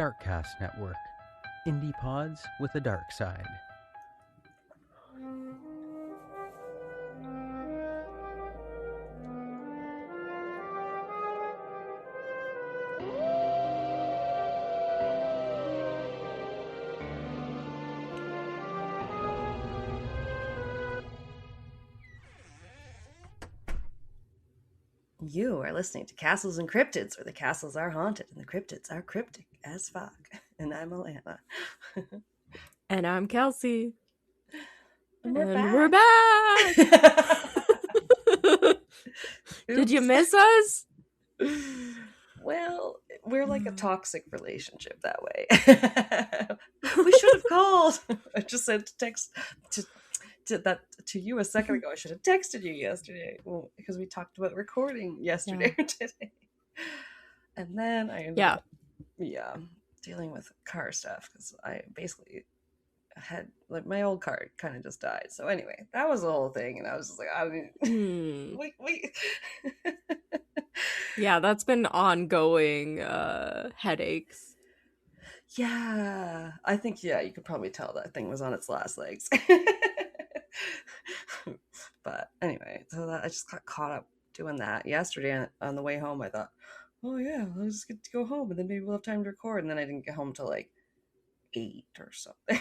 Darkcast Network. Indie pods with a dark side. You are listening to Castles and Cryptids, where the castles are haunted and the cryptids are cryptic as fuck. And I'm Alana. And I'm Kelsey. And we're back! Did you miss us? Well, we're like a toxic relationship that way. We should have called. I just sent a text to you a second ago. I should have texted you yesterday. Well, because we talked about recording yesterday or today. And then I ended up dealing with car stuff because I basically had like my old car kind of just died. So anyway, that was the whole thing, and I was just like, I mean, wait. Yeah, that's been ongoing headaches. Yeah, I think you could probably tell that thing was on its last legs. But anyway, so I just got caught up doing that yesterday, and on the way home I thought, oh yeah, I'll just get to go home and then maybe we'll have time to record. And then I didn't get home till like 8 or something.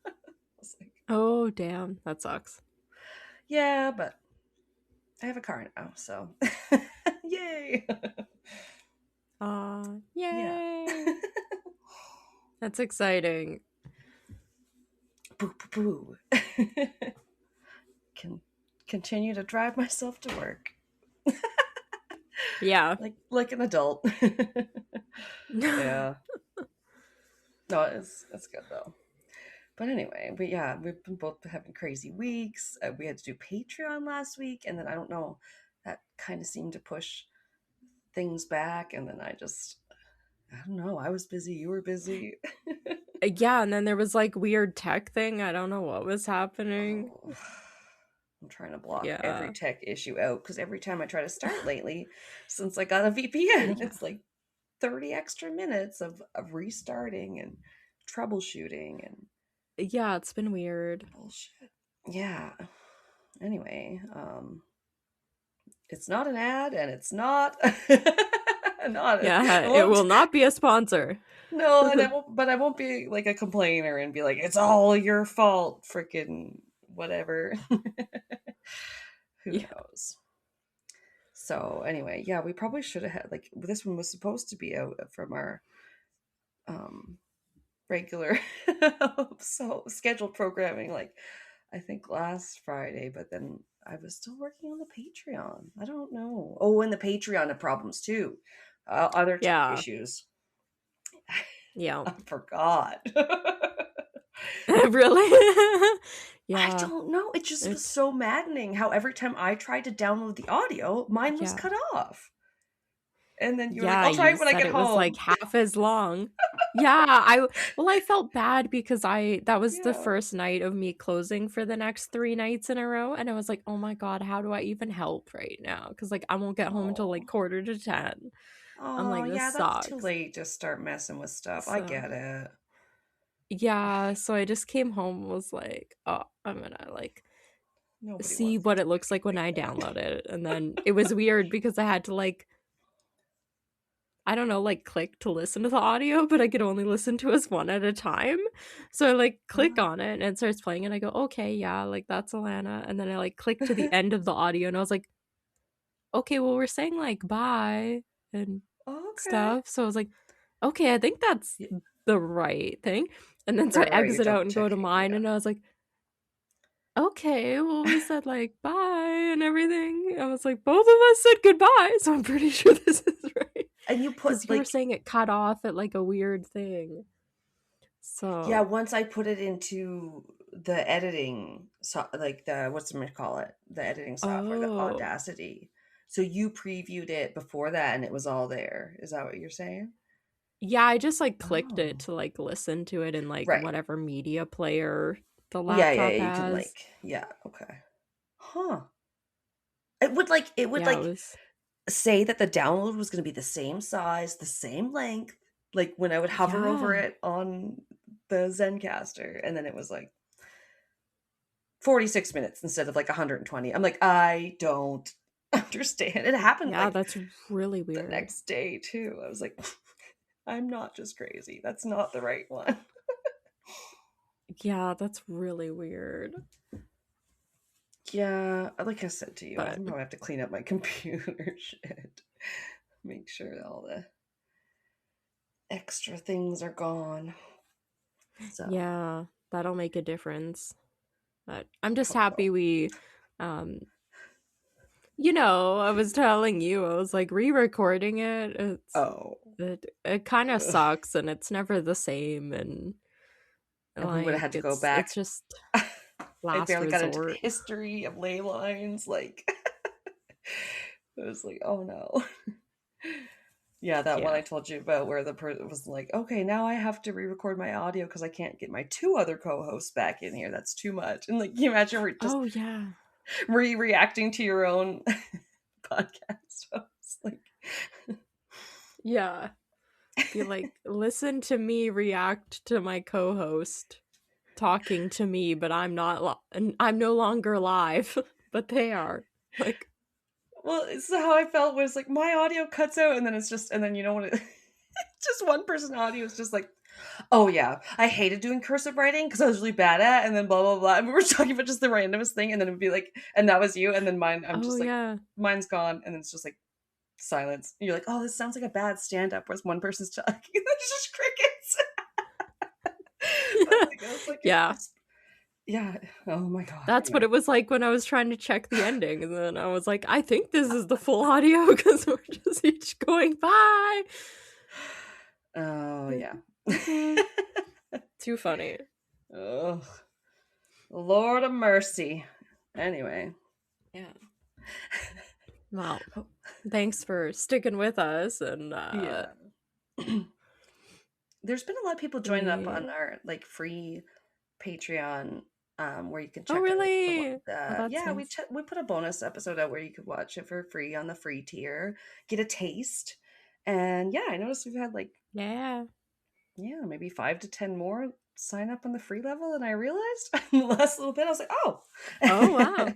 I was like, oh damn, that sucks. Yeah, but I have a car now, so yay. Yay. Yeah. That's exciting. Boo boo boo. Can continue to drive myself to work. Yeah. Like an adult. Yeah. No, it's good though. But anyway, we've been both having crazy weeks. We had to do Patreon last week, and then I don't know, that kind of seemed to push things back, and then I don't know, I was busy, you were busy. Yeah, and then there was like weird tech thing. I don't know what was happening. Oh, I'm trying to block every tech issue out, because every time I try to start lately, since I got a VPN, it's like 30 extra minutes of restarting and troubleshooting, and yeah, it's been weird. Bullshit. Yeah. Anyway, it's not an ad, and it's not it will not be a sponsor. No, and I won't be like a complainer and be like, it's all your fault, freaking whatever. Who knows? So anyway, we probably should have had, like, this one was supposed to be out from our regular scheduled programming, like I think last Friday, but then I was still working on the Patreon. I don't know. Oh, and the Patreon had problems too. Other tech issues. Yeah. I forgot. Really? Yeah. I don't know. It just was so maddening how every time I tried to download the audio, mine was cut off. And then you were like, I'll try it when I get home. It was like half as long. I felt bad because that was the first night of me closing for the next 3 nights in a row, and I was like, oh my god, how do I even help right now? Because like I won't get home until like 9:45. I'm like, this sucks. That's too late to start messing with stuff. I get it. Yeah, so I just came home and was like, oh, I'm gonna like see what it looks like when I download it. And then it was weird because I had to like, I don't know, like click to listen to the audio, but I could only listen to us one at a time. So I like click on it and it starts playing and I go, okay, yeah, like that's Alana. And then I like click to the end of the audio and I was like, okay, well, we're saying like bye and stuff. So I was like, okay, I think that's the right thing. And then so I exit out and go to mine and I was like, okay, well, we said like bye and everything. I was like, both of us said goodbye, so I'm pretty sure this is right. And you put you were saying it cut off at like a weird thing. So yeah, once I put it into the editing, like the the editing software, the Audacity. So you previewed it before that, and it was all there. Is that what you're saying? Yeah, I just like clicked it to like listen to it in like whatever media player the laptop has. You can like okay. Huh. It would say that the download was going to be the same size, the same length, Like when I would hover over Yeah. it on the Zencaster, and then it was like 46 minutes instead of like 120. I'm like, I don't understand. It happened Yeah, like that's really the weird. next day too. I was like, I'm not just crazy. That's not the right one. Yeah, that's really weird. Yeah, like I said to you, I But probably have to clean up my computer shit. Make sure that all the extra things are gone. So yeah, that'll make a difference. But I'm just hope happy so. we I was telling you, I was like re-recording it. Oh, It kind of ugh. sucks and it's never the same and And we would have like had to go it's back. just I last barely got into the resort. history of ley lines. Like, it was like, oh no. Yeah, that one Yeah. I told you about where the person was like, okay, now I have to re-record my audio because I can't get my two other co-hosts back in here. That's too much. And like, can you imagine we're just Oh yeah. reacting to your own podcast host? Like, Yeah. Be like, listen to me react to my co-host talking to me, but I'm not and I'm no longer live, but they are. Like, well, it's how I felt was like my audio cuts out and then it's just, and then you know what? Just one person audio is just like, oh yeah, I hated doing cursive writing because I was really bad at, and then blah blah blah. And we were talking about just the randomest thing, and then it would be like, and that was you, and then mine. I'm oh just like, yeah. mine's gone, and then it's just like silence. And you're like, oh, this sounds like a bad stand-up where one person's talking, and there's just crickets. But like, I was like, Yeah. yeah. Oh my god. That's what Anyway. it was like when I was trying to check the ending. And then I was like, I think this is the full audio because we're just each going, bye. Oh yeah. Too funny. Ugh. Lord of mercy. Anyway. Yeah. Well, thanks for sticking with us. And Yeah. There's been a lot of people joining up on our like free Patreon, where you can check oh, out really? That's yeah, we nice. we put a bonus episode out where you could watch it for free on the free tier, get a taste. And yeah, I noticed we've had like Yeah. maybe 5 to 10 more sign up on the free level than I realized in the last little bit. I was like, oh. Oh, wow.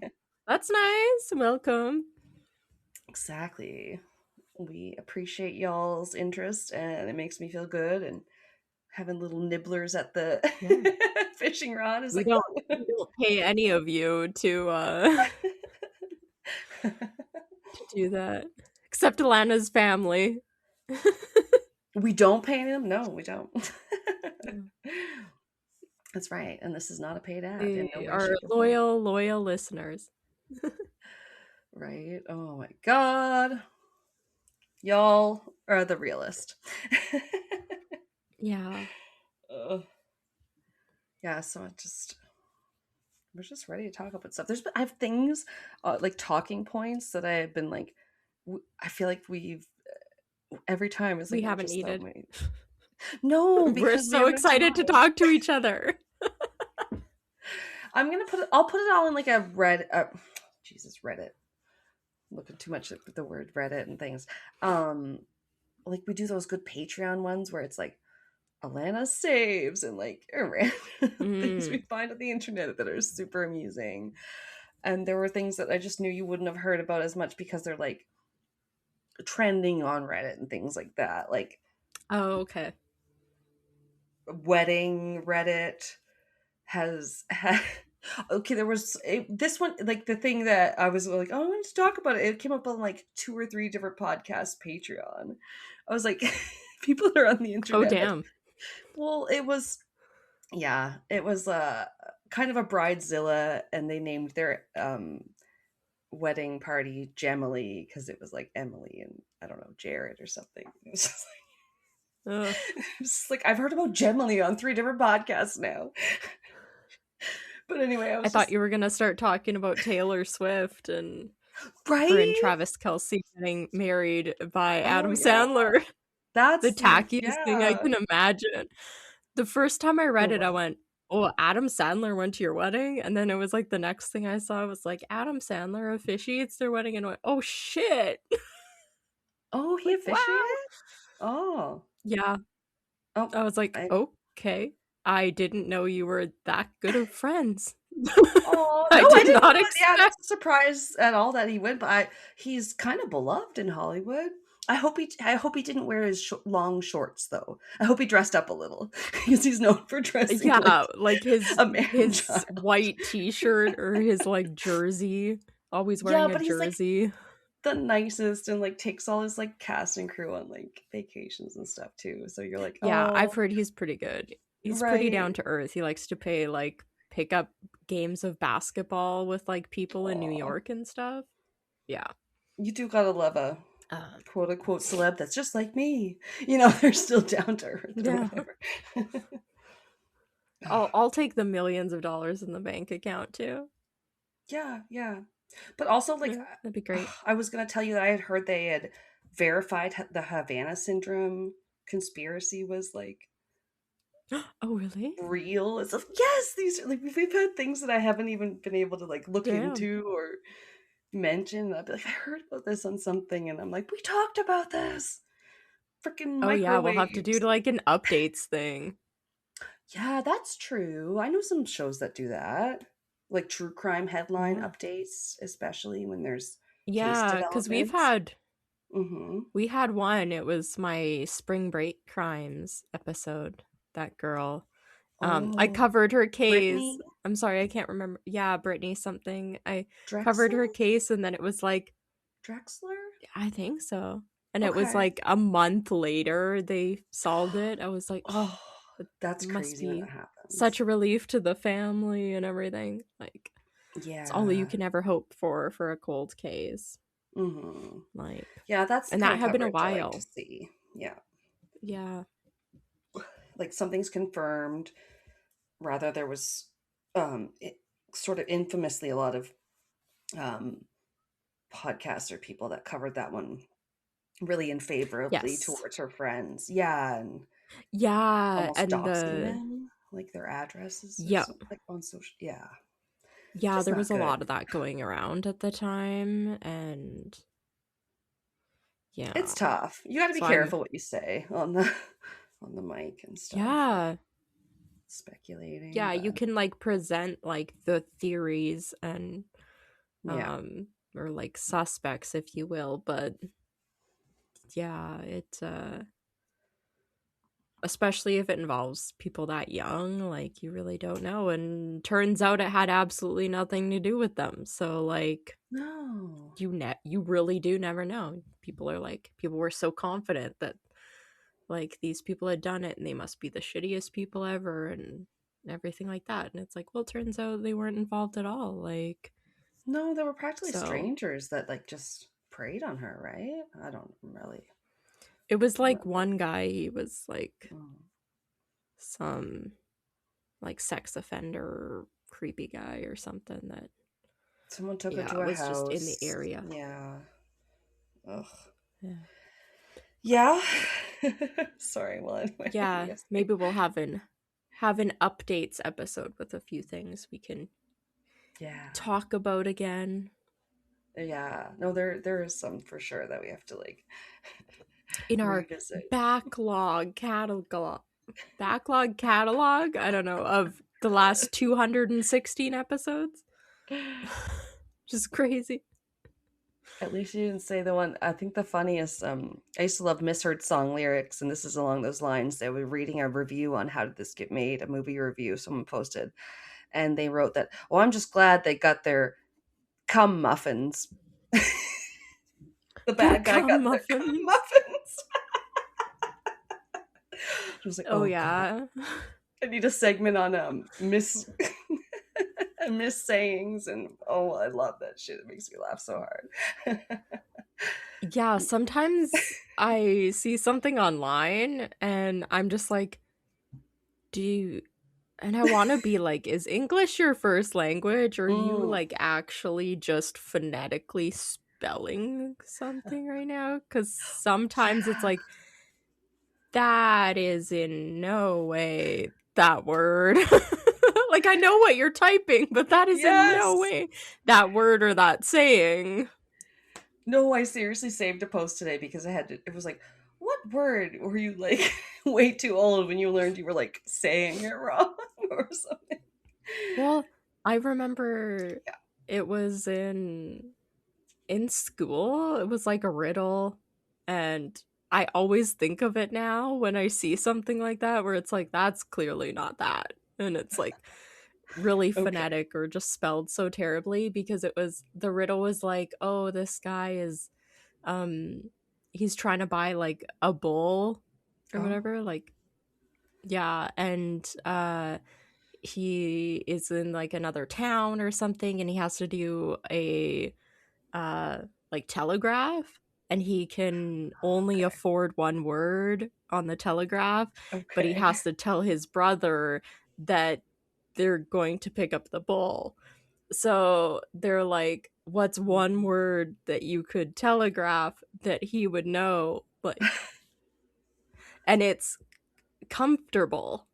That's nice. Welcome. Exactly. We appreciate y'all's interest and it makes me feel good, and having little nibblers at the Yeah. fishing rod is We like, don't oh. pay any of you to do that. Except Alana's family. We don't pay them? No, we don't. Yeah. That's right. And this is not a paid ad in They no way, are shape, or form. loyal listeners. Right? Oh my god. Y'all are the realist. Yeah. Yeah, so we're just ready to talk about stuff. I have things, like talking points that I have been like, I feel like every time it's like, We we're haven't just so needed. many. No, We're because we so haven't excited to talked. talk to each other. I'll put it all in like a Reddit. Looking too much at the word Reddit and things. Like we do those good Patreon ones where it's like Alana saves and like things we find on the internet that are super amusing. And there were things that I just knew you wouldn't have heard about as much because they're like trending on Reddit and things like that. Like, Oh, okay. wedding Reddit has had. Okay, there was this one, like the thing that I was like, oh, I want to talk about it. It came up on like 2 or 3 different podcasts Patreon. I was like, people are on the internet. Oh, damn. Well, it was kind of a bridezilla, and they named their wedding party Gemily because it was like Emily and I don't know, Jared or something. It was just like I've heard about Gemily on 3 different podcasts now. But anyway, I thought you were gonna start talking about Taylor Swift and right? her and Travis Kelsey getting married by Adam yeah. Sandler. That's The tackiest thing I can imagine. The first time I read it, I went, oh, Adam Sandler went to your wedding? And then it was like the next thing I saw was like, Adam Sandler officiates their wedding, and I went, oh shit. Oh, he Like, officiated? wow. Oh. Yeah. Oh, I was like, I okay. I didn't know you were that good of friends. Oh, I no, I did didn't not know. Yeah, expect. that's a surprise at all that he went, but he's kind of beloved in Hollywood. I hope he didn't wear his long shorts though. I hope he dressed up a little because he's known for dressing Yeah, like like a man his child. white t-shirt or his like jersey, always Yeah, wearing a but he's like jersey. the nicest and like takes all his like cast and crew on like vacations and stuff too. So you're like, Yeah, I've oh, heard he's pretty good. He's pretty right. down to earth. He likes to pick up games of basketball with like people in New Oh, York and stuff. Yeah. you do gotta love a Um, quote unquote celeb that's just like me. You know, they're still down to earth or yeah. whatever. I'll take the millions of dollars in the bank account too. Yeah, yeah. But also, like, Yeah, that'd be great. I was gonna tell you that I had heard they had verified the Havana syndrome conspiracy was like Oh, really? real. It's like, yes, these are like we've had things that I haven't even been able to like look Damn. into or mention. I'd be like, I heard about this on something, and I'm like, we talked about this. Freaking Oh yeah, we'll have to do microwaves. like an updates thing. Yeah, that's true. I know some shows that do that. Like true crime headline Yeah. updates, especially when there's case Yeah, because developments. Mm-hmm. we had one. It was my spring break crimes episode. That girl. I Oh, covered her case. Brittany I'm sorry, I can't remember. Yeah, Brittany something. I covered her Drexel? case, and then it was like, Drexler? I think so. And it was Okay. like a month later they solved it. I was like, oh, Oh, it that's must crazy when be that happens. such a relief to the family and everything. Like, it's all you Yeah. can ever hope for a cold case. Mm-hmm. Like, Yeah, that's the and kind that of had been a coverage I like to while. see. Yeah. Yeah. Like something's confirmed. Rather, there was sort of infamously a lot of um podcasts or people that covered that one really unfavorably Yes. towards her friends. Yeah, and Yeah, almost and doxing them, like their addresses or yeah, something like on social. Yeah, yeah, just there not was a good. lot of that going around at the time, and It's yeah. tough. You got to be So I'm careful what you say on the on the mic and stuff. yeah. Speculating, Yeah, you but can like present like the theories and yeah. or like suspects if you will, but yeah, it especially if it involves people that young, like you really don't know, and turns out it had absolutely nothing to do with them. So like No. you really do never know. People were so confident that like these people had done it and they must be the shittiest people ever and everything like that. And it's like, well, it turns out they weren't involved at all. Like, No, they were practically so strangers that like just preyed on her, right? I don't really it was like remember. one guy, he was like Mm. some like sex offender creepy guy or something that Someone took her yeah, to it a was just in the house. area. Yeah. Ugh. Yeah. Yeah. Sorry, well anyway. Yeah, Yes. maybe we'll have an updates episode with a few things we can Yeah. talk about again. Yeah. No, there is some for sure that we have to like In our revisit. backlog catalog, I don't know, of the last 216 episodes. Just crazy. At least you didn't say the one. I think the funniest. I used to love misheard song lyrics, and this is along those lines. They were reading a review on how did this get made, a movie review someone posted, and they wrote that. Oh, I'm just glad they got their cum muffins. The Their bad guy cum got their cum muffins. muffins. I was like, Oh oh god, yeah. I need a segment on miss miss sayings, and oh, I love that shit. It makes me laugh so hard. Yeah, sometimes I see something online and I'm just like, do you and I want to be like, is English your first language or are you Mm. like actually just phonetically spelling something right now? Cuz sometimes it's Yeah. like that is in no way that word. Like I know what you're typing, but that is in no Yes. way that word or that saying. No, I seriously saved a post today because I had to. It was like, what word were you like? way too old when you learned you were like saying it wrong or something. Well, I remember it was in school. It was like a riddle, and I always think of it now when I see something like that where it's like, that's clearly not that, and it's like really Okay. phonetic or just spelled so terribly, because the riddle was like, oh, this guy is he's trying to buy like a bull or whatever, like, yeah, and he is in like another town or something, and he has to do a like telegraph, and he can only afford one word on the telegraph, but he Okay. has to tell his brother that they're going to pick up the bull. So they're like, what's one word that you could telegraph that he would know? Like, and it's comfortable.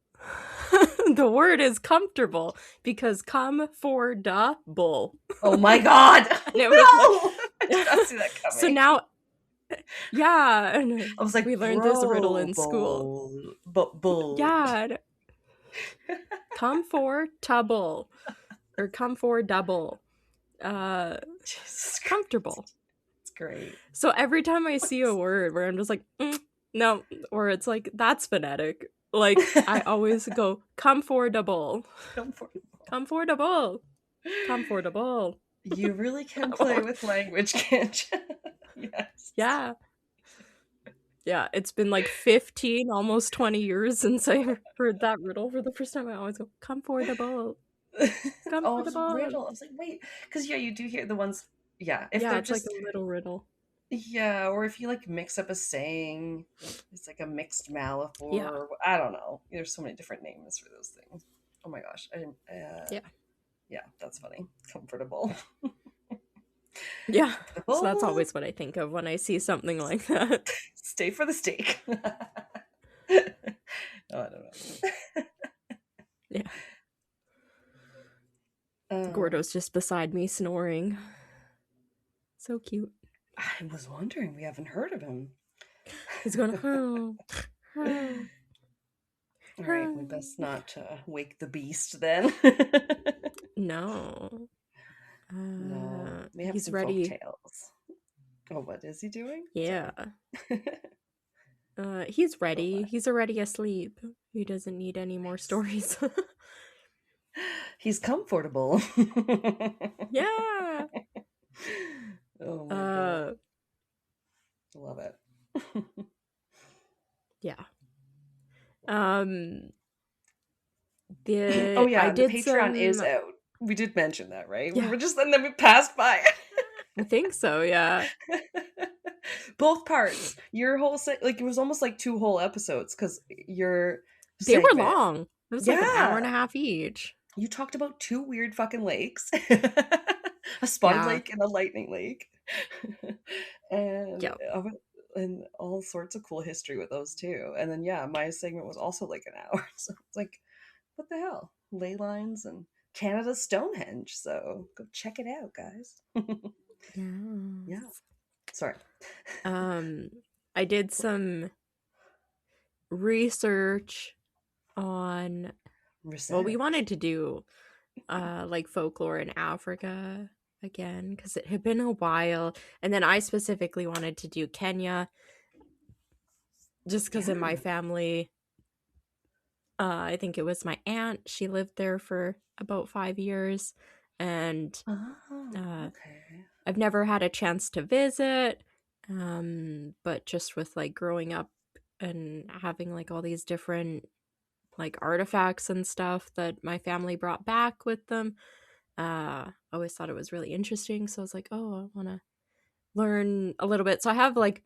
The word is comfortable, because come for da bull. Oh my god! And it was I did not see that coming. So now, yeah, and I was like, we learned this riddle in school. Bull. Yeah, come for double, or come for double. Jesus Comfortable. Christ. It's great. So every time I see a word where I'm just like, no, or it's like, that's phonetic, like, I always go, comfortable. Comfortable. Comfortable. You really can play with language, can't you? Yes. Yeah. Yeah, it's been like 15, almost 20 years since I heard that riddle for the first time. I always go, comfortable. Comfortable. Riddle. I was like, wait, because you do hear the ones. Yeah, if yeah, they're it's just like a little riddle. Yeah, or if you like mix up a saying, it's like a mixed malaphor. Yeah. Or, I don't know. There's so many different names for those things. Oh my gosh, I didn't. Yeah, that's funny. Comfortable. Yeah, so that's always what I think of when I see something like that. Stay for the steak. Oh, I don't know. Yeah. Gordo's just beside me snoring. So cute. I was wondering, we haven't heard of him. He's going, oh. All right, we best not wake the beast then. No. No, we have he's some ready. folktales. Oh, what is he doing? Yeah. He's ready. He's already asleep. He doesn't need any more stories. He's comfortable. Yeah. Oh my god. Love it. Yeah. The Patreon is out. We did mention that, right? Yeah. We were just, and then we passed by. I think so, yeah. Both parts. Your whole it was almost like 2 whole episodes, because they were long. It was like an hour and a half each. You talked about 2 weird fucking lakes. A sponge lake and a lightning lake. And all sorts of cool history with those too. And then my segment was also like an hour. So it's like, what the hell? Ley lines and Canada's Stonehenge. So go check it out, guys. Yeah. Sorry. I did some research on well, we wanted to do like folklore in Africa again, because it had been a while, and then I specifically wanted to do Kenya, just because in my family, I think it was my aunt, she lived there for about 5 years, and I've never had a chance to visit, but just with like growing up and having like all these different like artifacts and stuff that my family brought back with them, I always thought it was really interesting. So I was like, oh, I want to learn a little bit. So I have like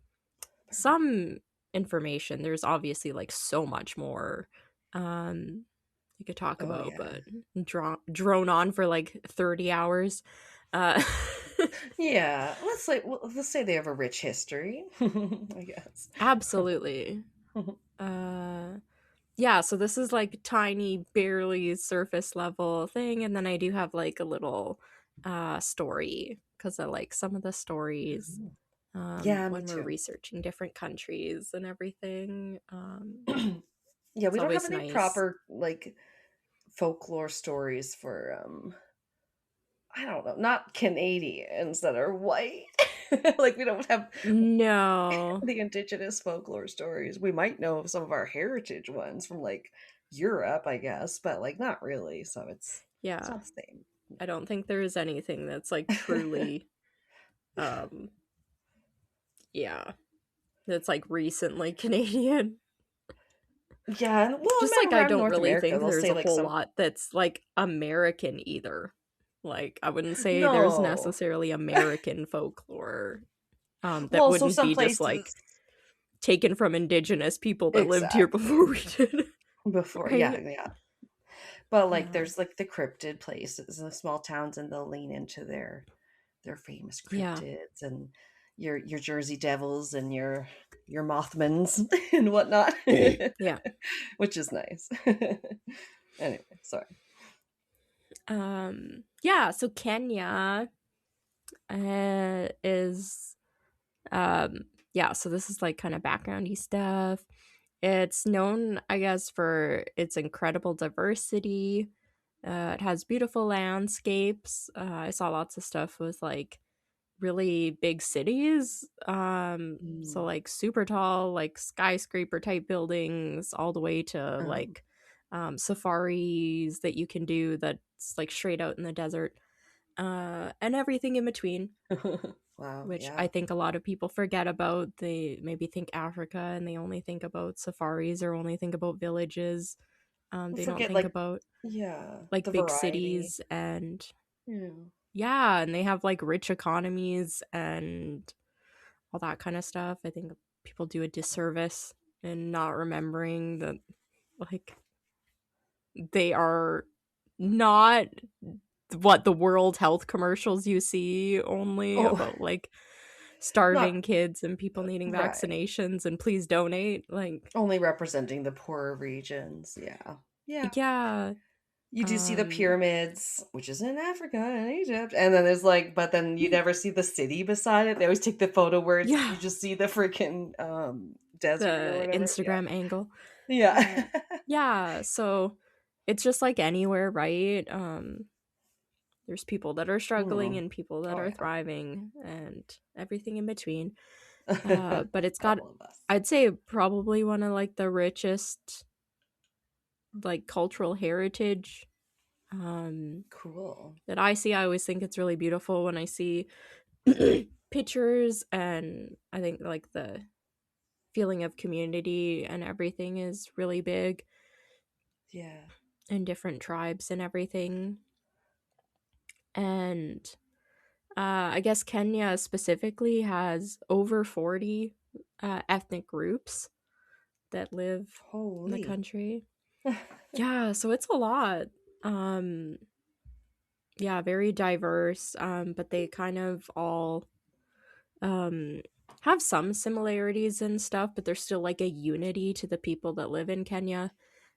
some information. There's obviously like so much more you could talk about, but drone on for like 30 hours. Yeah, let's say they have a rich history. I guess absolutely. Yeah, so this is like tiny, barely surface level thing, and then I do have like a little story, because I like some of the stories when we're researching different countries and everything. Yeah, It's we don't have always any nice. proper like folklore stories for I don't know, not Canadians that are white. Like we don't have No. the indigenous folklore stories. We might know of some of our heritage ones from like Europe, I guess, but like not really. So it's Yeah. not the same. I don't think there is anything that's like truly um yeah, that's like recently Canadian. Yeah, and well, Just like I around don't North really America, think they'll there's say a like whole some lot that's like American either. Like I wouldn't say there's no. necessarily American folklore that Well, so wouldn't some be just like places taken from indigenous people that lived here exactly before we did. before, yeah, Right? yeah. But like, Yeah. there's like the cryptid places, the small towns, and they'll lean into their famous Yeah. cryptids and your Jersey Devils and your Mothmans and whatnot, Yeah. which is nice. Anyway, sorry. Yeah, so Kenya is um yeah, so this is like kind of backgroundy stuff. It's known, I guess, for its incredible diversity. It has beautiful landscapes. I saw lots of stuff with like really big cities. So Mm. like super tall, like skyscraper type buildings, all the way to Um, like safaris that you can do that's like straight out in the desert, and everything in between, wow, which I yeah. think a lot of people forget about. They maybe think Africa and they only think about safaris or only think about villages. I They don't forget, think like, about yeah, like the big variety. cities, and Yeah. yeah, and they have like rich economies and all that kind of stuff. I think people do a disservice in not remembering that like they are not what the World Health commercials you see only Oh, about like not starving kids and people needing right. vaccinations and please donate. Like Only representing the poorer regions. Yeah. Yeah. yeah, You do see the um pyramids, which is in Africa and Egypt. And then there's like, but then you never see the city beside it. They always take the photo where yeah, you just see the freaking desert or the whatever. Yeah. Instagram angle. Yeah. Uh yeah, so it's just like anywhere, right? There's people that are struggling Mm. and people that Oh, are yeah. thriving and everything in between. But it's got, All of us. I'd say, probably one of like the richest like cultural heritage Cool. that I see. I always think it's really beautiful when I see pictures, and I think like the feeling of community and everything is really big Yeah. in different tribes and everything. And I guess Kenya specifically has over 40 ethnic groups that live in the Holy. country. Yeah, so it's a lot. Um, yeah, very diverse, but they kind of all um, have some similarities and stuff, but there's still like a unity to the people that live in Kenya.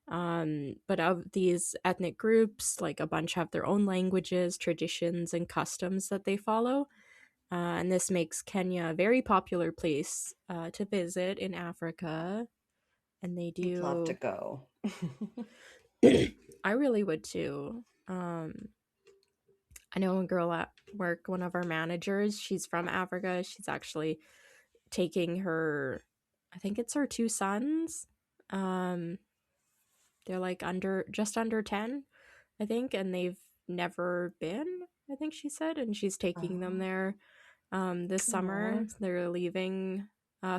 But of these ethnic groups, like a bunch have their own languages, traditions, and customs that they follow. And this makes Kenya a very popular place to visit in Africa. And they I'd love to do. go. I really would too. I know a girl at work, one of our managers, she's from Africa. She's actually taking her, I think it's her two sons. Um, they're like just under 10, I think, and they've never been, I think she said, and she's taking them Oh. there this Aw. summer. They're leaving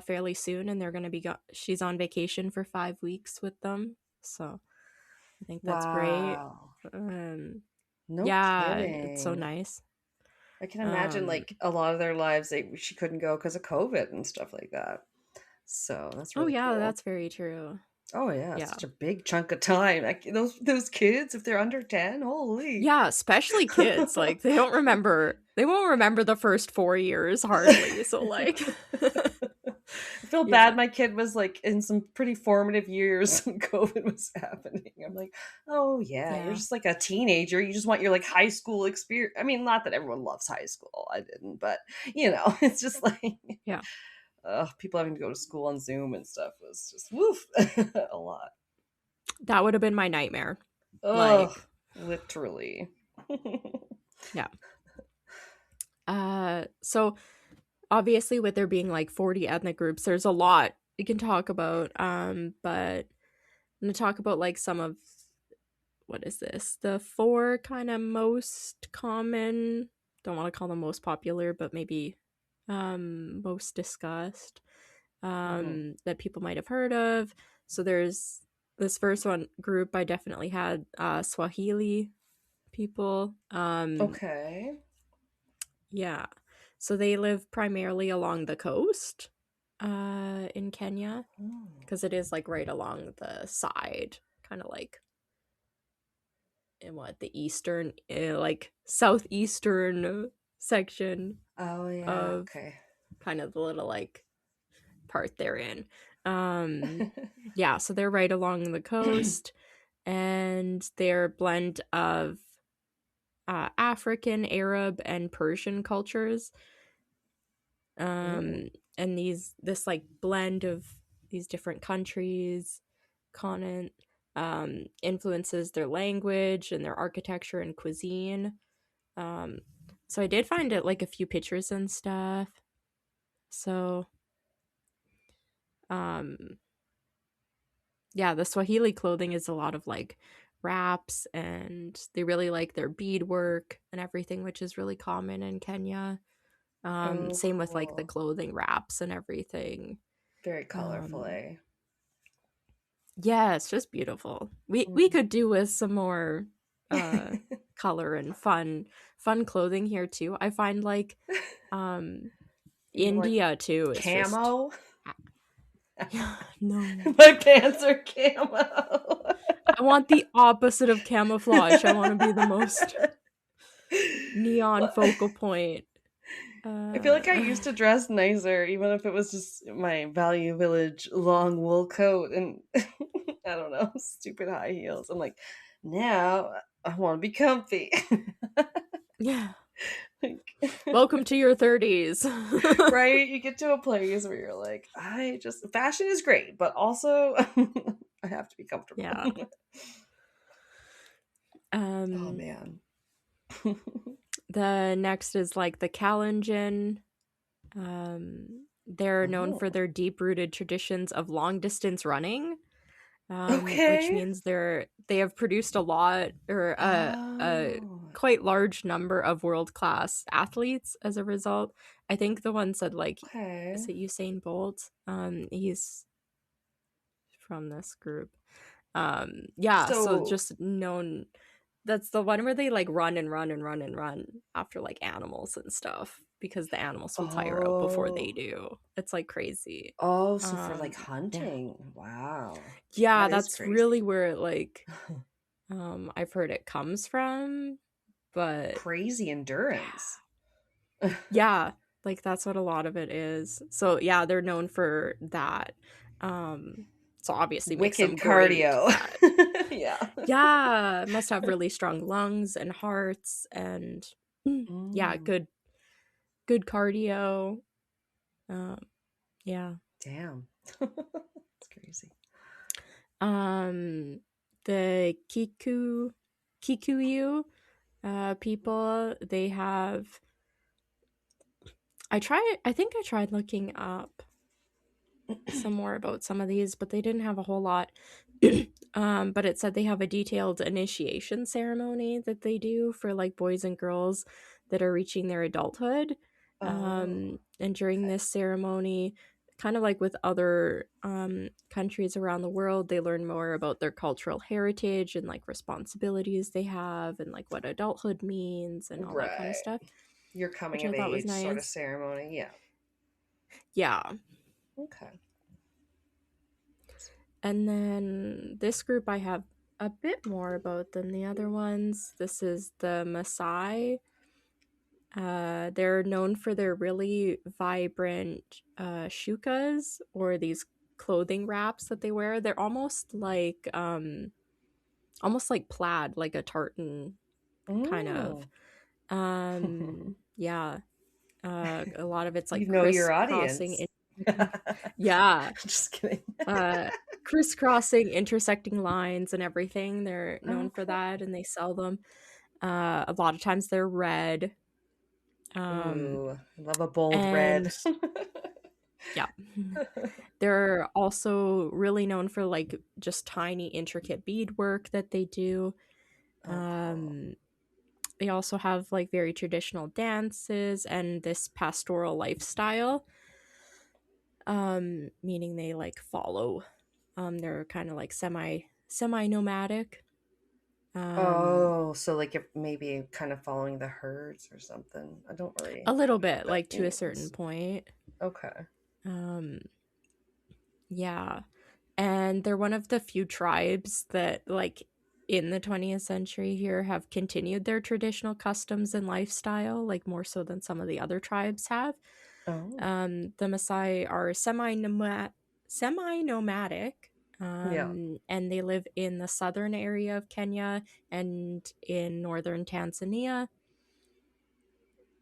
fairly soon, and they're going to be she's on vacation for 5 weeks with them, so I think that's great. Wow. um No yeah, it's so kidding. nice. I can imagine um like a lot of their lives she couldn't go because of COVID and stuff like that. So that's oh really yeah, cool. that's very true. Oh yeah, it's Yeah, such a big chunk of time. Like those kids, if they're under 10, holy. yeah, especially kids, like they won't remember the first 4 years hardly, so like I feel yeah, bad my kid was like in some pretty formative years when COVID was happening. I'm like, oh yeah, you're yeah, just like a teenager. You just want your like high school experience. I mean, not that everyone loves high school. I didn't, but it's just like yeah. people having to go to school on Zoom and stuff was just woof a lot. That would have been my nightmare. Ugh, Like, literally. yeah. So obviously with there being like 40 ethnic groups, there's a lot you can talk about. But I'm gonna talk about like some of, what is this? The 4 kind of most common, don't want to call them most popular, but maybe most discussed, that people might have heard of. So there's this first one group, I definitely had Swahili people. Okay. Yeah. So they live primarily along the coast in Kenya, because it is like right along the side, kind of like in what, the eastern, like southeastern section Oh yeah. of Okay. kind of the little like part they're in. Yeah, so they're right along the coast, and they're a blend of African, Arab, and Persian cultures. Ooh. And this like blend of these different countries, continent, influences their language and their architecture and cuisine. So I did find it like a few pictures and stuff. So yeah, the Swahili clothing is a lot of like wraps, and they really like their beadwork and everything, which is really common in Kenya. Oh, Same with like the cool. clothing wraps and everything. Very colorful, eh? Yeah, it's just beautiful. We could do with some more color and fun clothing here too. I find like You like India too is just camo? yeah, no. My pants are camo. I want the opposite of camouflage. I want to be the most neon What? focal point. I feel like I used to dress nicer, even if it was just my Value Village long wool coat and I don't know, stupid high heels. I'm like, now I want to be comfy. Yeah. Like, Welcome to your 30s. right? You get to a place where you're like, fashion is great, but also I have to be comfortable. Yeah. Oh man. The next is like the Kalenjin. They're known for Oh. their deep-rooted traditions of long-distance running, which Okay. means they have produced a lot, or a Oh. quite large number of world-class athletes as a result. I think the one said like, Okay. is it Usain Bolt? He's from this group. Yeah, so So, just known. That's the one where they like run and run and run and run after like animals and stuff, because the animals will tire out before they oh. do. It's like crazy. Oh, so for like Yeah. hunting. Wow. Yeah, That is that's really crazy. where it like I've heard it comes from, but Crazy endurance. yeah, like that's what a lot of it is. So yeah, they're known for that. So obviously makes them Wicked great cardio. at, Yeah. yeah, must have really strong lungs and hearts, and yeah, Mm, good cardio. Yeah. damn. It's crazy. The Kikuyu people, they have, I think I tried looking up some more about some of these, but they didn't have a whole lot. But it said they have a detailed initiation ceremony that they do for like boys and girls that are reaching their adulthood. Oh, And during okay. this ceremony, kind of like with other countries around the world, they learn more about their cultural heritage and like responsibilities they have, and like what adulthood means and all that kind of Right. stuff, Your which coming I of thought was age sort of nice. ceremony. Yeah. Yeah. Okay. And then this group I have a bit more about than the other ones. This is the Maasai. They're known for their really vibrant shukas, or these clothing wraps that they wear. They're almost like plaid, like a tartan kind of. Mm. Yeah. A lot of it's like You know your crisscrossing. audience. Yeah. Just kidding. Crisscrossing, intersecting lines and everything. They're known Oh, for cool. that, and they sell them. A lot of times they're red. Ooh, I love a bold And red. yeah. They're also really known for like just tiny intricate beadwork that they do. Oh, cool. They also have like very traditional dances and this pastoral lifestyle. Meaning they like follow. They're kind of like semi nomadic. Oh, so like if maybe kind of following the herds or something. I don't A really little know what bit, that like to a certain means. point. Okay. Um, yeah. And they're one of the few tribes that, like, in the 20th century here have continued their traditional customs and lifestyle, like more so than some of the other tribes have. Oh, The Maasai are semi-nomadic, yeah. and they live in the southern area of Kenya and in northern Tanzania.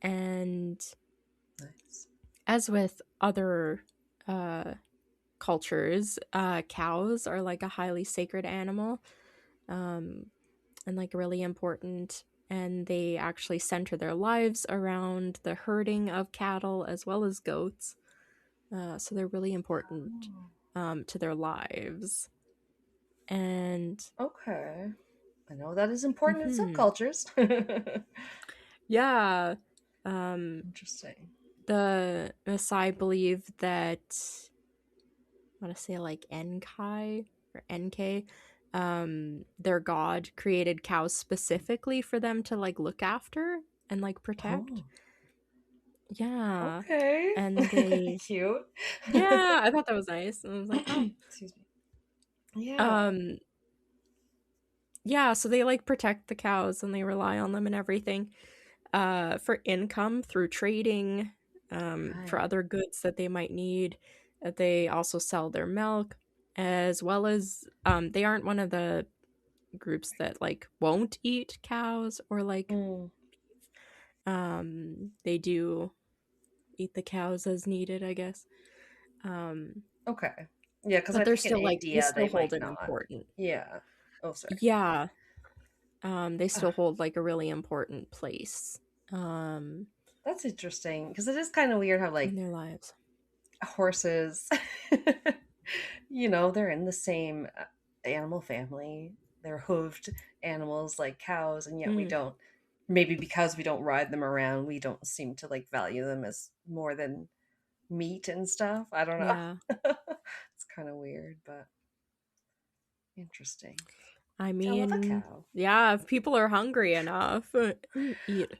And Nice. as with other cultures, cows are like a highly sacred animal, and like really important. And they actually center their lives around the herding of cattle as well as goats. So they're really important to their lives. And Okay. I know that is important in some mhm, cultures. yeah, um, Interesting. the Maasai believe that I want to say like Enkai or NK, their god created cows specifically for them to like look after and like protect. Oh, Yeah. okay. And they Cute. yeah, I thought that was nice. And I was like, oh. Excuse me. Yeah. Um yeah, so they like protect the cows and they rely on them and everything for income through trading, for Right. other goods that they might need. They also sell their milk, as well as they aren't one of the groups that like won't eat cows or like Mm, they do eat the cows as needed, I guess. Um okay. Yeah, because but I they're think in still like they India still they hold might an not. important Yeah. Oh, sorry. yeah. They still Ah, hold like a really important place that's interesting because it is kind of weird how in like their lives. horses, they're in the same animal family. They're hooved animals like cows, and yet we Mm, don't. Maybe because we don't ride them around, we don't seem to like value them as more than meat and stuff. I don't know. yeah. It's kind of weird, but interesting. I I love a mean, cow. yeah, if people are hungry enough, eat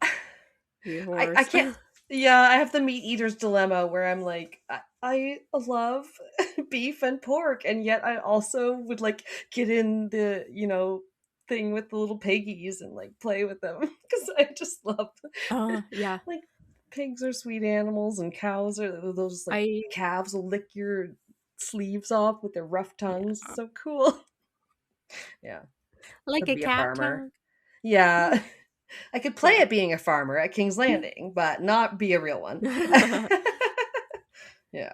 eat I horse. can't. Yeah, I have the meat eater's dilemma where I'm like, I love beef and pork, and yet I also would like get in the thing with the little piggies and like play with them because I just love Yeah. like pigs are sweet animals and cows are those like I calves will lick your sleeves off with their rough tongues. yeah. So cool. Yeah, Like I'd a be a cat farmer. tongue. Yeah. I could play Yeah. at being a farmer at King's Landing, but not be a real one. Yeah,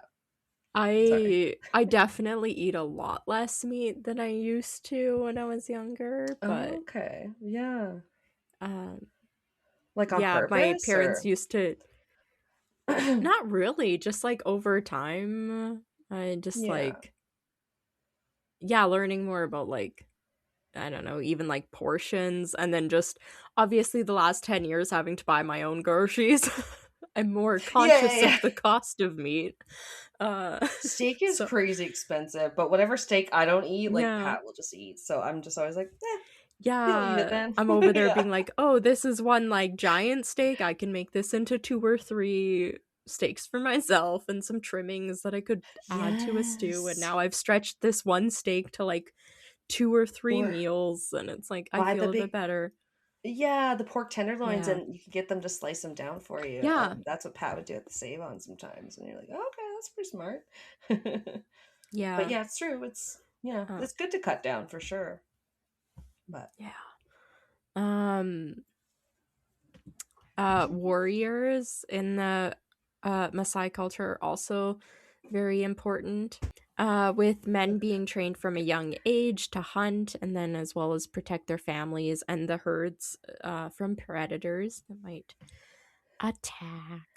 sorry. I definitely eat a lot less meat than I used to when I was younger, Oh, but okay. Yeah. um Like on yeah, my purpose parents or used to not really, just like over time. I just yeah. like yeah, learning more about like I don't know, even like portions, and then just obviously the last 10 years having to buy my own groceries. I'm more Yeah, yeah, conscious yeah. of the cost of meat. Uh Steak is so crazy expensive, but whatever steak I don't eat, like yeah. Pat will just eat. So I'm just always like, he'll eat it Yeah, then. I'm over there Yeah. being like, "Oh, this is one like giant steak. I can make this into 2 or 3 steaks for myself and some trimmings that I could add to a stew, and Yes. now I've stretched this one steak to like 2 or 3 Or meals, and it's like I buy the feel a bit big, better." yeah, the pork tenderloins, Yeah. and you can get them to slice them down for you. Yeah. That's what Pat would do at the Save On sometimes, and you're like, oh, okay, that's pretty smart. But Yeah. yeah, it's true. Uh, It's good to cut down for sure. But yeah. Um warriors in the Maasai culture are also very important. With men being trained from a young age to hunt and then as well as protect their families and the herds from predators that might attack.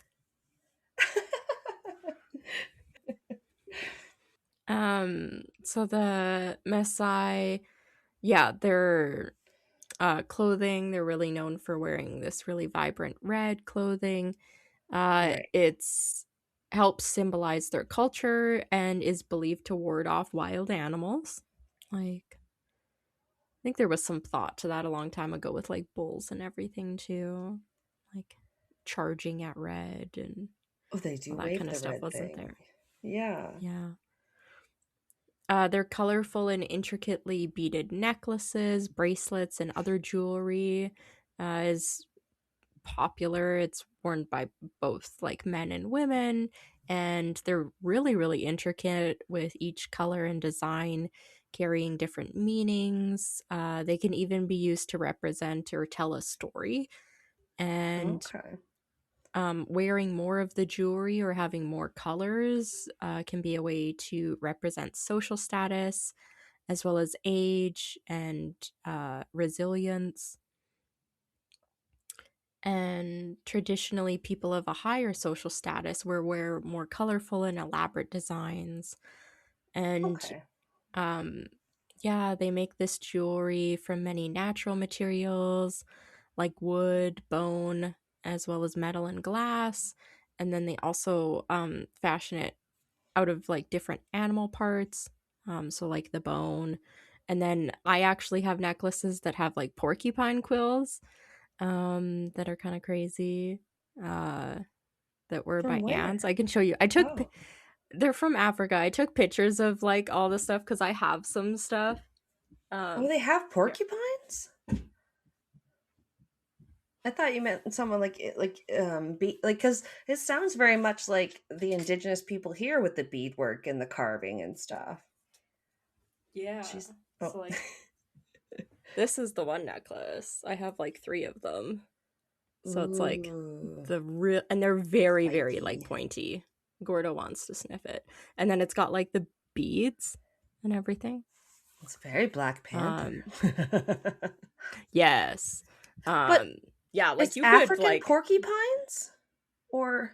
So the Maasai, yeah, their clothing, they're really known for wearing this really vibrant red clothing. Right. It's helps symbolize their culture and is believed to ward off wild animals. Like, I think there was some thought to that a long time ago with like bulls and everything too, like charging at red and Oh, they all do that wave kind of the stuff red wasn't thing. there. Yeah. Yeah. They're colorful and intricately beaded necklaces, bracelets, and other jewelry is popular. It's worn by both like men and women, and they're really, really intricate with each color and design carrying different meanings. They can even be used to represent or tell a story. And Okay. wearing more of the jewelry or having more colors can be a way to represent social status as well as age and resilience. And traditionally, people of a higher social status will wear more colorful and elaborate designs. And Okay. um, yeah, they make this jewelry from many natural materials like wood, bone, as well as metal and glass. And then they also fashion it out of like different animal parts. So like the bone. And then I actually have necklaces that have like porcupine quills that are kind of crazy. That were From my aunt's. where? I can show you. Oh. They're from Africa. I took pictures of like all the stuff because I have some stuff. Oh, they have Here. porcupines? I thought you meant someone like be like, because it sounds very much like the indigenous people here with the beadwork and the carving and stuff. Yeah. She's So oh. like this is the one necklace. I have like 3 of them. So it's like Ooh, the real, and they're very, very like spiky. pointy. Gordo wants to sniff it. And then it's got like the beads and everything. It's very Black Panther. Um yes. But Yeah, like it's you could African like porcupines? Or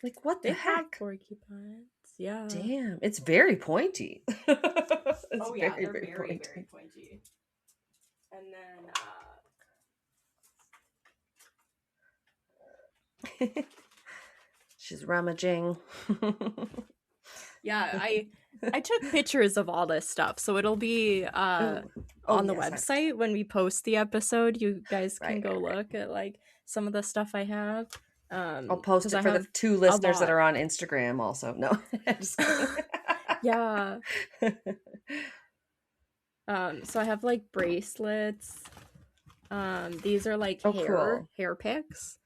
like what the they have heck? porcupines. Yeah. Damn, it's very pointy. It's Oh yeah, very, they're very very, pointy. very pointy. And then She's rummaging. yeah, I took pictures of all this stuff, so it'll be Oh, on the yes, website when we post the episode. You guys can right, go right. look at like some of the stuff I have. I'll post 'Cause it I for the have 2 a listeners that lot. are on Instagram also. No, just kidding. Yeah. So I have like bracelets. These are like Oh, cool. hair picks.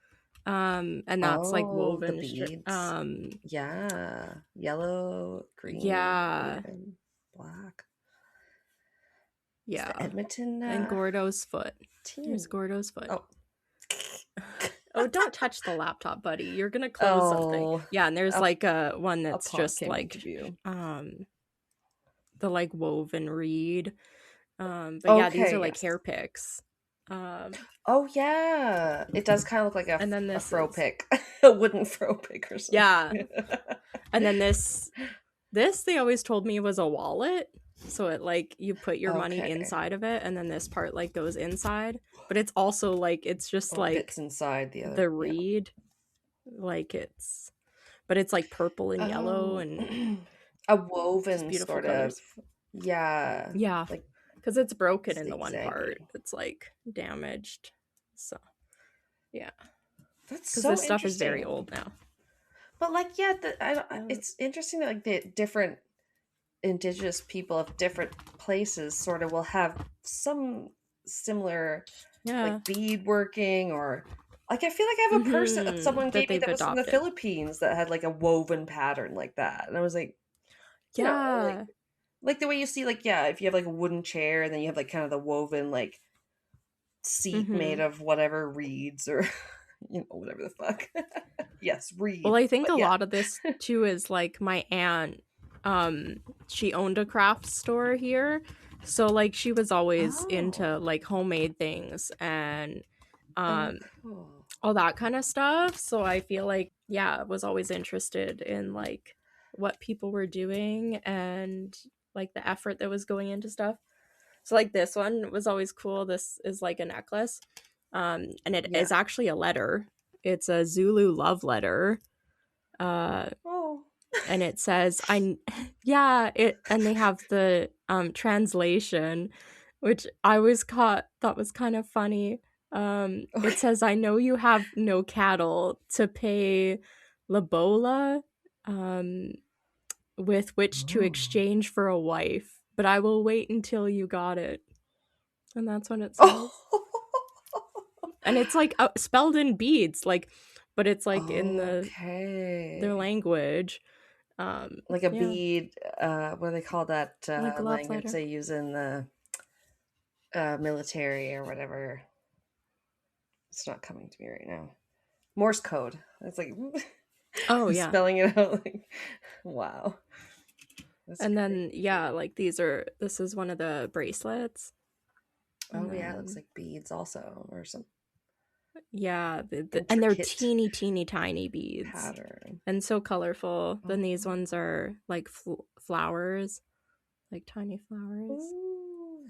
And that's like Oh, the woven beads. Yeah. Yellow, green, yeah. red, black. Is the Yeah. Edmonton And Gordo's foot. team? Here's Gordo's foot. Oh. Oh, don't touch the laptop, buddy. You're gonna close something. Oh, Yeah, and there's a- like one a that's paw just came like into view. the like woven reed. But yeah, these Okay, are like yes. hair picks. Oh, yeah. It does kind of look like And then a this fro is pick, a wooden fro pick or something. yeah. And then this they always told me was a wallet. So it like you put your money Okay. inside of it and then this part like goes inside. But it's also like it's just Oh, it like fits inside the other. the Yeah. reed. Like but it's like purple and yellow Oh, and a just woven beautiful sort colors. of. Yeah. Yeah, Like because it's broken in the one zigzaggy. part. It's like damaged. So yeah, That's because so this stuff is very interesting. old now. But like, yeah, it's interesting that like the different indigenous people of different places sort of will have some similar Yeah, like beadworking, or like I feel like I have a purse that someone that gave me they've that was from the adopted. Philippines that had like a woven pattern like that, and I was like, you know, Yeah, like the way you see like, yeah, if you have like a wooden chair and then you have like kind of the woven like seat made of whatever reeds or whatever the fuck. Yes, read. Well, I think but a yeah. lot of this too is like my aunt, she owned a craft store here. So like she was always into like homemade things and Cool. all that kind of stuff. So I feel like, yeah, was always interested in like what people were doing and like the effort that was going into stuff. So like this one was always cool. This is like a necklace. And it is actually a letter. It's a Zulu love letter. And it says and they have the translation, which I always thought was kind of funny. It says, I know you have no cattle to pay Labola with which to exchange for a wife, but I will wait until you got it. And that's what it says. And it's like spelled in beads, like, but it's like in their language. Like a bead, what do they call that like language letter. they use in the military or whatever? It's not coming to me right now. Morse code. It's like spelling it out like wow. That's and crazy. then like this is one of the bracelets. Oh yeah, it looks like beads also or some. Yeah, and they're teeny tiny beads pattern and so colorful. Then these ones are like flowers, like tiny flowers. Ooh.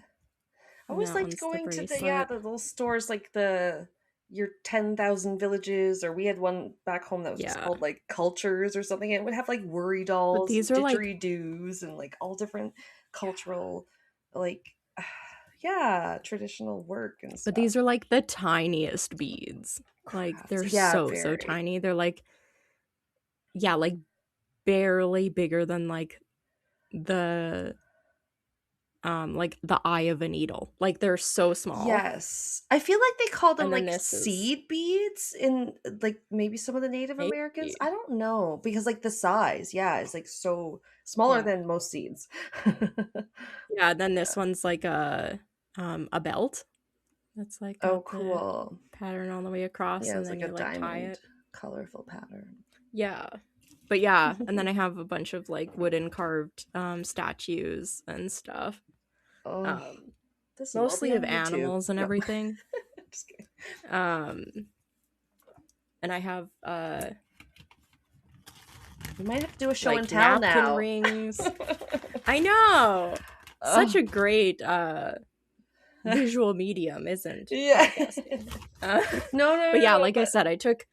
I always liked going to the little stores, like your 10,000 villages, or we had one back home that was just called like Cultures or something. It would have like worry dolls, but these are didgeridoos, and like all different cultural like traditional work and stuff. But these are like the tiniest beads. Like they're so tiny. They're like like barely bigger than like the eye of a needle. Like they're so small. Yes. I feel like they call them like seed beads in like maybe some of the Native Americans. I don't know, because like the size, is like so smaller than most seeds. Then this one's like a belt. That's like cool pattern all the way across, and then like you like tie it. Colorful pattern. Yeah. But and then I have a bunch of like wooden carved statues and stuff. Mostly of animals and everything. Just kidding. And I have we might have to do a show and tell now. Rings. I know. Such a great visual medium, isn't it? No. But like I said, I took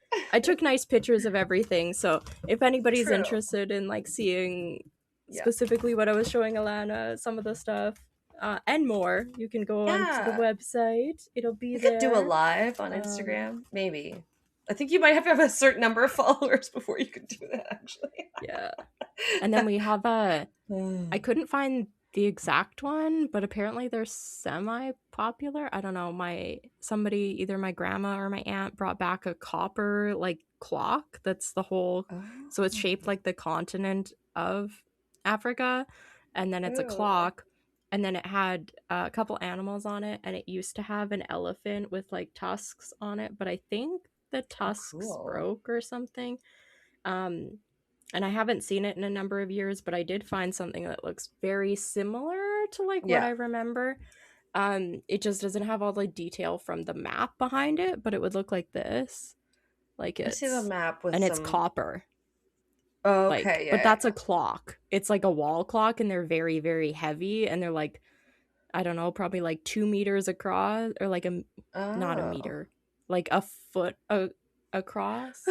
nice pictures of everything. So if anybody's interested in like seeing specifically what I was showing Alana, some of the stuff and more, you can go onto the website. It'll be there. We could do a live on Instagram, maybe. I think you might have to have a certain number of followers before you could do that, actually. And then we have I couldn't find the exact one, but apparently they're semi-popular. I don't know. Somebody, either my grandma or my aunt, brought back a copper like clock that's the whole so it's shaped like the continent of Africa, and then it's a clock, and then it had a couple animals on it, and it used to have an elephant with like tusks on it, but I think the tusks broke or something. And I haven't seen it in a number of years, but I did find something that looks very similar to like what I remember. It just doesn't have all the detail from the map behind it, but it would look like this. Like I see the map with it's copper. Oh, okay, but that's a clock. It's like a wall clock, and they're very, very heavy, and they're like, I don't know, probably like 2 meters across, or like not a meter, like a foot across.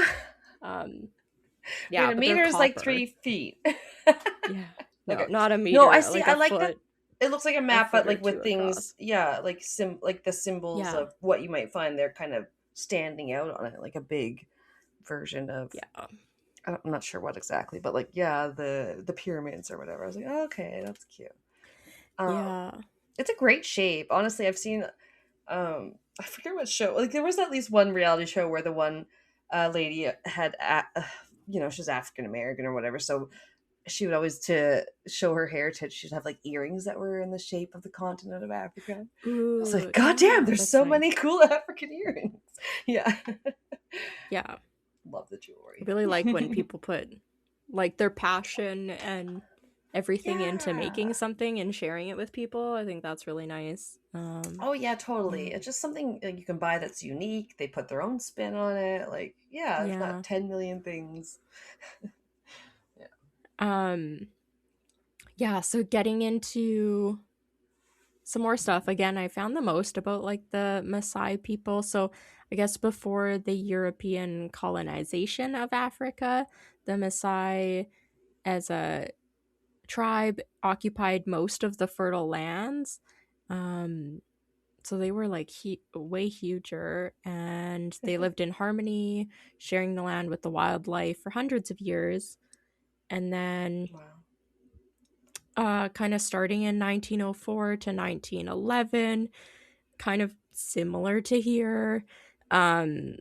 A meter is like 3 feet. Not a meter. No, I see. I like that. It looks like a map, but like with things, like the symbols of what you might find. They're kind of standing out on it, like a big version of. I'm not sure what exactly, but like the pyramids or whatever. I was like, oh, okay, that's cute. It's a great shape. Honestly, I've seen. I forget what show. Like there was at least one reality show where the one lady had. She's African American or whatever, so she would always, to show her heritage, she'd have like earrings that were in the shape of the continent of Africa. Ooh, I was like, God damn, there's so many cool African earrings. Yeah. Love the I jewelry. really like when people put like their passion and everything into making something and sharing it with people. I think that's really nice. Oh yeah, totally. Yeah. It's just something like you can buy that's unique. They put their own spin on it. Like, yeah, there's Yeah. not 10 million things. Um yeah, so getting into some more stuff. Again, I found the most about like the Maasai people. So I guess before the European colonization of Africa, the Maasai as a tribe occupied most of the fertile lands. Um, so they were like way huger, and they lived in harmony, sharing the land with the wildlife for hundreds of years. And then Wow. kind of starting in 1904 to 1911, kind of similar to here, um,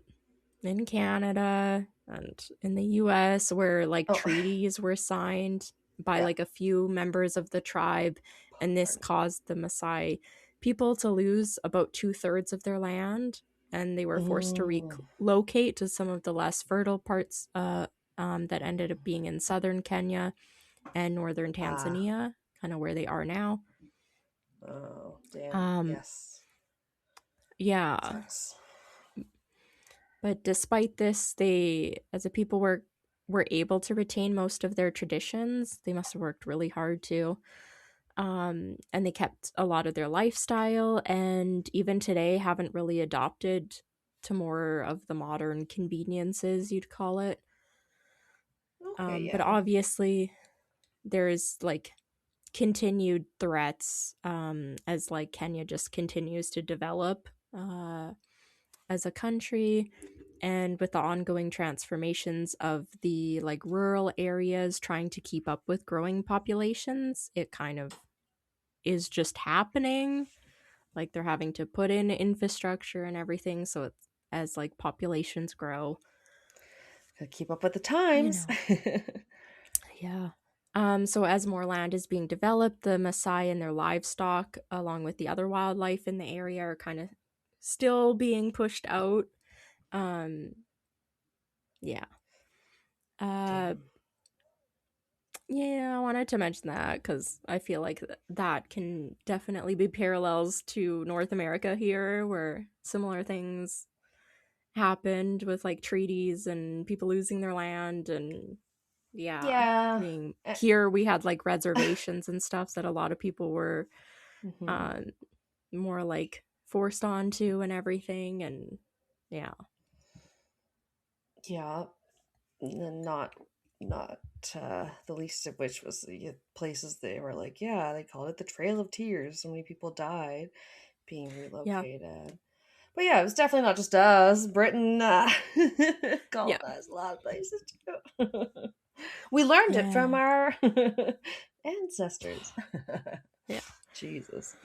in Canada and in the US, where like Oh, treaties were signed by yeah. like a few members of the tribe, and this Pardon. caused the Maasai people to lose about 2/3 of their land, and they were forced to Mm. relocate to some of the less fertile parts that ended up being in southern Kenya and northern Ah. Tanzania, kind of where they are now. Oh, damn. Um, Yes. yeah, Sucks. but despite this, they, as a people, were able to retain most of their traditions. They must have worked really hard too. And they kept a lot of their lifestyle, and even today haven't really adopted to more of the modern conveniences, you'd call it. Okay, But yeah. obviously, there's like continued threats as like Kenya just continues to develop as a country, and with the ongoing transformations of the like rural areas trying to keep up with growing populations, it kind of is just happening. Like they're having to put in infrastructure and everything, so it's as like populations grow, Gotta keep up with the you times. know. Yeah. So as more land is being developed, the Maasai and their livestock, along with the other wildlife in the area, are kind of still being pushed out. Um, yeah. Uh, Damn. yeah, I wanted to mention that because I feel like that can definitely be parallels to North America here, where similar things happened with like treaties and people losing their land. And yeah, I Yeah. mean, here we had like reservations and stuff that a lot of people were Mhm. um, more like forced onto and everything. And yeah. Yeah. Not the least of which was the places they were like, yeah, they called it the Trail of Tears. So many people died being Yeah. relocated. But yeah, it was definitely not just us. Britain Yeah. colonized a lot of places too. We learned it from Yeah. our ancestors. Yeah. Jesus.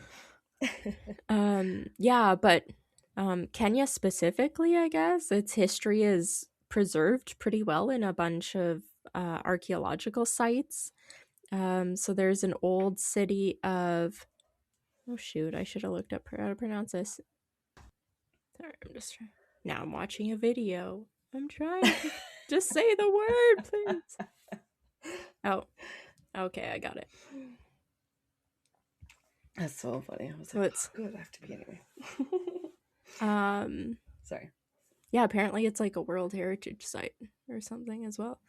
Yeah, but Kenya specifically, I guess, its history is preserved pretty well in a bunch of archaeological sites. So there's an old city of, oh shoot, I should have looked up how to pronounce this. Sorry, I'm just trying. Now I'm watching a video. I'm trying to just say the word, please. Oh, okay, I got it. That's so funny. I was So like, it's oh, good, I have to be anyway. Sorry. yeah, apparently it's like a World Heritage Site or something as well.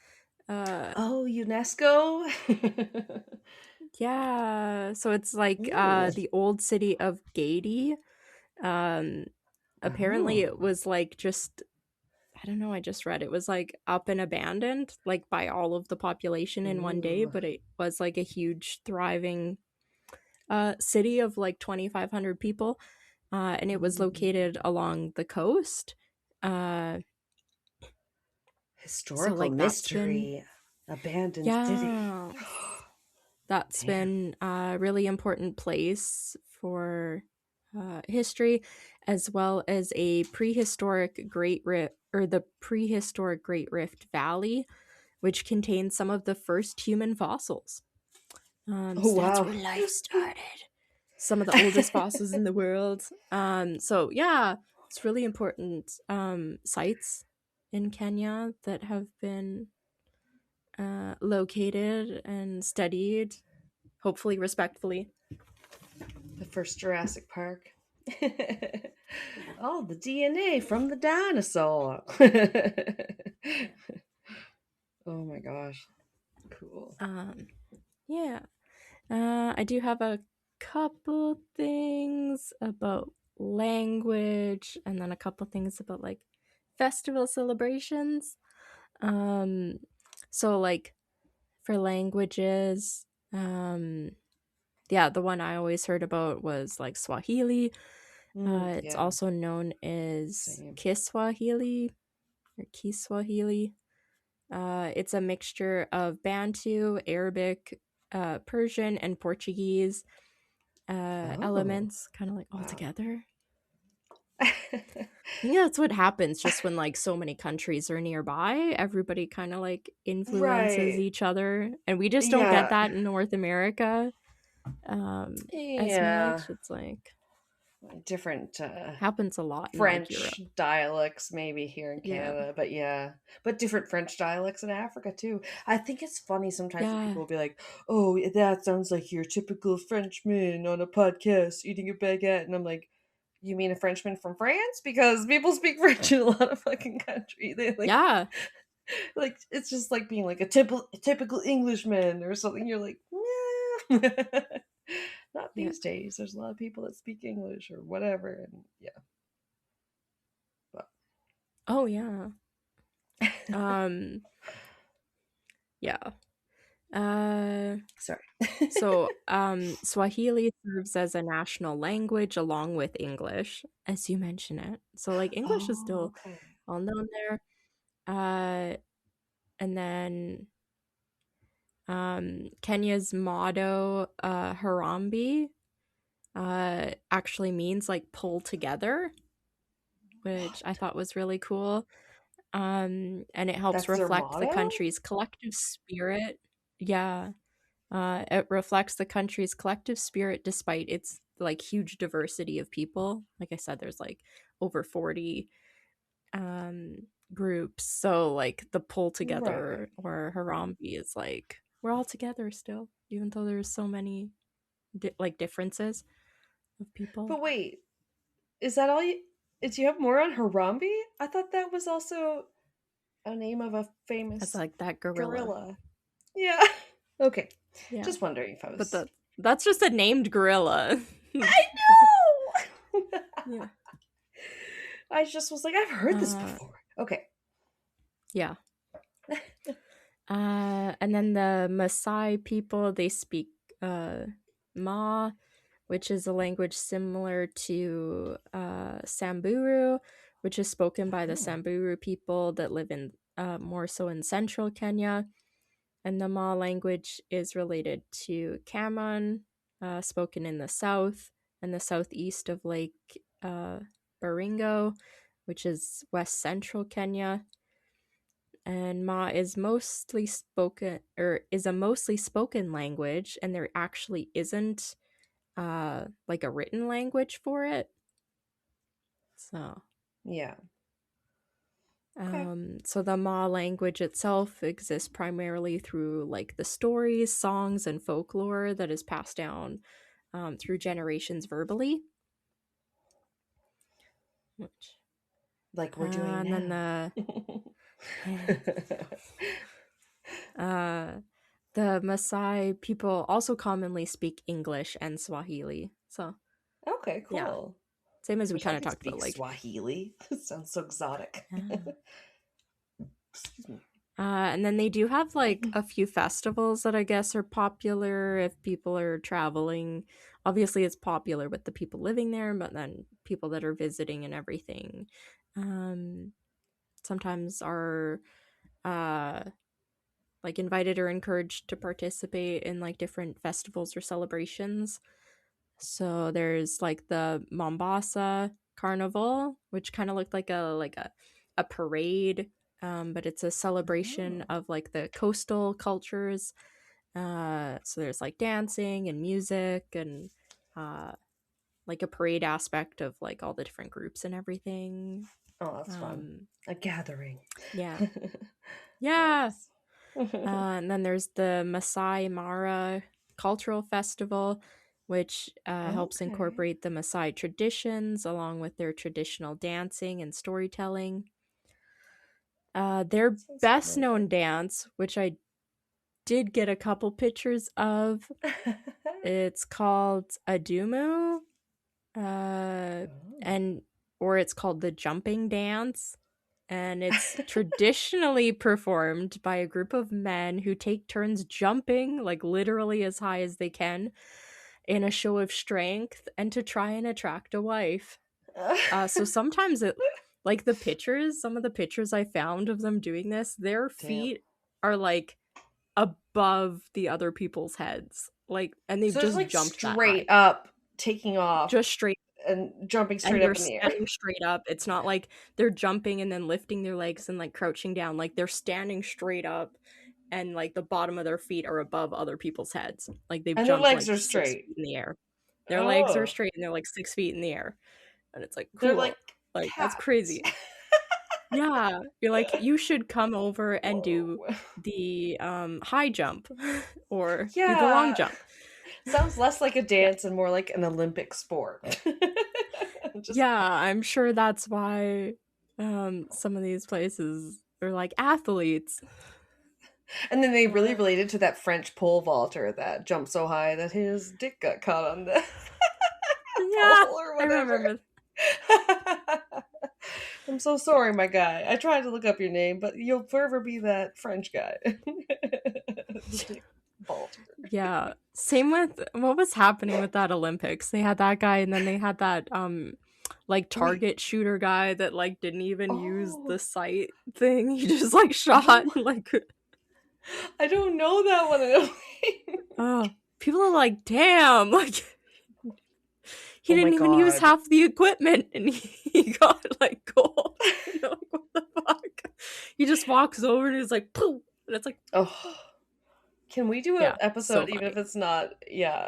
Oh, UNESCO? Yeah, so it's like Ooh. the old city of Gadi. Um Apparently it Oh. was like just, I don't know, I just read it was like up and abandoned like by all of the population in one day, Ooh. but it was like a huge thriving city of like 2,500 people. And it was Mm. located along the coast. Uh so Historical like that's been, mystery. Abandoned city. yeah, that's Damn. been a really important place for history, as well as a prehistoric Great Rift, or the prehistoric Great Rift Valley, which contains some of the first human fossils. Oh, So that's wow. where life started. Some of the oldest fossils in the world. So yeah, it's really important sites. in Kenya that have been located and studied, hopefully respectfully. The first Jurassic Park. Oh, the DNA from the dinosaur. Oh my gosh. Cool. Yeah. I do have a couple things about language and then a couple things about like festival celebrations. So like for languages, yeah, the one I always heard about was like Swahili. It's Yeah, also known as same. Kiswahili or Kiswahili. It's a mixture of Bantu, Arabic, Persian, and Portuguese elements, kind of like all Wow. together. I think that's what happens just when like so many countries are nearby. Everybody kind of like influences Right. each other, and we just don't get that in North America as much. It's like different happens a lot in like French Europe. dialects maybe here in Canada, but different French dialects in Africa too. I think it's funny sometimes when people will be like, "Oh, that sounds like your typical Frenchman on a podcast eating a baguette," and I'm like, "You mean a Frenchman from France? Because people speak French in a lot of fucking country. They like, like it's just like being like a typical Englishman or something. You're like, nah." Not these days. There's a lot of people that speak English or whatever, and yeah. But oh yeah. Yeah. Sorry. So Swahili serves as a national language along with English, as you mention it. So like English is still well known there. And then Kenya's motto, Harambe, actually means like pull together, which I thought was really cool. And it helps That's their reflect the motto? country's collective spirit. Yeah. It reflects the country's collective spirit despite its like huge diversity of people. Like I said, there's like over 40 groups. So like the pull together or Harambe is like we're all together still, even though there's so many like differences of people. But wait, is that all you? Do you have more on Harambe? I thought that was also a name of a famous. That's like that gorilla. Yeah. Okay. Yeah. Just wondering if I was. But that's just a named gorilla. I know. Yeah. I just was like, I've heard this before. Okay. Yeah. And then the Maasai people, they speak Ma, which is a language similar to Samburu, which is spoken by the Samburu people that live in more so in central Kenya. And the Ma language is related to Kamon, spoken in the south and the southeast of Lake Baringo, which is west central Kenya. And Ma is mostly spoken, or is a mostly spoken language, and there actually isn't like a written language for it. So yeah. So the Ma language itself exists primarily through like the stories, songs, and folklore that is passed down through generations verbally. Like we're doing now. The Maasai people also commonly speak English and Swahili. So okay, cool. Yeah. Same as we kind of talked about, like Swahili. Sounds so exotic. And then they do have like a few festivals that I guess are popular if people are traveling. Obviously, it's popular with the people living there, but then people that are visiting and everything sometimes are like invited or encouraged to participate in like different festivals or celebrations. So there's like the Mombasa Carnival, which kind of looked like a parade, but it's a celebration of like the coastal cultures. So there's like dancing and music and like a parade aspect of like all the different groups and everything. Oh, that's fun. A gathering. Yeah. Yeah. And then there's the Masai Mara Cultural Festival, which helps incorporate the Maasai traditions along with their traditional dancing and storytelling. Their best known dance, which I did get a couple pictures of, it's called Adumu, or it's called the jumping dance. And it's traditionally performed by a group of men who take turns jumping, like literally as high as they can, in a show of strength and to try and attract a wife. So sometimes it, like some of the pictures I found of them doing this, their feet are like above the other people's heads. Like, and they've just like jumped straight up, taking off. Just straight and jumping straight up in the air. Standing straight up. It's not like they're jumping and then lifting their legs and like crouching down. Like they're standing straight up, and like the bottom of their feet are above other people's heads. Like they've jumped their legs like are straight 6 feet in the air. Their legs are straight and they're like 6 feet in the air, and it's like cool. They're like that's crazy. Yeah, you're like, you should come over and do the high jump or do the long jump. Sounds less like a dance and more like an Olympic sport. Yeah, I'm sure that's why some of these places are like athletes. And then they really related to that French pole vaulter that jumped so high that his dick got caught on the pole or whatever. I remember. I'm so sorry, my guy. I tried to look up your name, but you'll forever be that French guy. Yeah. Same with what was happening with that Olympics. They had that guy, and then they had that like target shooter guy that like didn't even use the sight thing. He just like shot like. I don't know that one. Oh, people are like, damn, like. He didn't even use half the equipment, and he got like gold. Like, what the fuck? He just walks over and he's like, poof, and it's like, oh. Can we do an episode, even if it's not,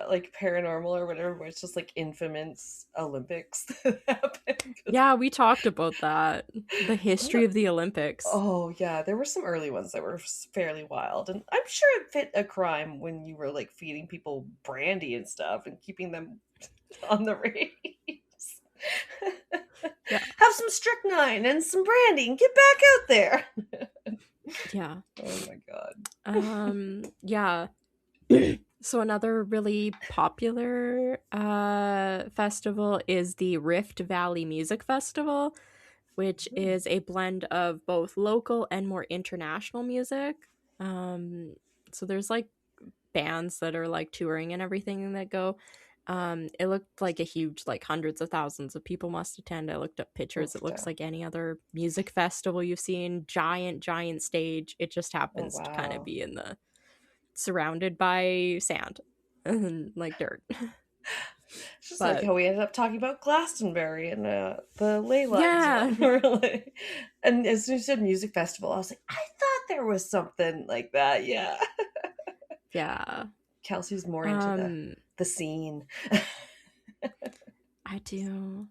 like paranormal or whatever, where it's just like infamous Olympics that happen? Yeah, we talked about that. The history of the Olympics. Oh, yeah. There were some early ones that were fairly wild. And I'm sure it fit a crime when you were like feeding people brandy and stuff and keeping them on the race. Have some strychnine and some brandy and get back out there. Yeah. Oh my god. Yeah. So another really popular festival is the Rift Valley Music Festival, which is a blend of both local and more international music. So there's like bands that are like touring and everything that go. It looked like a huge, like hundreds of thousands of people must attend. I looked up pictures. It looks like any other music festival you've seen. Giant stage. It just happens to kind of be surrounded by sand and like dirt. It's just like how we ended up talking about Glastonbury and the ley lines. Yeah. And as soon as you said music festival, I was like, I thought there was something like that. Yeah. Yeah. Kelsey's more into the scene. I do.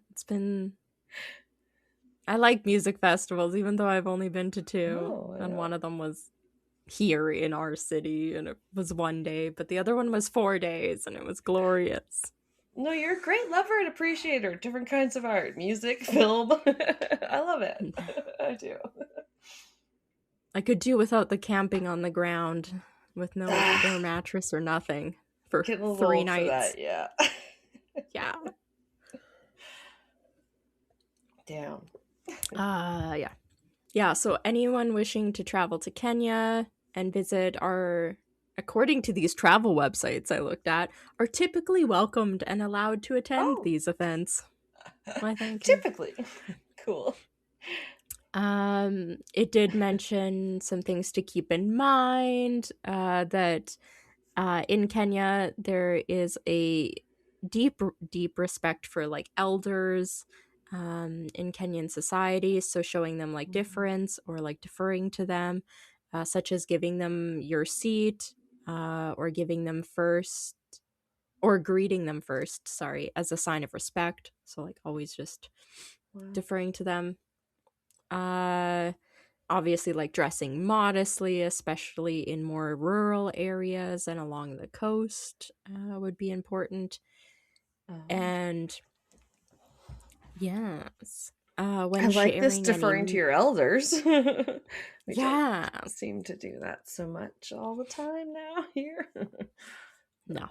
I like music festivals, even though I've only been to 2. And one of them was here in our city, and it was 1 day, but the other one was 4 days, and it was glorious. No, you're a great lover and appreciator. Different kinds of art, music, film. I love it. I do. I could do without the camping on the ground with no mattress or nothing for 3 nights. For that, yeah. Yeah. Damn. Yeah, so anyone wishing to travel to Kenya and visit according to these travel websites I looked at, are typically welcomed and allowed to attend these events. I think. Typically. Cool. It did mention some things to keep in mind, that in Kenya there is a deep respect for like elders in Kenyan society, so showing them like deference or like deferring to them, such as giving them your seat, or giving them first, or greeting them first, as a sign of respect. So like always just deferring to them. Obviously, like dressing modestly, especially in more rural areas and along the coast, would be important. And yes, when I like this sharing deferring to any, your elders. We don't yeah, seem to do that so much all the time now here. no.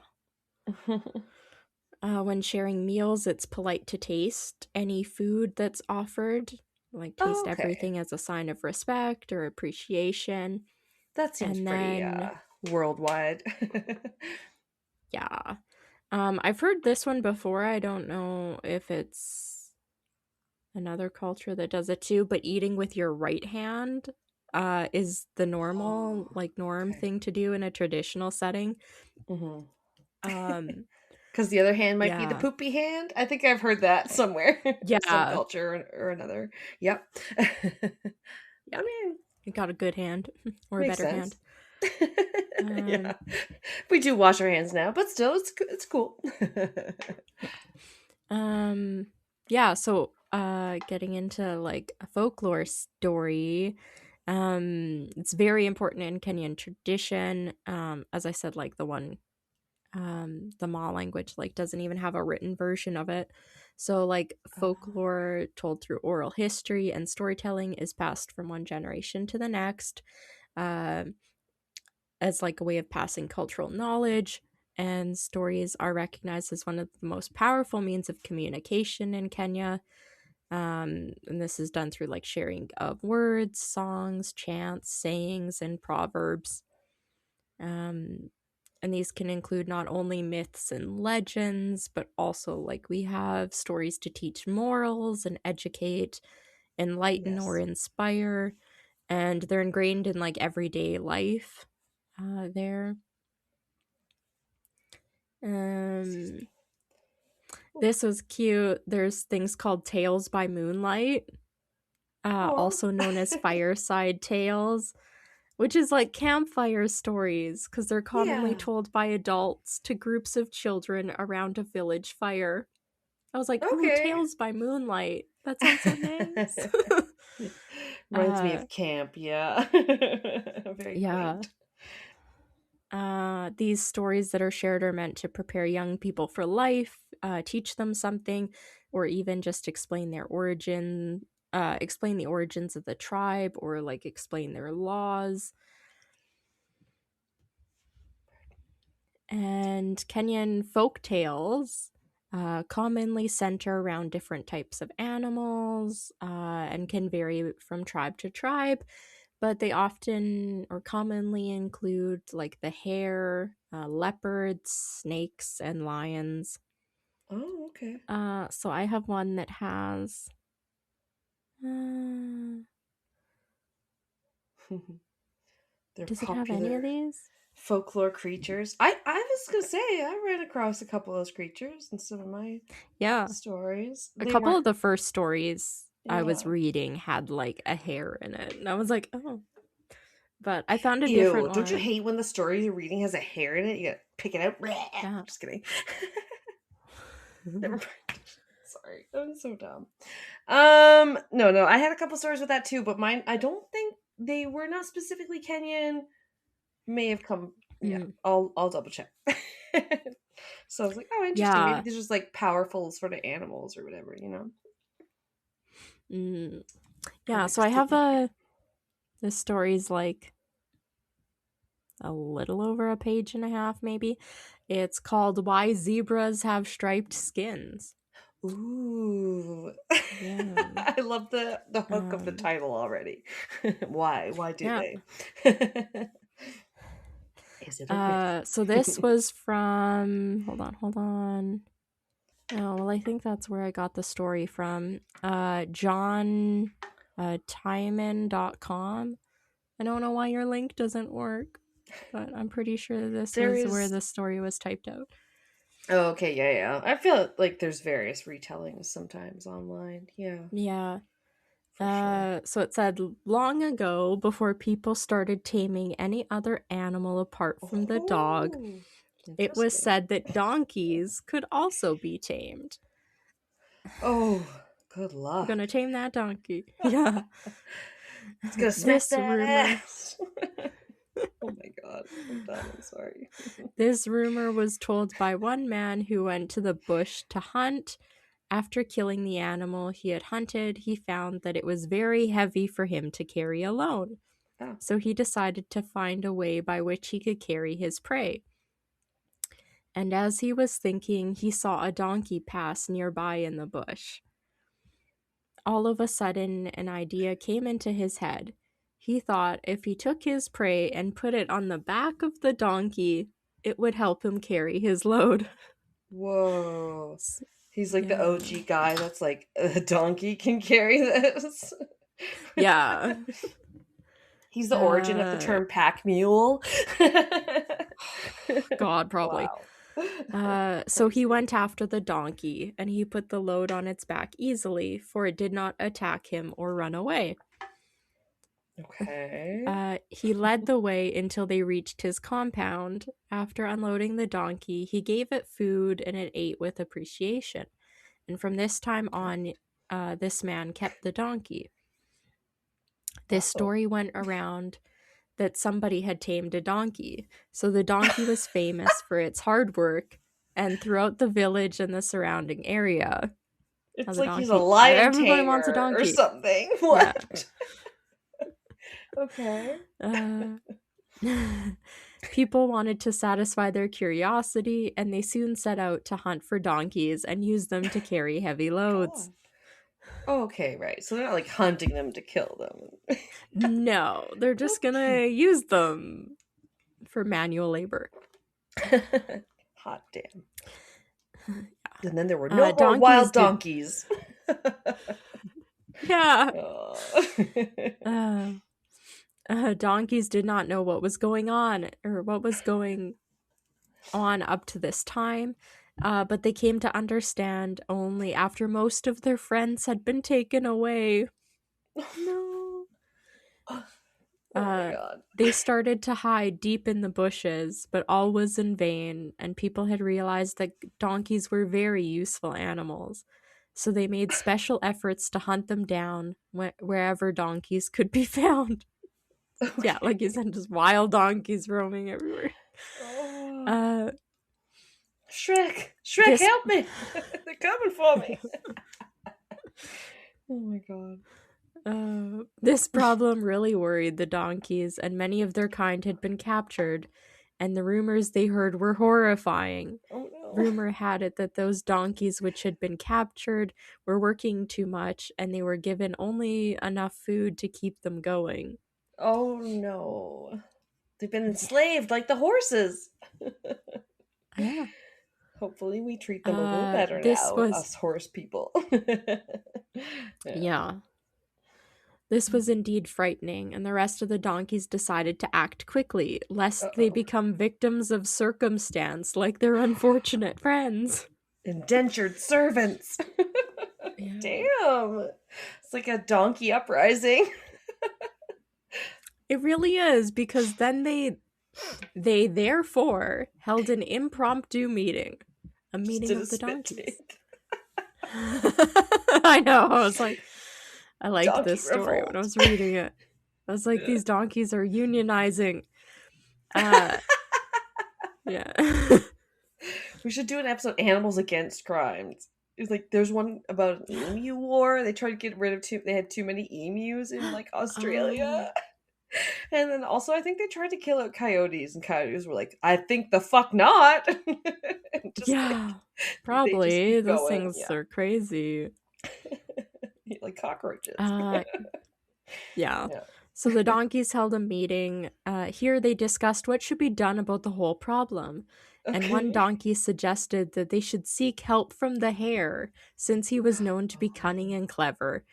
When sharing meals, it's polite to taste any food that's offered. Like, taste Okay. everything as a sign of respect or appreciation. That seems And pretty then, worldwide. yeah. I've heard this one before. I don't know if it's another culture that does it too, but eating with your right hand is the normal, Oh, like, norm okay. thing to do in a traditional setting. Mhm. Um, Because the other hand might be the yeah. poopy hand. I think I've heard that somewhere, some Yeah. culture or another. Yep. Yeah. I mean, You got a good hand or a makes better hand. sense. Um, Yeah, we do wash our hands now, but still, it's cool. yeah. Yeah, so getting into like a folklore story, it's very important in Kenyan tradition. As I said, like the Ma language like doesn't even have a written version of it. So like Oh, folklore told through oral history and storytelling is passed from one generation to the next. Uh, as like a way of passing cultural knowledge, and stories are recognized as one of the most powerful means of communication in Kenya. And this is done through like sharing of words, songs, chants, sayings, and proverbs. Um, and these can include not only myths and legends, but also like we have stories to teach morals and educate, enlighten, or yes. inspire. And they're ingrained in like everyday life there. Excuse Um, me. this was cute. There's things called Tales by Moonlight, Oh, also known as Fireside Tales, which is like campfire stories because they're commonly yeah. told by adults to groups of children around a village fire. I was like, ooh, Okay. Tales by Moonlight. That sounds so nice. Reminds me uh, of camp. Yeah. Very yeah. quaint. These stories that are shared are meant to prepare young people for life, teach them something, or even just explain the origins of the tribe, or like explain their laws. And Kenyan folk tales commonly center around different types of animals and can vary from tribe to tribe, but they often or commonly include like the hare, leopards, snakes, and lions. Oh, okay. So I have one that has. Uh, They're does it have any of popular these? folklore creatures. I was gonna say I ran across a couple of those creatures in some of my Yeah. stories. A They couple weren't. of the first stories I was Yeah. reading had like a hare in it. And I was like, oh. But I found a different Ew! Don't you one. hate when the story you're reading has a hair in it? You gotta pick it out. Yeah. Just kidding. Never mind. Sorry, I'm so dumb. No. I had a couple stories with that too, but mine. I don't think they were not specifically Kenyan. May have come. Yeah, Mm, I'll double check. So I was like, oh, interesting. Maybe yeah. these are just like powerful sort of animals or whatever, you know? Mm, yeah. So Perfect. I have a. This story's like a little over a page and a half, maybe. It's called Why Zebras Have Striped Skins. Ooh. Yeah. I love the hook of the Um, title already. Why? Why do yeah. they? Is it a So this myth? was from. Hold on. Oh, well, I think that's where I got the story from. John Timon.com. I don't know why your link doesn't work, but I'm pretty sure this There was where is. the story was typed out. Oh, okay, yeah. I feel like there's various retellings sometimes online. Yeah, Yeah. for sure. So it said long ago, before people started taming any other animal apart from the dog, Oh, it was interesting. said that donkeys could also be tamed. Oh. Good We're luck. gonna tame that donkey. Yeah. It's gonna smack This that rumor. ass. Oh my god. I'm done. I'm sorry. This rumor was told by one man who went to the bush to hunt. After killing the animal he had hunted, he found that it was very heavy for him to carry alone. Oh. So he decided to find a way by which he could carry his prey. And as he was thinking, he saw a donkey pass nearby in the bush. All of a sudden, an idea came into his head. He thought if he took his prey and put it on the back of the donkey, it would help him carry his load. Whoa. He's like the Yeah. OG guy that's like, a donkey can carry this. Yeah. He's the origin of the term pack mule. God, probably. Wow. So he went after the donkey, and he put the load on its back easily, for it did not attack him or run away. Okay. He led the way until they reached his compound. After unloading the donkey, he gave it food, and it ate with appreciation. And from this time on, this man kept the donkey. This story went around that somebody had tamed a donkey. So the donkey was famous for its hard work, and throughout the village and the surrounding area. It's like he's a lion Everybody wants a donkey or something. What? Okay. People wanted to satisfy their curiosity, and they soon set out to hunt for donkeys and use them to carry heavy loads. Oh, okay, right. So they're not like hunting them to kill them. No, they're just gonna use them for manual labor. Hot damn. And then there were no more wild donkeys. Yeah. Oh. Donkeys did not know what was going on, or what was going on up to this time, but they came to understand only after most of their friends had been taken away. No. Oh my God. They started to hide deep in the bushes, but all was in vain, and people had realized that donkeys were very useful animals. So they made special efforts to hunt them down wherever donkeys could be found. Okay. Yeah, like you said, just wild donkeys roaming everywhere. Oh. Shrek, help me! They're coming for me. Oh my God. This problem really worried the donkeys, and many of their kind had been captured, and the rumors they heard were horrifying. Oh no. Rumor had it that those donkeys which had been captured were working too much, and they were given only enough food to keep them going. Oh no. They've been enslaved like the horses. Yeah. Hopefully we treat them a little better now, us horse people. Yeah. This was indeed frightening, and the rest of the donkeys decided to act quickly, lest they become victims of circumstance like their unfortunate friends. Indentured servants. Yeah. Damn. It's like a donkey uprising. It really is, because then they therefore held an impromptu meeting. A meeting of the donkeys. I know. I was like, I liked donkey this story revolt. When I was reading it. I was like, these donkeys are unionizing. Yeah. We should do an episode, Animals Against Crimes. It's like, there's one about an emu war. They tried to get rid of they had too many emus in like Australia. And then also I think they tried to kill out coyotes, and coyotes were like, I think the fuck not. Yeah, probably. Those things are crazy. Like cockroaches. Yeah. So the donkeys held a meeting. Here they discussed what should be done about the whole problem. Okay. And one donkey suggested that they should seek help from the hare, since he was known to be cunning and clever.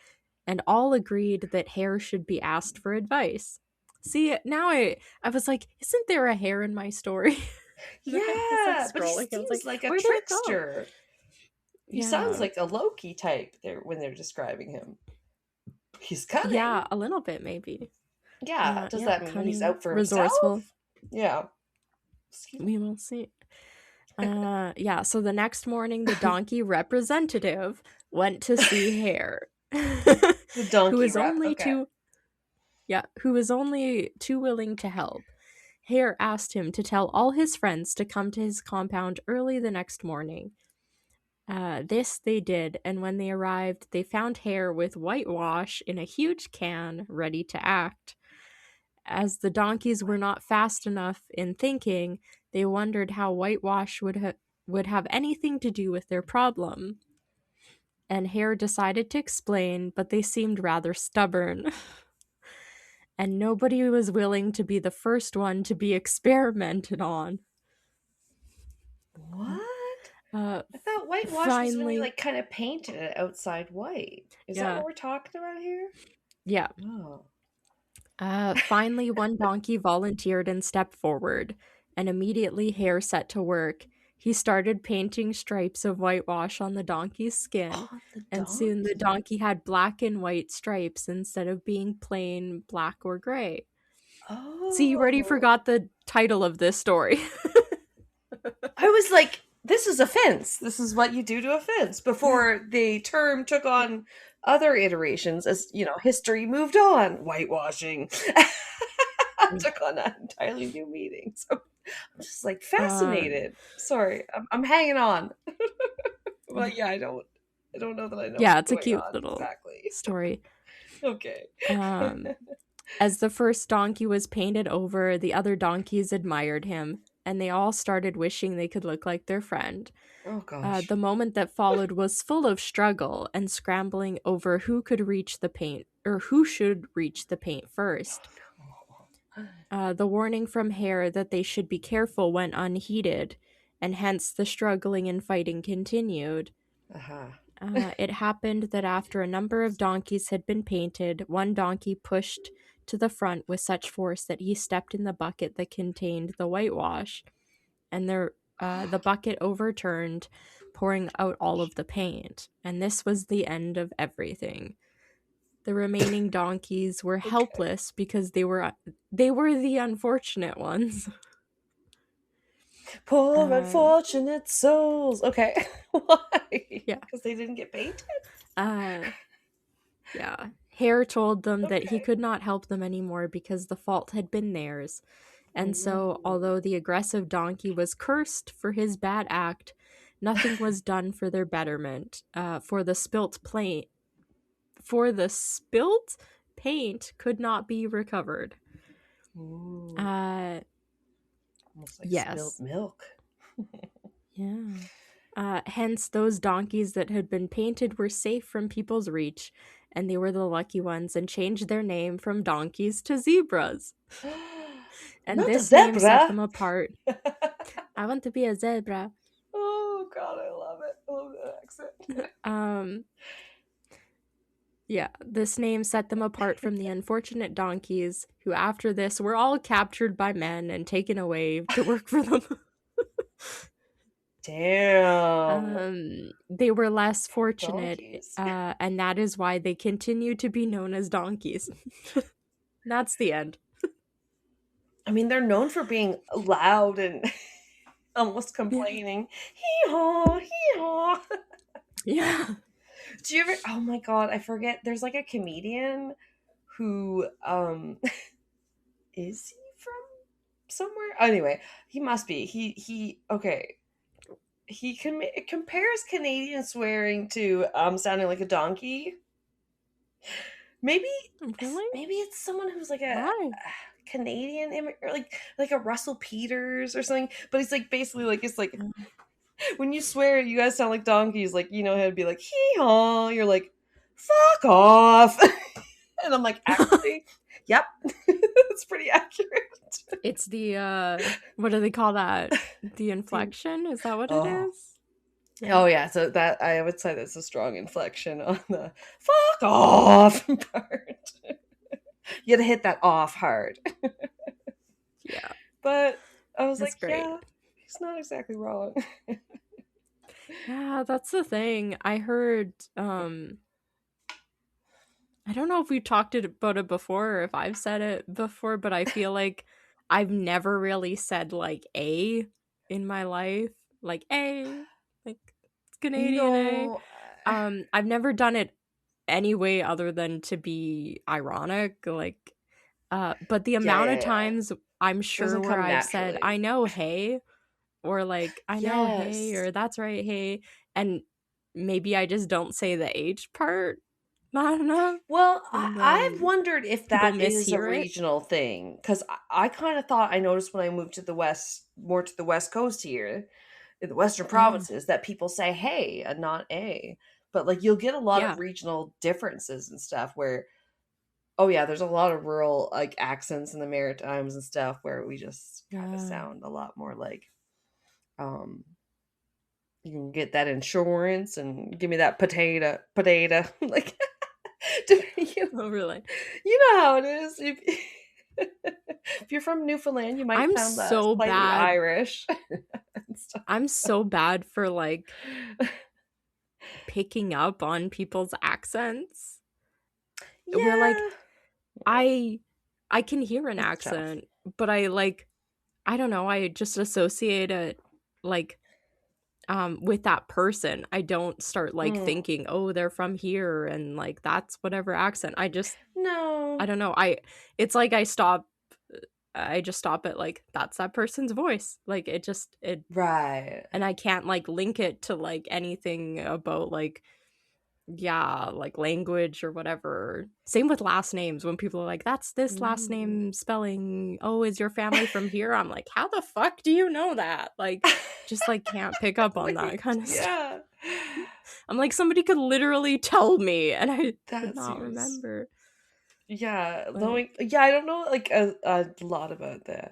And all agreed that hare should be asked for advice. See, now I was like, isn't there a hare in my story? Yeah, but he seems like a trickster. He sounds like a Loki type there when they're describing him. He's cunning. Yeah, a little bit maybe. Yeah, does that mean cunning, he's out for resourceful? Himself? Yeah. We will see. Yeah, so the next morning, the donkey representative went to see Hare, The donkey who was rep. only Okay. too willing to help. Hare asked him to tell all his friends to come to his compound early the next morning. This they did, and when they arrived, they found Hare with whitewash in a huge can, ready to act. As the donkeys were not fast enough in thinking, they wondered how whitewash would have anything to do with their problem. And Hare decided to explain, but they seemed rather stubborn. And nobody was willing to be the first one to be experimented on. What? Uh, I thought whitewash was when you finally, like kind of painted it outside white. Is that yeah, what we're talking about here? yeah. Oh. Finally, one donkey volunteered and stepped forward, and immediately Hare set to work. He started painting stripes of whitewash on the donkey's skin, On the and soon the donkey. donkey had black and white stripes instead of being plain black or gray. See, you already Oh. forgot the title of this story. I was like, this is a fence. This is what you do to a fence before the term took on other iterations as, history moved on. Whitewashing took on an entirely new meaning. So I'm just like fascinated. Sorry, I'm hanging on. But yeah, I don't know that I know Yeah, what's it's a going cute on little exactly. story. Okay. As the first donkey was painted over, the other donkeys admired him, and they all started wishing they could look like their friend. Oh gosh. The moment that followed was full of struggle and scrambling over who could reach the paint, or who should reach the paint first. The warning from Hare that they should be careful went unheeded, and hence the struggling and fighting continued. Uh-huh. It happened that after a number of donkeys had been painted, one donkey pushed to the front with such force that he stepped in the bucket that contained the whitewash, and the bucket overturned, pouring out all of the paint. And this was the end of everything. The remaining donkeys were helpless because they were the unfortunate ones. Poor unfortunate souls. Okay. Why? Yeah. Because they didn't get painted? Yeah. Hare told them that he Okay. could not help them anymore because the fault had been theirs. And so, although the aggressive donkey was cursed for his bad act, nothing was done for their betterment. For the spilt paint could not be recovered. Ooh. Almost like Yes. spilled milk. Yeah. Hence, those donkeys that had been painted were safe from people's reach, and they were the lucky ones, and changed their name from donkeys to zebras. And Not this a name set zebra. them apart. I want to be a zebra. Oh god, I love it. I love that accent. Yeah, this name set them apart from the unfortunate donkeys, who after this were all captured by men and taken away to work for them. Damn. They were less fortunate, Donkeys. and that is why they continue to be known as donkeys. That's the end. I mean, they're known for being loud and almost complaining. Hee-haw, hee-haw. Yeah. Do you ever? Oh my god, I forget. There's like a comedian who is he from somewhere? Anyway, he must be. He okay. He compares Canadian swearing to sounding like a donkey. Maybe Really? maybe it's someone who's like a Why? Canadian or like a Russell Peters or something. But he's like basically like it's like when you swear you guys sound like donkeys, like how to be like hee haw, you're like fuck off. And I'm like, actually, yep. It's pretty accurate. It's the what do they call that? The inflection? Is that what it is? Yeah. Oh yeah, so that I would say that's a strong inflection on the fuck off part. You gotta hit that off hard. Yeah. But I was That's like, great. yeah, he's not exactly wrong. Yeah, that's the thing. I heard I don't know if we've talked about it before or if I've said it before, but I feel like I've never really said like a in my life. like, hey, like it's Canadian, No. I've never done it any way other than to be ironic, like, but the amount of Yeah. times I'm sure Doesn't where come I've said, naturally. I know, hey, or like, I know, hey, Yes. or that's right, hey, and maybe I just don't say the H part not enough, Well, and I've then wondered if people that is a mishear it. regional thing, because I kind of thought I noticed when I moved to the west, more to the west coast here, in the western Oh, provinces, that people say "hey" and not "a." But like you'll get a lot yeah. of regional differences and stuff where, oh yeah, there's a lot of rural like accents in the Maritimes and stuff where we just kind of Yeah. sound a lot more like, um, you can get that insurance and give me that potato, like. You, Oh, really? you know how it is. If you're from Newfoundland, you might I'm sound so slightly bad. Irish and stuff. I'm so bad for like picking up on people's accents. Where like Yeah, I can hear an it's tough. accent, but I don't know, I just associate it like with that person. I don't start like Mm. thinking, "Oh, they're from here," and like that's whatever accent. I No, don't know. It's like I just stop at like that's that person's voice. Like it right. and I can't like link it to like anything about like yeah, like language or whatever. Same with last names when people are like, that's this last Mm. name spelling. Oh, is your family from here? I'm like, how the fuck do you know that? Like, just like can't pick up on that Wait, kind of stuff. yeah, I'm like, somebody could literally tell me and I would that's not yours. remember. Yeah, Like, knowing. Yeah, I don't know like a lot about the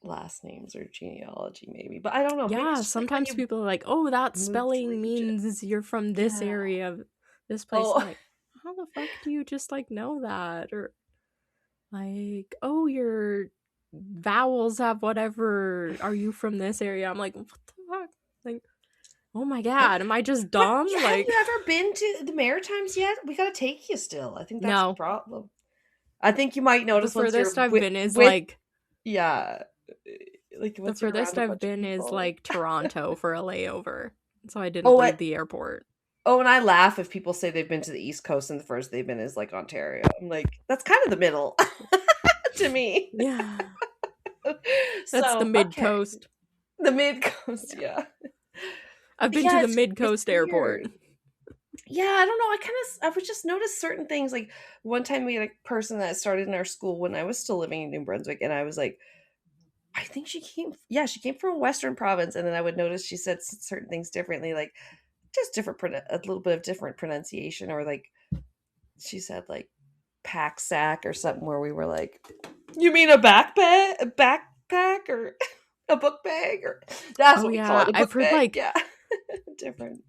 last names or genealogy, maybe, but I don't know. Maybe yeah, it's just like when sometimes you people are like, oh, that move to spelling region. means you're from this Yeah. area of this place. I'm Oh, like, how the fuck do you just like know that? Or like, oh, your vowels have whatever. Are you from this area? I'm like, what the fuck? Like, oh my god, am I just dumb? have Like, you ever been to the Maritimes yet? We gotta take you still. I think that's the no. problem. I think you might The notice once you're furthest I've been is with like yeah, like the once you're furthest around a I've bunch of been is people. like Toronto for a layover. So I didn't Oh, leave the airport. and I laugh if people say they've been to the East Coast and the first they've been is like Ontario. I'm like, that's kind of the middle to me. Yeah. That's the So mid okay, coast. the mid coast, Yeah. yeah. I've But been to yeah, the mid it's coast airport. weird. Yeah, I don't know. I would just notice certain things. Like one time we had a person that started in our school when I was still living in New Brunswick, and I was like, I think she came. Yeah, she came from a Western province, and then I would notice she said certain things differently, like just different, a little bit of different pronunciation, or like she said like pack sack or something, where we were like, you mean a backpack, or a book bag, or that's Oh what we call yeah, it, a I've book heard bag. like Yeah, different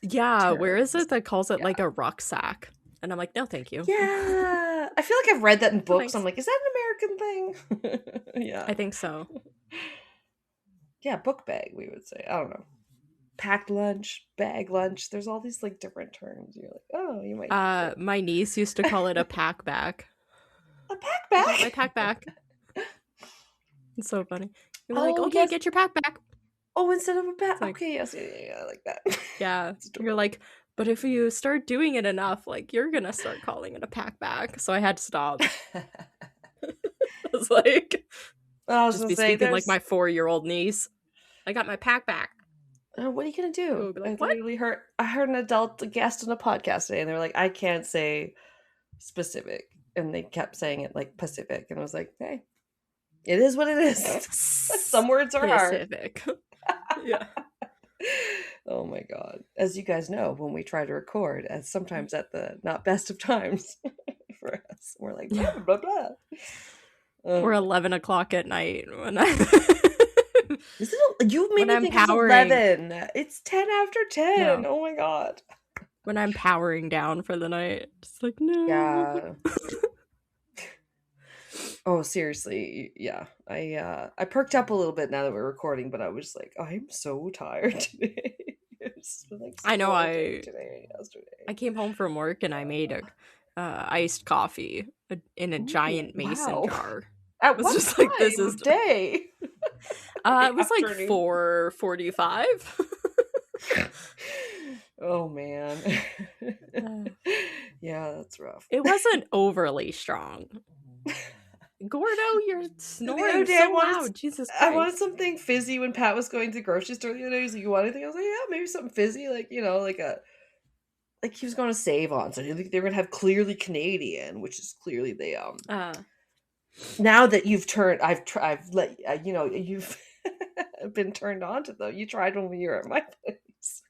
yeah, where is terms. it that calls it Yeah. like a rucksack? And I'm like, no, thank you. Yeah. I feel like I've read that in No, books. I'm thanks. like, is that an American thing? Yeah. I think so. Yeah, book bag, we would say. I don't know. Packed lunch, bag lunch. There's all these like different terms. You're like, oh, you might My niece used to call it a pack back. a pack I got my bag. pack back. It's so funny. You're like, Oh okay, yes. get your pack back. Oh, instead of a It's pack. like, Okay, yes, yeah, I like that. yeah. It's You're like, but if you start doing it enough, like you're gonna start calling it a pack back. So I had to stop. adorable. I was like, I was just gonna be say, speaking like there's. my 4-year-old niece. I got my pack back. What are you gonna People do? would be I like, what? literally heard. I heard an adult guest on a podcast today, and they're like, I can't say specific, and they kept saying it like Pacific, and I was like, hey, it is what it is. Some words are hard. Pacific. Yeah. Oh my god. As you guys know, when we try to record, as sometimes at the not best of times for us, we're like blah blah blah. Blah. Oh Or my 11 o'clock at night when I Is it? You made when me I'm think it's powering. 11. It's 10 after 10. No, Oh my god. when I'm powering down for the night. Just like, no. Yeah. Oh, seriously. Yeah. I perked up a little bit now that we're recording, but I was like, I'm so tired today. It's been like I know school all day today, I yesterday. came home from work and I made a iced coffee in a Ooh, giant mason wow. jar. At It was what just like, this time is of day? It was like Afternoon. 4:45. Oh man. Yeah, that's rough. It wasn't overly strong. Gordo, you're snoring other day so loud. Jesus Christ. I wanted something fizzy when Pat was going to the grocery store the other day. He's like, "You want anything?" I was like, "Yeah, maybe something fizzy, like, you know, like he was going to save on, so they were gonna have clearly Canadian, which is clearly the Now that you've turned, I've let you know, you've been turned on to them. You tried when we were at my place.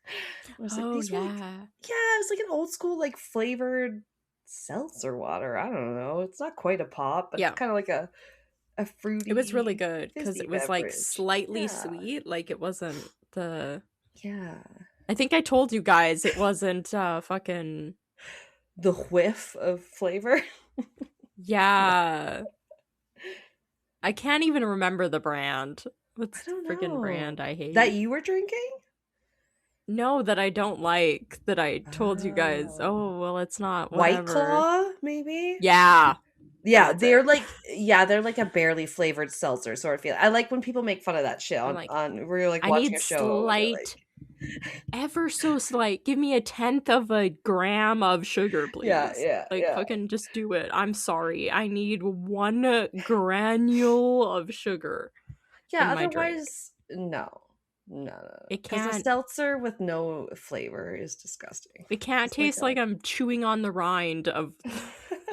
I was like, these were like, yeah, it was like an old school like flavored seltzer water. I don't know. It's not quite a pop, but Yeah. it's kind of like a fruity. It was really good because fizzy it was like beverage. slightly Yeah. sweet. Like it wasn't the. Yeah. I think I told you guys it wasn't fucking. The whiff of flavor. Yeah. I can't even remember the brand. What's the freaking brand I hate? That you were drinking? No, that I don't like. That I told you guys. Oh, well, it's not. Whatever. White Claw, maybe? Yeah. Yeah, they're like a barely flavored seltzer sort of feel. I like when people make fun of that shit on where you're like watching a show. Slight, ever so slight. Give me 1/10 of a gram of sugar, please. Yeah. Fucking just do it. I'm sorry. I need 1 granule of sugar. Yeah, otherwise, no. It can't. Because a seltzer with no flavor is disgusting. It can't taste like I'm chewing on the rind of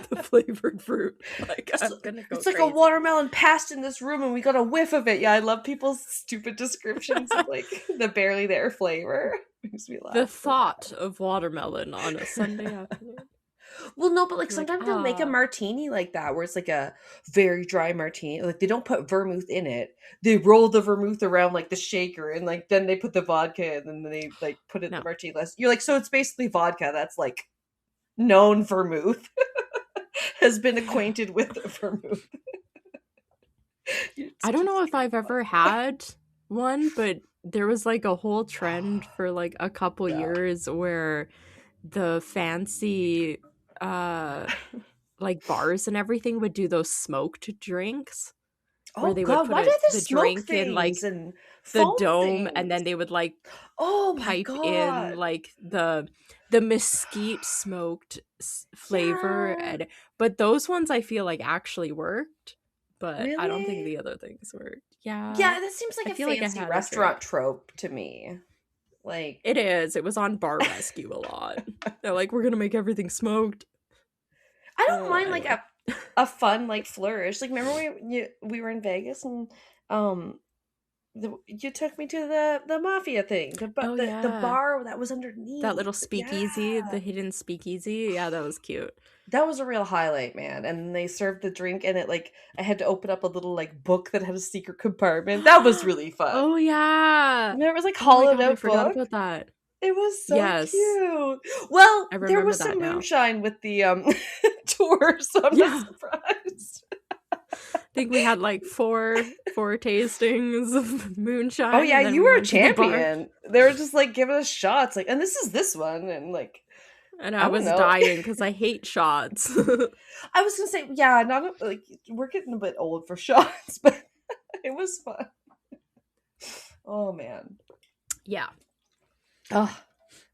the flavored fruit. Like I'm gonna go it's like a watermelon passed in this room and we got a whiff of it. Yeah, I love people's stupid descriptions of like the barely there flavor. Makes me laugh. The thought of watermelon on a Sunday afternoon. Well, no, but like sometimes they'll make a martini like that where it's like a very dry martini. Like they don't put vermouth in it. They roll the vermouth around like the shaker and like then they put the vodka and then they like put it in the martini glass. You're like, so it's basically vodka that's like known vermouth. Has been acquainted with the vermouth. I don't know if I've ever had one, but there was like a whole trend for like a couple years where the fancy like bars and everything would do those smoked drinks where they would put the drink in like the dome and then they would like pipe in like the mesquite smoked flavor but those ones I feel like actually worked, but really? I don't think the other things worked. Yeah, that seems like a fancy restaurant trope to me. Like it is. It was on Bar Rescue a lot. They're like, we're gonna make everything smoked. I don't mind like a fun like flourish. Like remember we were in Vegas and you took me to the mafia thing, the bar that was underneath that little speakeasy, the hidden speakeasy. Yeah, that was cute. That was a real highlight, man. And they served the drink and it like I had to open up a little like book that had a secret compartment. That was really fun. Oh yeah, and there was like hollowed out. I forgot about that. It was so cute. Well, there was some moonshine with the tour, so I'm not surprised. I think we had like four tastings of moonshine. Oh yeah, you were a champion. They were just like giving us shots, like, and this is this one, and like, and I was dying because I hate shots. I was gonna say, yeah, not like we're getting a bit old for shots, but it was fun. Oh man, yeah. Oh,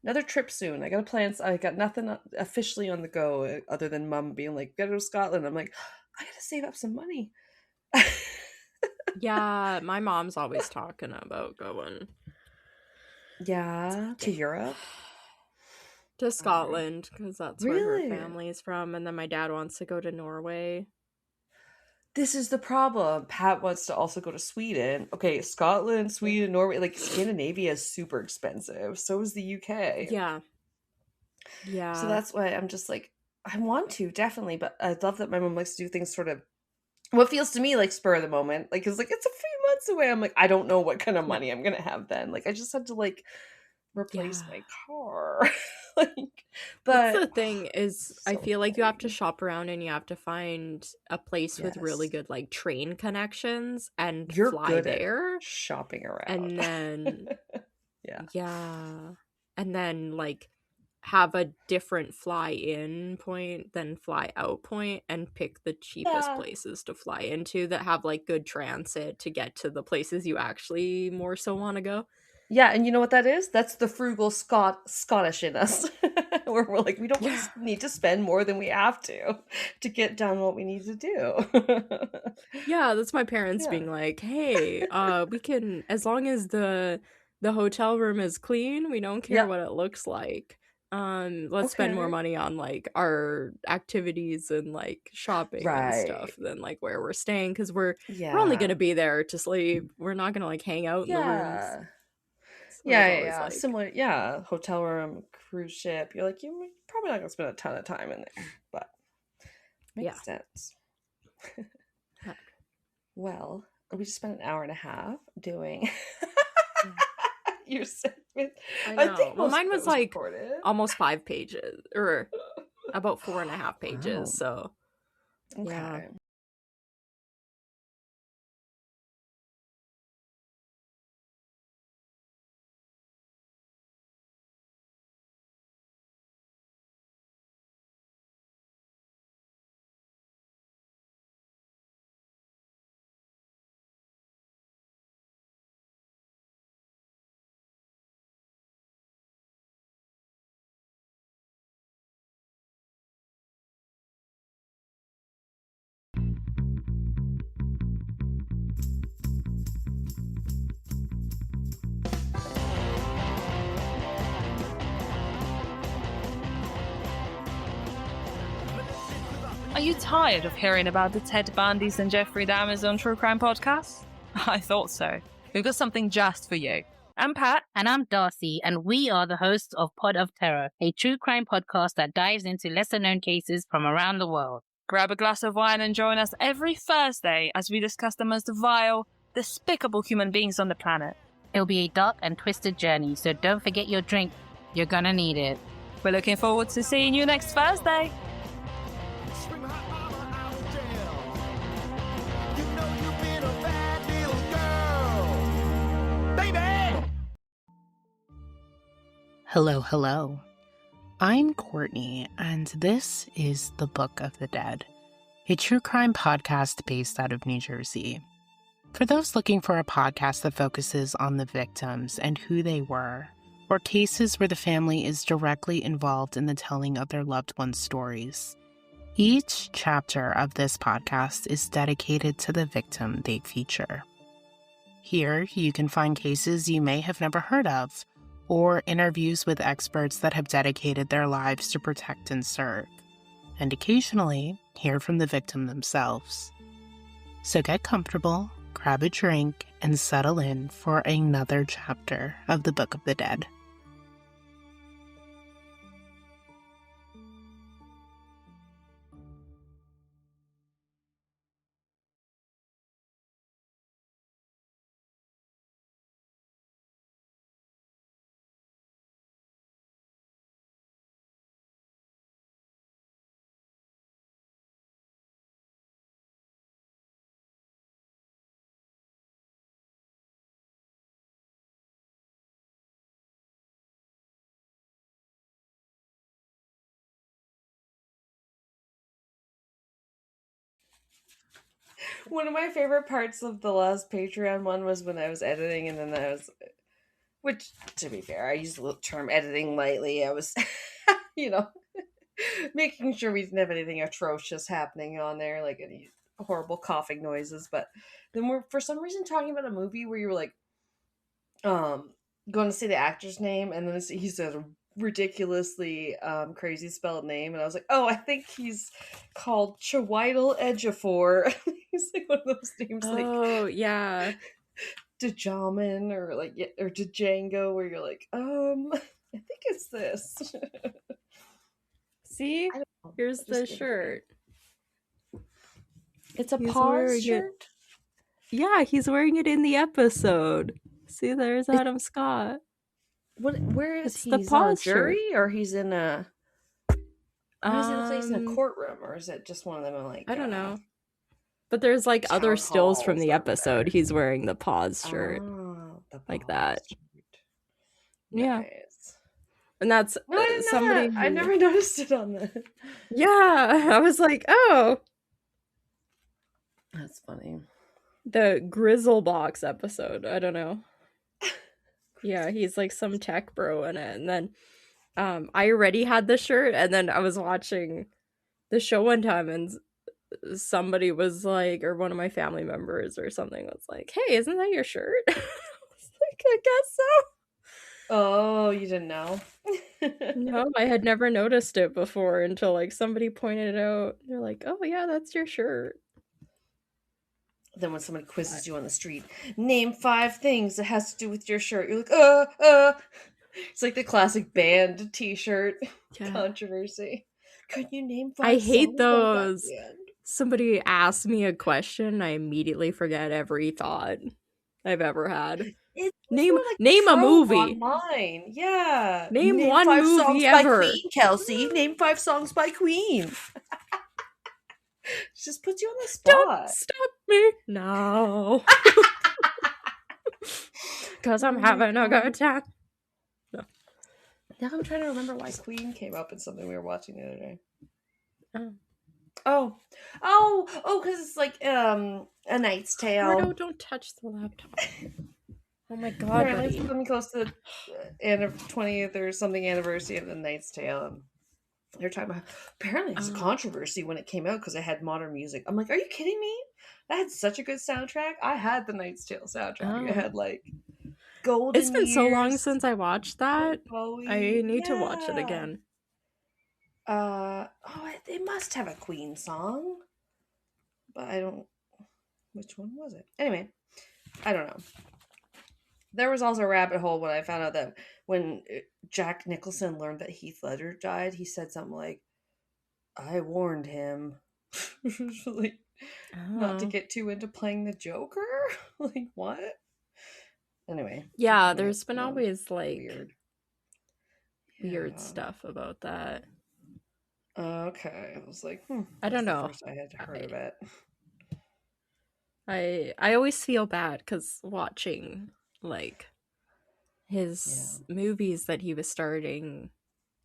another trip soon. I got plans. I got nothing officially on the go other than Mom being like, "Gotta go to Scotland." I'm like, I gotta save up some money. Yeah, my mom's always talking about going. Yeah, to Europe, to Scotland, because that's where her family is from, and then my dad wants to go to Norway. This is the problem. Pat wants to also go to Sweden. Okay, Scotland, Sweden, Norway, like Scandinavia is super expensive. So is the UK. Yeah. So that's why I'm just like, I want to, definitely, but I love that my mom likes to do things sort of what feels to me like spur of the moment. Like it's a few months away. I'm like, I don't know what kind of money I'm gonna have then. Like I just had to like replace my car. Like, but that's the thing is I feel like you have to shop around and you have to find a place with really good like train connections and you're fly good there at shopping around. And then and then like have a different fly in point than fly out point and pick the cheapest places to fly into that have like good transit to get to the places you actually more so want to go. Yeah, and you know what that is? That's the frugal Scottish in us, where we're like, we don't need to spend more than we have to get done what we need to do. Yeah, that's my parents being like, hey, we can, as long as the hotel room is clean, we don't care what it looks like. Let's spend more money on like our activities and like shopping and stuff than like where we're staying, because we're only gonna be there to sleep. We're not gonna like hang out in the rooms. So yeah. Similar, hotel room, cruise ship. You're like, you're probably not gonna spend a ton of time in there, but makes sense. Well, we just spent an hour and a half doing your segment. I think mine was like almost 5 pages, or about 4.5 pages. So yeah. Are you tired of hearing about the Ted Bundys and Jeffrey Dahmers on True Crime podcasts? I thought so. We've got something just for you. I'm Pat. And I'm Darcy, and we are the hosts of Pod of Terror, a true crime podcast that dives into lesser-known cases from around the world. Grab a glass of wine and join us every Thursday as we discuss the most vile, despicable human beings on the planet. It'll be a dark and twisted journey, so don't forget your drink. You're gonna need it. We're looking forward to seeing you next Thursday. Hello. I'm Courtney, and this is The Book of the Dead, a true crime podcast based out of New Jersey. For those looking for a podcast that focuses on the victims and who they were, or cases where the family is directly involved in the telling of their loved ones' stories, each chapter of this podcast is dedicated to the victim they feature. Here, you can find cases you may have never heard of, or interviews with experts that have dedicated their lives to protect and serve, and occasionally hear from the victim themselves. So get comfortable, grab a drink, and settle in for another chapter of the Book of the Dead. One of my favorite parts of the last Patreon one was when I was editing, and then I was, which, to be fair, I use the term editing lightly. I was, making sure we didn't have anything atrocious happening on there, like any horrible coughing noises. But then we're, for some reason, talking about a movie where you were like, going to say the actor's name, and then he said a ridiculously crazy spelled name, and I was like, oh, I think he's called Chiwetel Ejiofor. He's like one of those names, like, oh yeah, Djamin or Django, where you're like, I think it's this. See, here's the shirt. It's a Paws shirt. Yeah, he's wearing it in the episode. See, there's Adam Scott. Where is it's he? The He's Paws on a jury, shirt. or he's in a? He's in a place in a courtroom, or is it just one of them? Like, I don't know. But there's like other stills from the episode. He's wearing the Paws shirt, like that. Nice. Yeah. And that's No, I didn't know somebody that. I who- never noticed it on the. Yeah, I was like, oh, That's funny. the Grizzlebox episode. I don't know. Yeah, he's like some tech bro in it. And then I already had the shirt, and then I was watching the show one time, and somebody was like, or one of my family members or something was like, hey, isn't that your shirt? I was like, I guess so. Oh, you didn't know? No, I had never noticed it before until like somebody pointed it out. They're like, oh yeah, that's your shirt. Then when somebody quizzes you on the street, name 5 things that has to do with your shirt. You're like, It's like the classic band T-shirt controversy. Could you name 5? I hate songs by that those. band? Somebody asks me a question, I immediately forget every thought I've ever had. It's Name more like a trope movie. Online. Yeah. Name one 5 movie songs ever. by Queen, Kelsey. Name 5 songs by Queen. Just puts you on the spot. Don't stop me now. Because I'm having a good time. No. Now I'm trying to remember why Queen came up in something we were watching the other day. Oh. Because it's like A Knight's Tale. No, don't touch the laptop. Oh my god, Apparently buddy. it's coming close to the 20th or something anniversary of The Knight's Tale. And they're talking about apparently there's a controversy when it came out because it had modern music. I'm like, are you kidding me? That had such a good soundtrack. I had The Knight's Tale soundtrack. It had like golden. It's been so long years, since I watched that. Bowie. I need to watch it again. They must have a Queen song, but I don't. Which one was it? Anyway, I don't know. There was also a rabbit hole when I found out that when Jack Nicholson learned that Heath Ledger died, he said something like, "I warned him." Like, not to get too into playing the Joker. Like what? Anyway. Yeah, there's been always like weird Yeah. stuff about that. Okay, I was like, I don't know. First I had heard of it. I always feel bad because watching like his movies that he was starting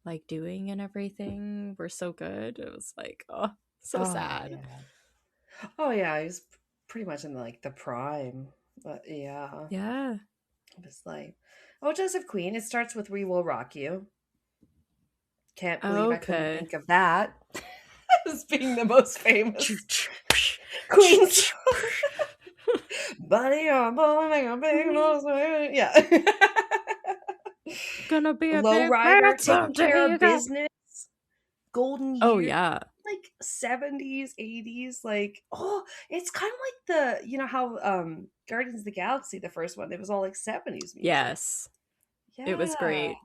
like doing and everything were so good. It was like, oh, so sad. Yeah. Oh yeah, he's pretty much in like the prime. But yeah. It was like, Joseph Queen. It starts with "We Will Rock You." Can't believe I couldn't think of that as being the most famous Queen song. Buddy, you're boy, make a big noise. Yeah. Gonna be a Lowrider, big Taking Care of Business. Golden Years. Oh yeah. Like 70s, 80s, like it's kind of like the how Guardians of the Galaxy, the first one, it was all like 70s music. Yes. Yeah. It was great.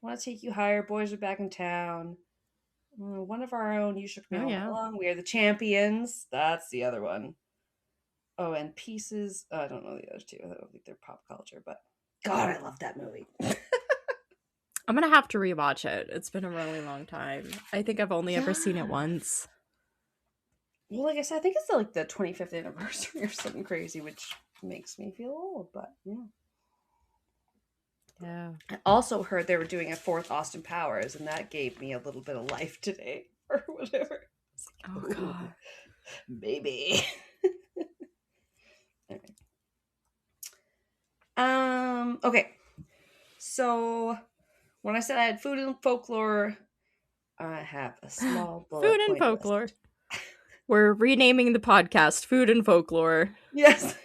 Want to Take You Higher, Boys Are Back in Town. One of Our Own, You Shook Me All Along. We Are the Champions. That's the other one. Oh, and Pieces. I don't know the other two. I don't think they're pop culture, but God, I love that movie. I'm gonna have to rewatch it. It's been a really long time. I think I've only ever seen it once. Well, like I said, I think it's like the 25th anniversary or something crazy, which makes me feel old, but yeah. Yeah. I also heard they were doing a 4th Austin Powers, and that gave me a little bit of life today, or whatever. Oh god. Baby. Okay. So when I said I had food and folklore, I have a small bullet Food and point folklore. list. We're renaming the podcast Food and Folklore. Yes.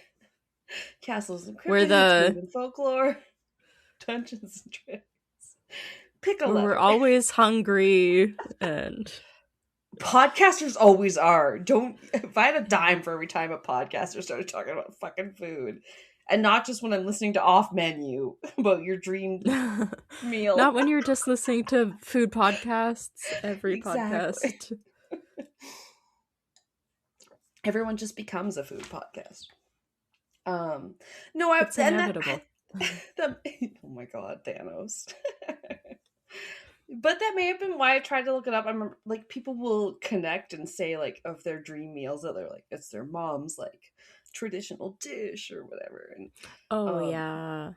Castles and We're Cryptids, food and folklore, Dungeons and Dragons. Pick a letter. We're always hungry and Podcasters always are. If I had a dime for every time a podcaster started talking about fucking food, and not just when I'm listening to Off Menu about your dream meal. not when you're just listening to food podcasts. Every podcast. Everyone just becomes a food podcast. It's inevitable. Oh my god, Thanos. But that may have been why I tried to look it up. I remember, like, people will connect and say, like, of their dream meals that they're like, it's their mom's, like, traditional dish or whatever. And yeah.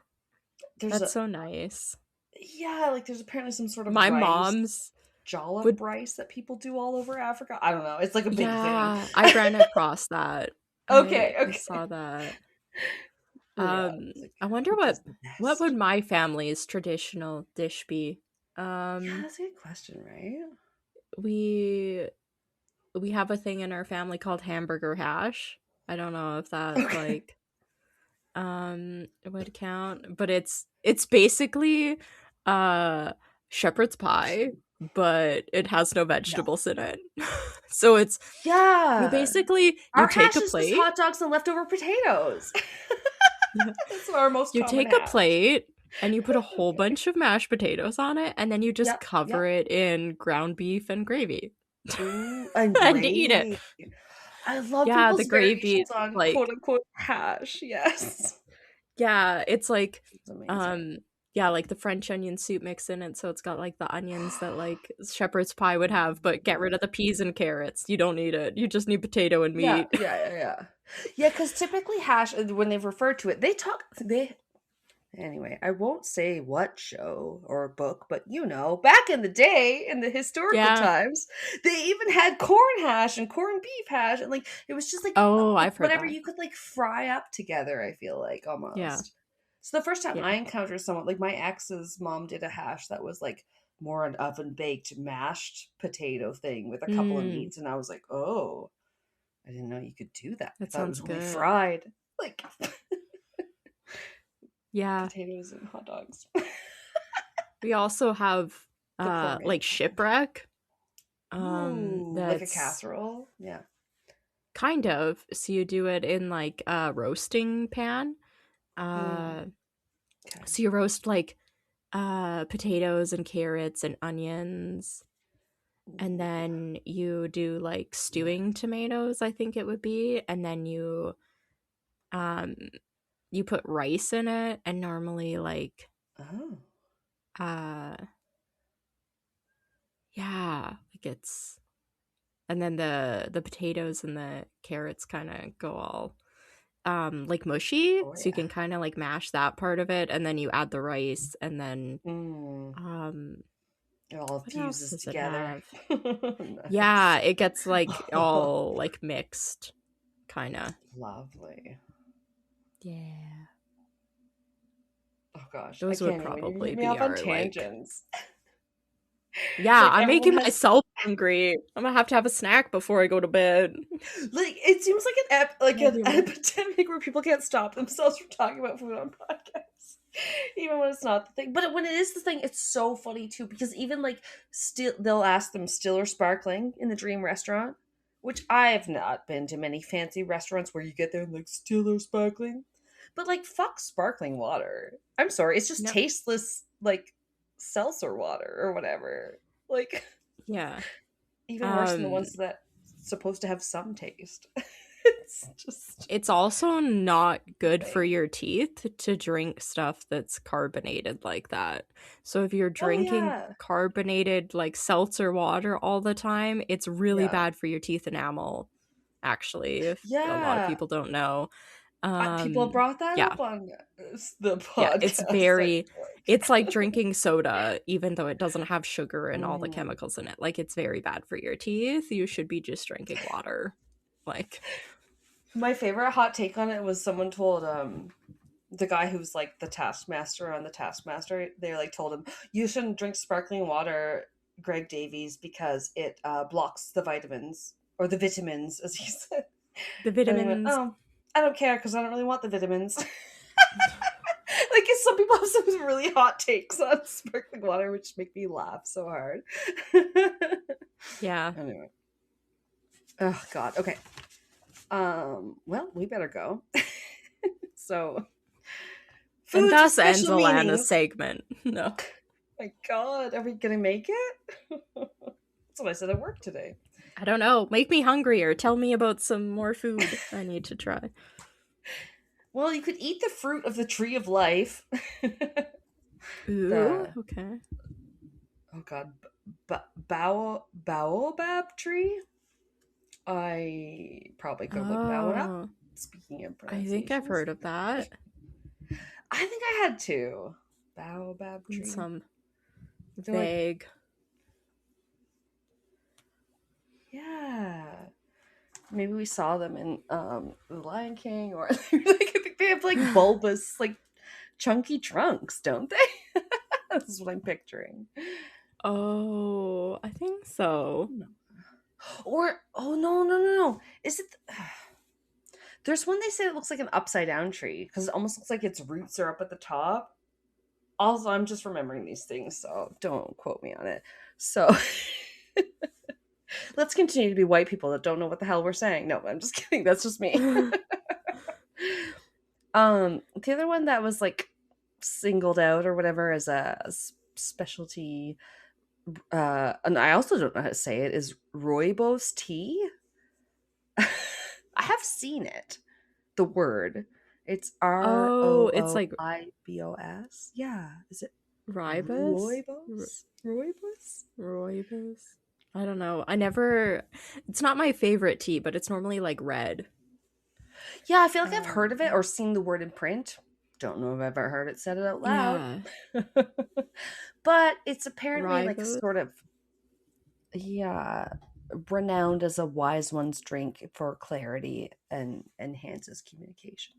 That's so nice. Yeah, like there's apparently some sort of My rice, mom's jollof would rice that people do all over Africa. I don't know. It's like a big yeah, thing. I ran across that. Okay, I okay. saw that. Yeah, it's like, I wonder which is what the what best? would my family's traditional dish be? Yeah, that's a good question, right? We we have a thing in our family called hamburger hash. I don't know if that Okay. like would count, but it's basically shepherd's pie, but it has no vegetables in it. So it's you Yeah. basically you Our take hash a is just plate. hot dogs and leftover potatoes. Yeah. That's our most You common take a hash. plate and you put a whole Okay. bunch of mashed potatoes on it, and then you just Yep, cover yep. it in ground beef and gravy. Ooh, and And eat it. gravy. I love Yeah, the people's gravy variations on like quote unquote hash. Yes. yeah, it's like It's amazing. yeah, like the French onion soup mix in it, so it's got like the onions that like shepherd's pie would have, but get rid of the peas and carrots. You don't need it. You just need potato and Yeah, meat. yeah. Yeah, because typically hash, when they've referred to it, anyway, I won't say what show or book, but back in the day, in the historical Yeah. times, they even had corn hash and corned beef hash, and like it was just like Oh, I've heard whatever that. you could like fry up together, I feel like almost. Yeah. So the first time Yeah. I encountered someone, like my ex's mom did a hash that was like more an oven baked mashed potato thing with a couple of meats, and I was like, oh, I didn't know you could do that. I That thought it was sounds only good. fried. Like Yeah. potatoes and hot dogs. We also have corn like shipwreck. Ooh, like a That's casserole. Yeah. kind of. So you do it in like a roasting pan. Okay. So you roast like potatoes and carrots and onions, and then you do like stewing tomatoes, I think it would be, and then you put rice in it, and normally like Oh. yeah, like it's, and then the potatoes and the carrots kind of go all like mushy, Oh, so you yeah. can kind of like mash that part of it, and then you add the rice, and then It all what else fuses does it together. have? Nice. Yeah, it gets like all like mixed, kind of. Lovely. Yeah. Oh gosh, Those I would can't even. You probably hit me be off on our like. tangents. Yeah, Like, I'm making everyone has- myself hungry. I'm gonna have to have a snack before I go to bed. Like it seems like an Maybe more. epidemic where people can't stop themselves from talking about food on podcasts, even when it's not the thing. But when it is the thing, it's so funny too, because even like still, they'll ask them still or sparkling in the dream restaurant, which I've not been to many fancy restaurants where you get there and like still or sparkling, but like fuck sparkling water. I'm sorry, it's just No. tasteless like seltzer water or whatever. Like Yeah. even worse than the ones that supposed to have some taste. It's also not good for your teeth to drink stuff that's carbonated like that. So if you're drinking carbonated like seltzer water all the time, it's really bad for your teeth enamel, actually, if a lot of people don't know. People brought that up on the podcast. It's like drinking soda, even though it doesn't have sugar and all the chemicals in it. Like, it's very bad for your teeth. You should be just drinking water. Like, my favorite hot take on it was someone told the guy who's like the taskmaster on the Taskmaster, they like told him, you shouldn't drink sparkling water, Greg Davies, because it blocks the vitamins, or the vitamins, as he said. The vitamins. And he went, oh, I don't care because I don't really want the vitamins. Like, some people have some really hot takes on sparkling water, which make me laugh so hard. Yeah. Anyway. Oh God. Okay. Well, we better go. So. And thus ends Alana's segment. No. My God, are we gonna make it? That's what I said at work today. I don't know. Make me hungrier. Tell me about some more food I need to try. Well, you could eat the fruit of the tree of life. Ooh, okay. Oh God, baobab tree. I probably could look that one up. Speaking of pronunciation, I think I've heard of that. I think I had to. baobab tree. Some They're like- vague. Yeah. Maybe we saw them in The Lion King, or like, I think they have like bulbous, like chunky trunks, don't they? This is what I'm picturing. Oh, I think so. Or no. Is it? There's one they say it looks like an upside down tree because it almost looks like its roots are up at the top. Also, I'm just remembering these things, so don't quote me on it. So let's continue to be white people that don't know what the hell we're saying. No, I'm just kidding. That's just me. The other one that was like singled out or whatever as a specialty, and I also don't know how to say it, is rooibos tea. I have seen it. The word. It's it's like ROOIBOS. Yeah. Is it rooibos? Rooibos? I don't know. It's not my favorite tea, but it's normally like red. Yeah, I feel like I've heard of it or seen the word in print. Don't know if I've ever heard it said it out loud. Yeah. But it's apparently like Rooibos? sort of, renowned as a wise one's drink for clarity and enhances communication.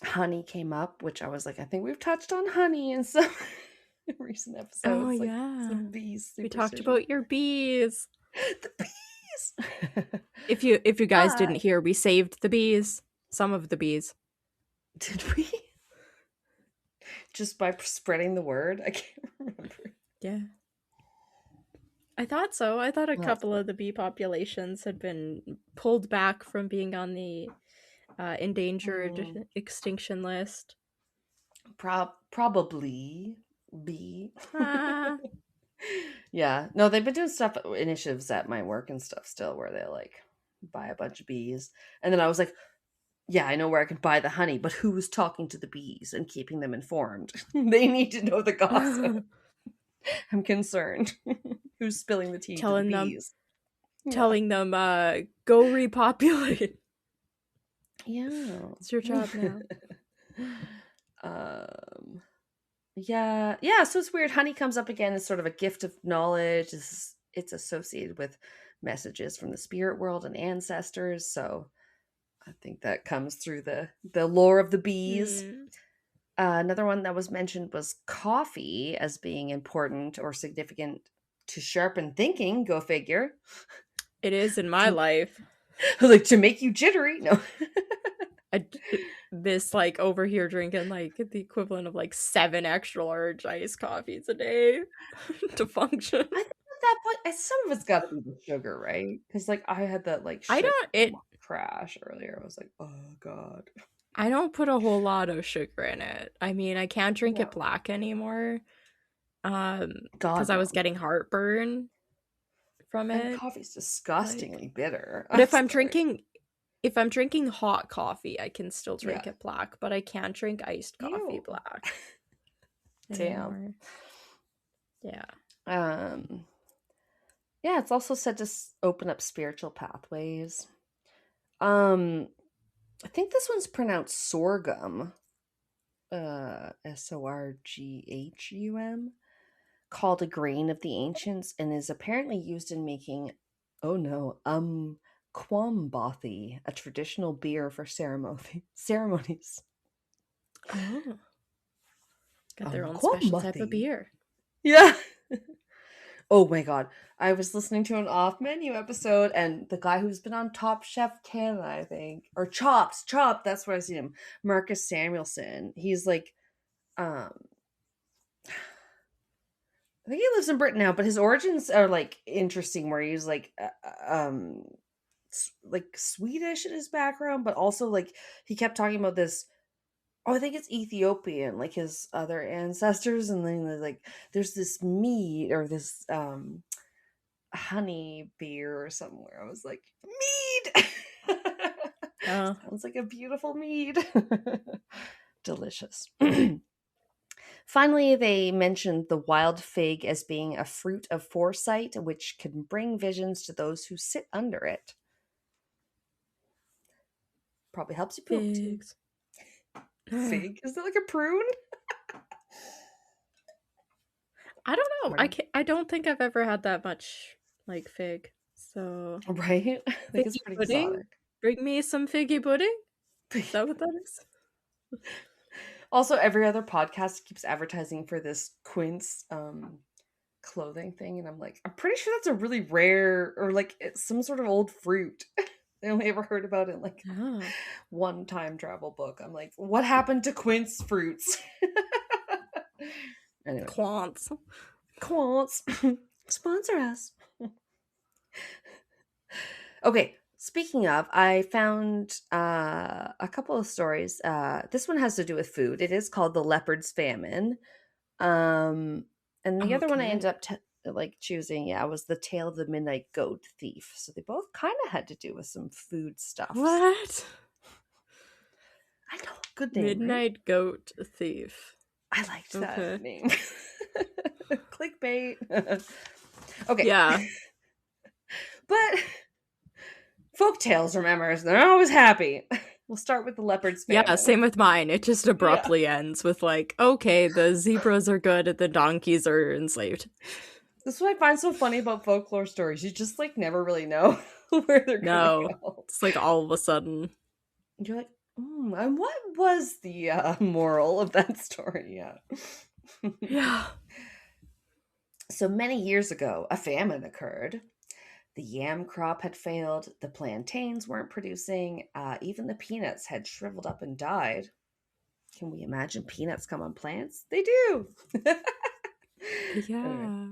Honey came up, which I was like, I think we've touched on honey in some recent episodes. Oh, like yeah. some bees. We talked about your bees. The bees. If you guys But- didn't hear, we saved the bees. Some of the bees. Did we? Just by spreading the word? I can't remember. Yeah. I thought so. I thought a Well, couple of the bee populations had been pulled back from being on the endangered extinction list. Probably be. Ah. Yeah. No, they've been doing initiatives at my work and stuff still where they like buy a bunch of bees. And then I was like, yeah, I know where I can buy the honey, but who's talking to the bees and keeping them informed? They need to know the gossip. I'm concerned. Who's spilling the tea Telling to the them- bees? Telling them, go repopulate. Yeah. It's your job now. Yeah, so it's weird. Honey comes up again as sort of a gift of knowledge. It's associated with messages from the spirit world and ancestors, so I think that comes through the lore of the bees. Another one that was mentioned was coffee as being important or significant to sharpen thinking. Go figure. It is in my life. Like to make you jittery. No. This like over here drinking like the equivalent of like 7 extra large iced coffees a day to function. I think at that point, some of it's got to be the sugar, right? Because like I had that like crash earlier. I was like, oh god. I don't put a whole lot of sugar in it. I mean, I can't drink it black anymore. Because I was getting heartburn from it. And coffee's disgustingly bitter. But if I'm drinking hot coffee, I can still drink it black, but I can't drink iced coffee black. Damn. Yeah. Yeah, it's also said to open up spiritual pathways. I think this one's pronounced sorghum. Sorghum. Called a grain of the ancients and is apparently used in making kwambothi, a traditional beer for ceremonies. Oh. Got their own special type of beer. Yeah. Oh my god. I was listening to an off-menu episode and the guy who's been on Top Chef Canada, I think, or Chopped, that's where I see him, Marcus Samuelson. He's like, I think he lives in Britain now, but his origins are like interesting where he's like Swedish in his background, but also like he kept talking about this, I think it's Ethiopian, like his other ancestors, and then like there's this mead or this honey beer or somewhere. I was like, mead. Sounds like a beautiful mead. Delicious. Finally, they mentioned the wild fig as being a fruit of foresight, which can bring visions to those who sit under it. Probably helps you poop too. Fig? Is that like a prune? I don't know. Right. I don't think I've ever had that much like fig. So Right? I think it's figgy pretty pudding? exotic. Bring me some figgy pudding. Is that what that is? Also, every other podcast keeps advertising for this quince clothing thing, and I'm like, I'm pretty sure that's a really rare, or like it's some sort of old fruit. I only ever heard about it in like one time travel book. I'm like, what happened to quince fruits? Anyway. Quants. Sponsor us. Okay, speaking of, I found a couple of stories. This one has to do with food. It is called The Leopard's Famine. And the other one I ended up choosing, was The Tale of the Midnight Goat Thief. So they both kind of had to do with some food stuff. What? I know, good name. Midnight right? Goat Thief. I liked that name. Clickbait. Okay. Yeah. But Folktales, remember, they're always happy. We'll start with The Leopard's Famine. Yeah, same with mine. It just abruptly ends with like, okay, the zebras are good and the donkeys are enslaved. This is what I find so funny about folklore stories. You just like never really know where they're going to go. It's like all of a sudden. You're like, and what was the moral of that story? Yeah. Yeah. So many years ago, a famine occurred. The yam crop had failed. The plantains weren't producing. Even the peanuts had shriveled up and died. Can we imagine peanuts come on plants? They do. Yeah.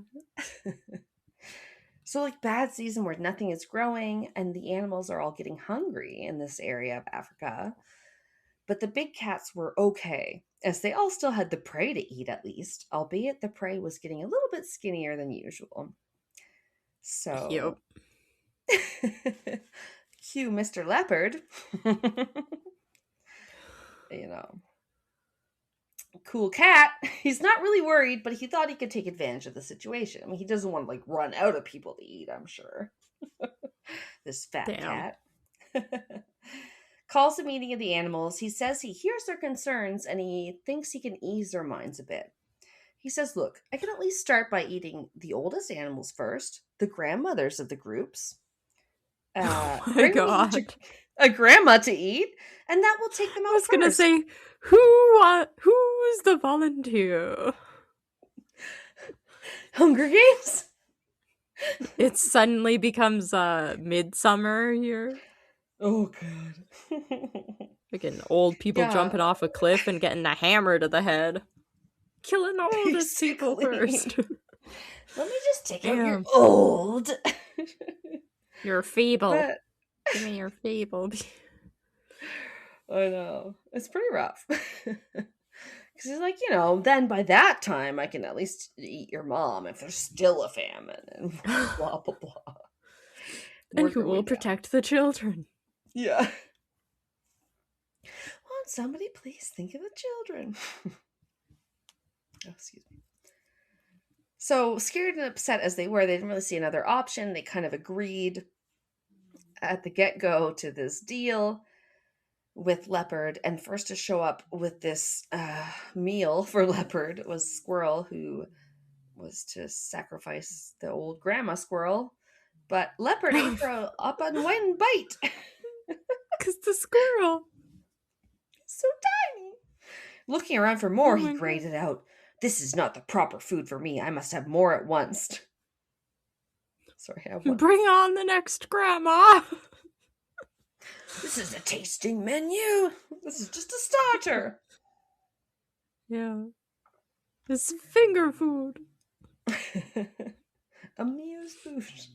So like bad season where nothing is growing and the animals are all getting hungry in this area of Africa. But the big cats were okay, as they all still had the prey to eat at least, albeit the prey was getting a little bit skinnier than usual. So, cue Mr. Leopard. Cool cat. He's not really worried, but he thought he could take advantage of the situation. I mean, he doesn't want to like run out of people to eat, I'm sure. This fat cat. Calls a meeting of the animals. He says he hears their concerns and he thinks he can ease their minds a bit. He says, look, I can at least start by eating the oldest animals first, the grandmothers of the groups. Oh my God. A grandma to eat, and that will take them out. I was going to say, who's the volunteer? Hunger Games? It suddenly becomes midsummer here. Oh, God. Freaking old people jumping off a cliff and getting a hammer to the head. Killing the oldest people first. Let me just take out your old. You're feeble. Give me your feeble. I know. It's pretty rough. Because he's like, then by that time I can at least eat your mom if there's still a famine and blah, blah, blah. And who will protect the children? Yeah. Won't somebody please think of the children? Oh, excuse me. So scared and upset as they were, they didn't really see another option. They kind of agreed at the get-go to this deal with Leopard. And first to show up with this meal for Leopard was Squirrel, who was to sacrifice the old grandma squirrel. But Leopard ate her up on one bite. Because the squirrel is so tiny. Looking around for more, he grated out, "This is not the proper food for me. I must have more at once." Sorry, I have one. Bring on the next grandma. This is a tasting menu. This is just a starter. Yeah. It's finger food. Amuse bouche.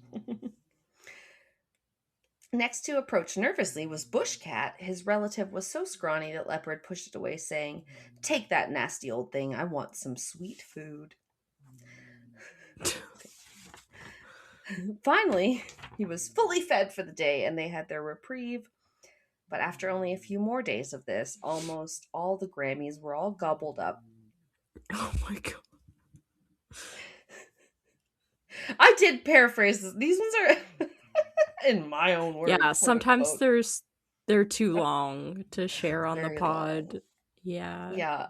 Next to approach nervously was Bushcat. His relative was so scrawny that Leopard pushed it away, saying, "Take that nasty old thing. I want some sweet food." Finally, he was fully fed for the day, and they had their reprieve. But after only a few more days of this, almost all the Grammys were all gobbled up. Oh my God. I did paraphrase this. These ones are in my own words. Yeah, sometimes they're too long to share on the pod. Long. Yeah,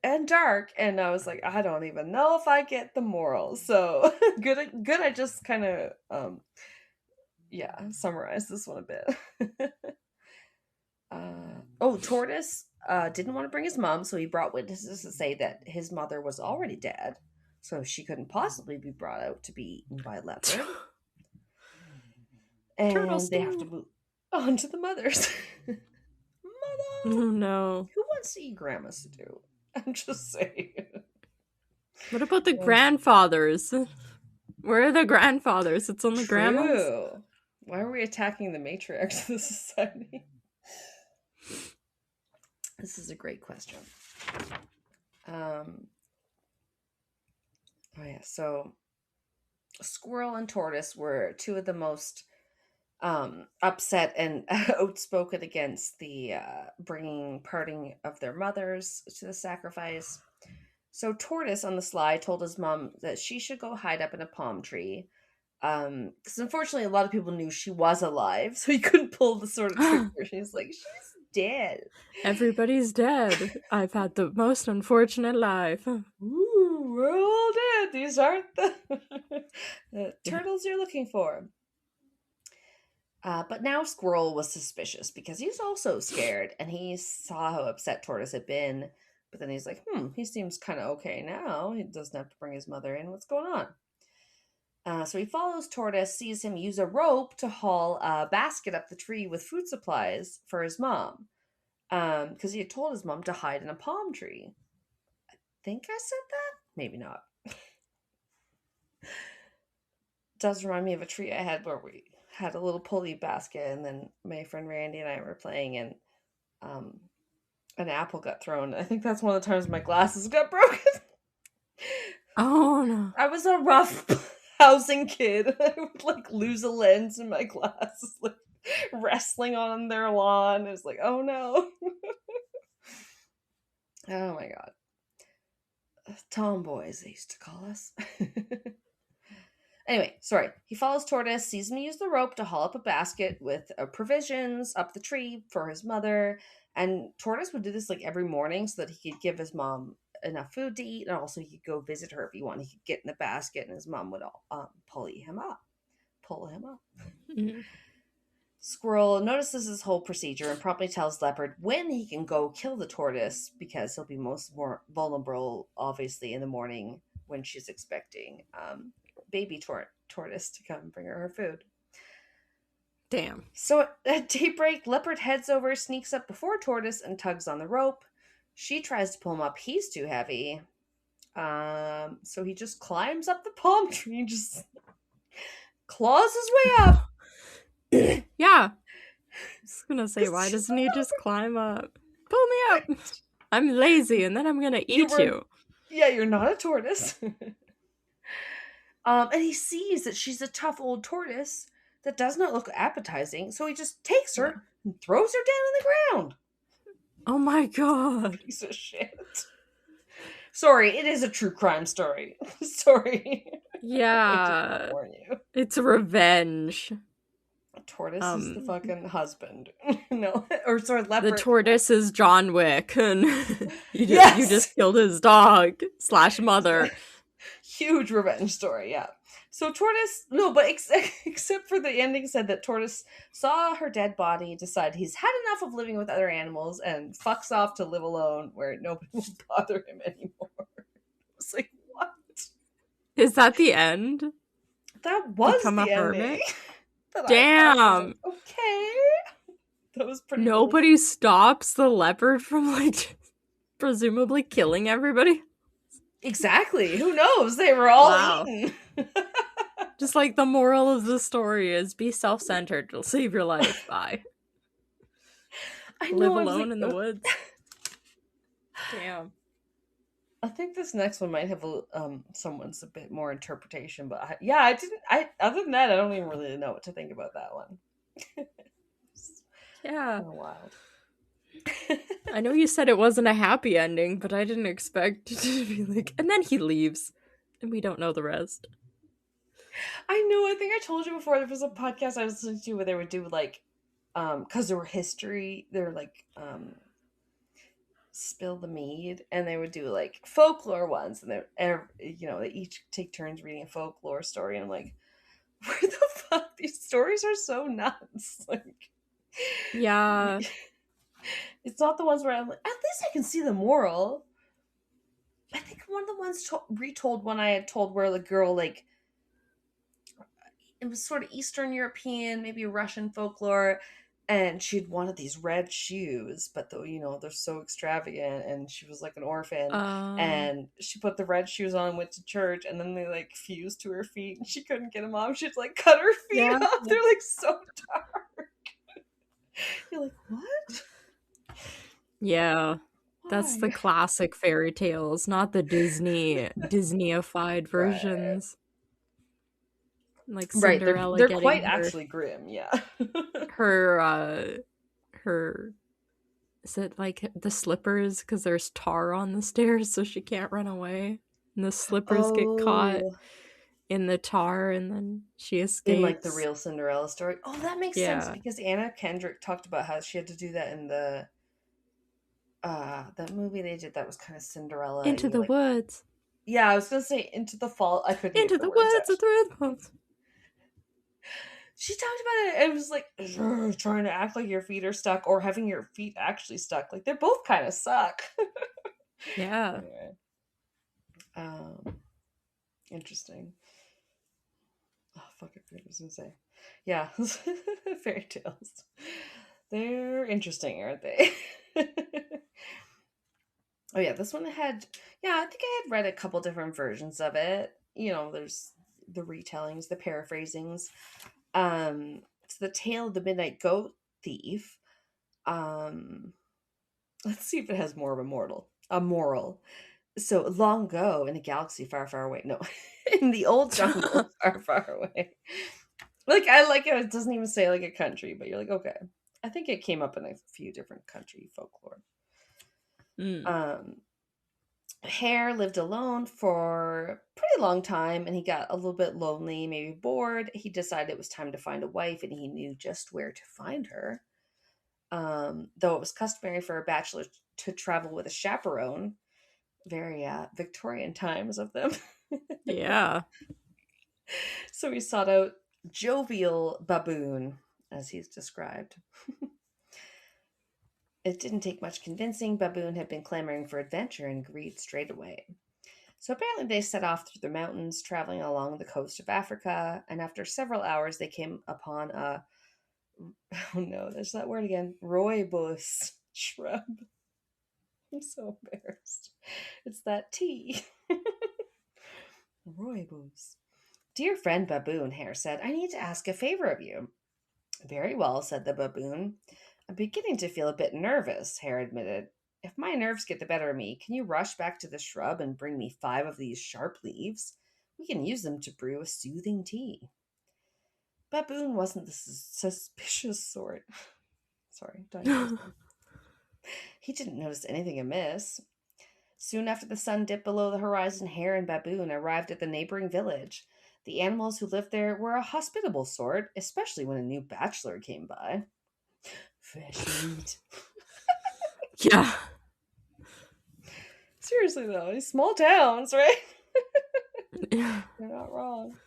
and dark. And I was like, I don't even know if I get the moral. So good. I just kind of summarize this one a bit. Tortoise didn't want to bring his mom, so he brought witnesses to say that his mother was already dead, so she couldn't possibly be brought out to be eaten by a leopard. And they have to move on to the mothers. Mother! Oh no. Who wants to eat grandmas to do? I'm just saying. What about the grandfathers? Where are the grandfathers? It's only grandmas. Why are we attacking the matriarchs of the society? This is a great question. So squirrel and tortoise were two of the most upset and outspoken against the parting of their mothers to the sacrifice. So tortoise on the sly told his mom that she should go hide up in a palm tree. Because unfortunately a lot of people knew she was alive, so he couldn't pull the sort of trick where she's like, she's dead. Everybody's dead. I've had the most unfortunate life. Ooh, we're all dead. These aren't the turtles you're looking for. But now Squirrel was suspicious because he's also scared, and he saw how upset Tortoise had been. But then he's like, he seems kind of okay now. He doesn't have to bring his mother in. What's going on? So he follows Tortoise, sees him use a rope to haul a basket up the tree with food supplies for his mom. Because he had told his mom to hide in a palm tree. I think I said that? Maybe not. Does remind me of a tree I had where we had a little pulley basket, and then my friend Randy and I were playing, and an apple got thrown. I think that's one of the times my glasses got broken. Oh no. I was a rough housing kid. I would lose a lens in my glasses, wrestling on their lawn. It was like, oh no. Oh my god. Tomboys, they used to call us. Anyway, sorry. He follows Tortoise, sees him use the rope to haul up a basket with provisions up the tree for his mother. And Tortoise would do this every morning so that he could give his mom enough food to eat, and also he could go visit her if he wanted. He could get in the basket, and his mom would pull him up. Mm-hmm. Squirrel notices this whole procedure and promptly tells Leopard when he can go kill the tortoise, because he'll be more vulnerable, obviously, in the morning when she's expecting baby tortoise to come bring her food. Damn. So at daybreak, Leopard heads over, sneaks up before Tortoise, and tugs on the rope. She tries to pull him up. He's too heavy. So he just climbs up the palm tree and just claws his way up. Yeah. I was gonna say, why doesn't he just climb up? Pull me up. I'm lazy, and then I'm gonna eat you. Yeah, you're not a tortoise. And he sees that she's a tough old tortoise that does not look appetizing, so he just takes her and throws her down on the ground. Oh my god. Piece of shit. Sorry, it is a true crime story. Sorry. Yeah. I warn you. It's revenge. Tortoise is the fucking husband. No. Or sorry, Leopard. The tortoise is John Wick, and you just killed his dog / mother. Huge revenge story, yeah. So Tortoise, no, but except for the ending said that Tortoise saw her dead body, decided he's had enough of living with other animals, and fucks off to live alone where nobody will bother him anymore. It's like, what? Is that the end? That was Become the a hermit? ending. Damn. Okay. That was pretty Nobody stops the leopard from presumably killing everybody. Exactly. Who knows? They were all eaten. Just the moral of the story is be self-centered. It'll save your life. Bye. Live alone in the woods. Damn. I think this next one might have someone's a bit more interpretation, but I didn't. Other than that, I don't even really know what to think about that one. Yeah. Oh, wild. I know you said it wasn't a happy ending, but I didn't expect it to be and then he leaves, and we don't know the rest. I know. I think I told you before there was a podcast I was listening to where they would do because there were history. They're spill the mead, and they would do like folklore ones, and they each take turns reading a folklore story, and I'm like, where the fuck, these stories are so nuts. Like, Yeah. it's not the ones where I'm like, at least I can see the moral. I think one of the ones retold one I had told where the girl, like, it was sort of Eastern European, maybe Russian folklore, and she'd wanted these red shoes, but they're so extravagant, and she was like an orphan, and she put the red shoes on and went to church, and then they like fused to her feet, and she couldn't get them off. She'd like cut her feet off. They're like so dark. You're like, what? Yeah. That's the classic fairy tales, not the Disneyified versions. Like Cinderella. They're quite actually grim, yeah. her is it like the slippers, because there's tar on the stairs so she can't run away, and the slippers get caught in the tar and then she escapes. In like the real Cinderella story. Oh, that makes sense, because Anna Kendrick talked about how she had to do that in the that movie they did that was kind of Cinderella. Into the Woods. Yeah, I was gonna say Into the Fall. I couldn't. Into the Woods with the Red. She talked about it. It was like trying to act like your feet are stuck or having your feet actually stuck. Like, they're both kind of suck. Yeah. Anyway. Interesting. Oh, fuck, I forgot what I was gonna say. Yeah, fairy tales. They're interesting, aren't they? Oh yeah, this one had, I think I had read a couple different versions of it. There's the retellings, the paraphrasings. It's the tale of the Midnight Goat Thief. Let's see if it has more of a moral. So, long ago in a galaxy far, far away. No, in the old jungle far, far away. Like, I like it. It doesn't even say like a country, but you're like, okay. I think it came up in a few different country folklore. Hare lived alone for a pretty long time, and he got a little bit lonely, maybe bored. He decided it was time to find a wife, and he knew just where to find her. Though it was customary for a bachelor to travel with a chaperone. Very Victorian times of them. Yeah. So he sought out jovial baboon, as he's described. It didn't take much convincing. Baboon had been clamoring for adventure and agreed straight away. So apparently they set off through the mountains, traveling along the coast of Africa, and after several hours they came upon a, oh no, there's that word again, rooibos shrub. I'm so embarrassed. It's that tea. Rooibos. Dear friend Baboon, Hare said, I need to ask a favor of you. Very well, said the baboon. I'm beginning to feel a bit nervous, Hare admitted. If my nerves get the better of me, can you rush back to the shrub and bring me 5 of these sharp leaves? We can use them to brew a soothing tea. Baboon wasn't the suspicious sort. Sorry, he didn't notice anything amiss. Soon after the sun dipped below the horizon, Hare and Baboon arrived at the neighboring village. The animals who lived there were a hospitable sort, especially when a new bachelor came by. Fresh meat. Yeah. Seriously, though, these small towns, right? Yeah. They're not wrong.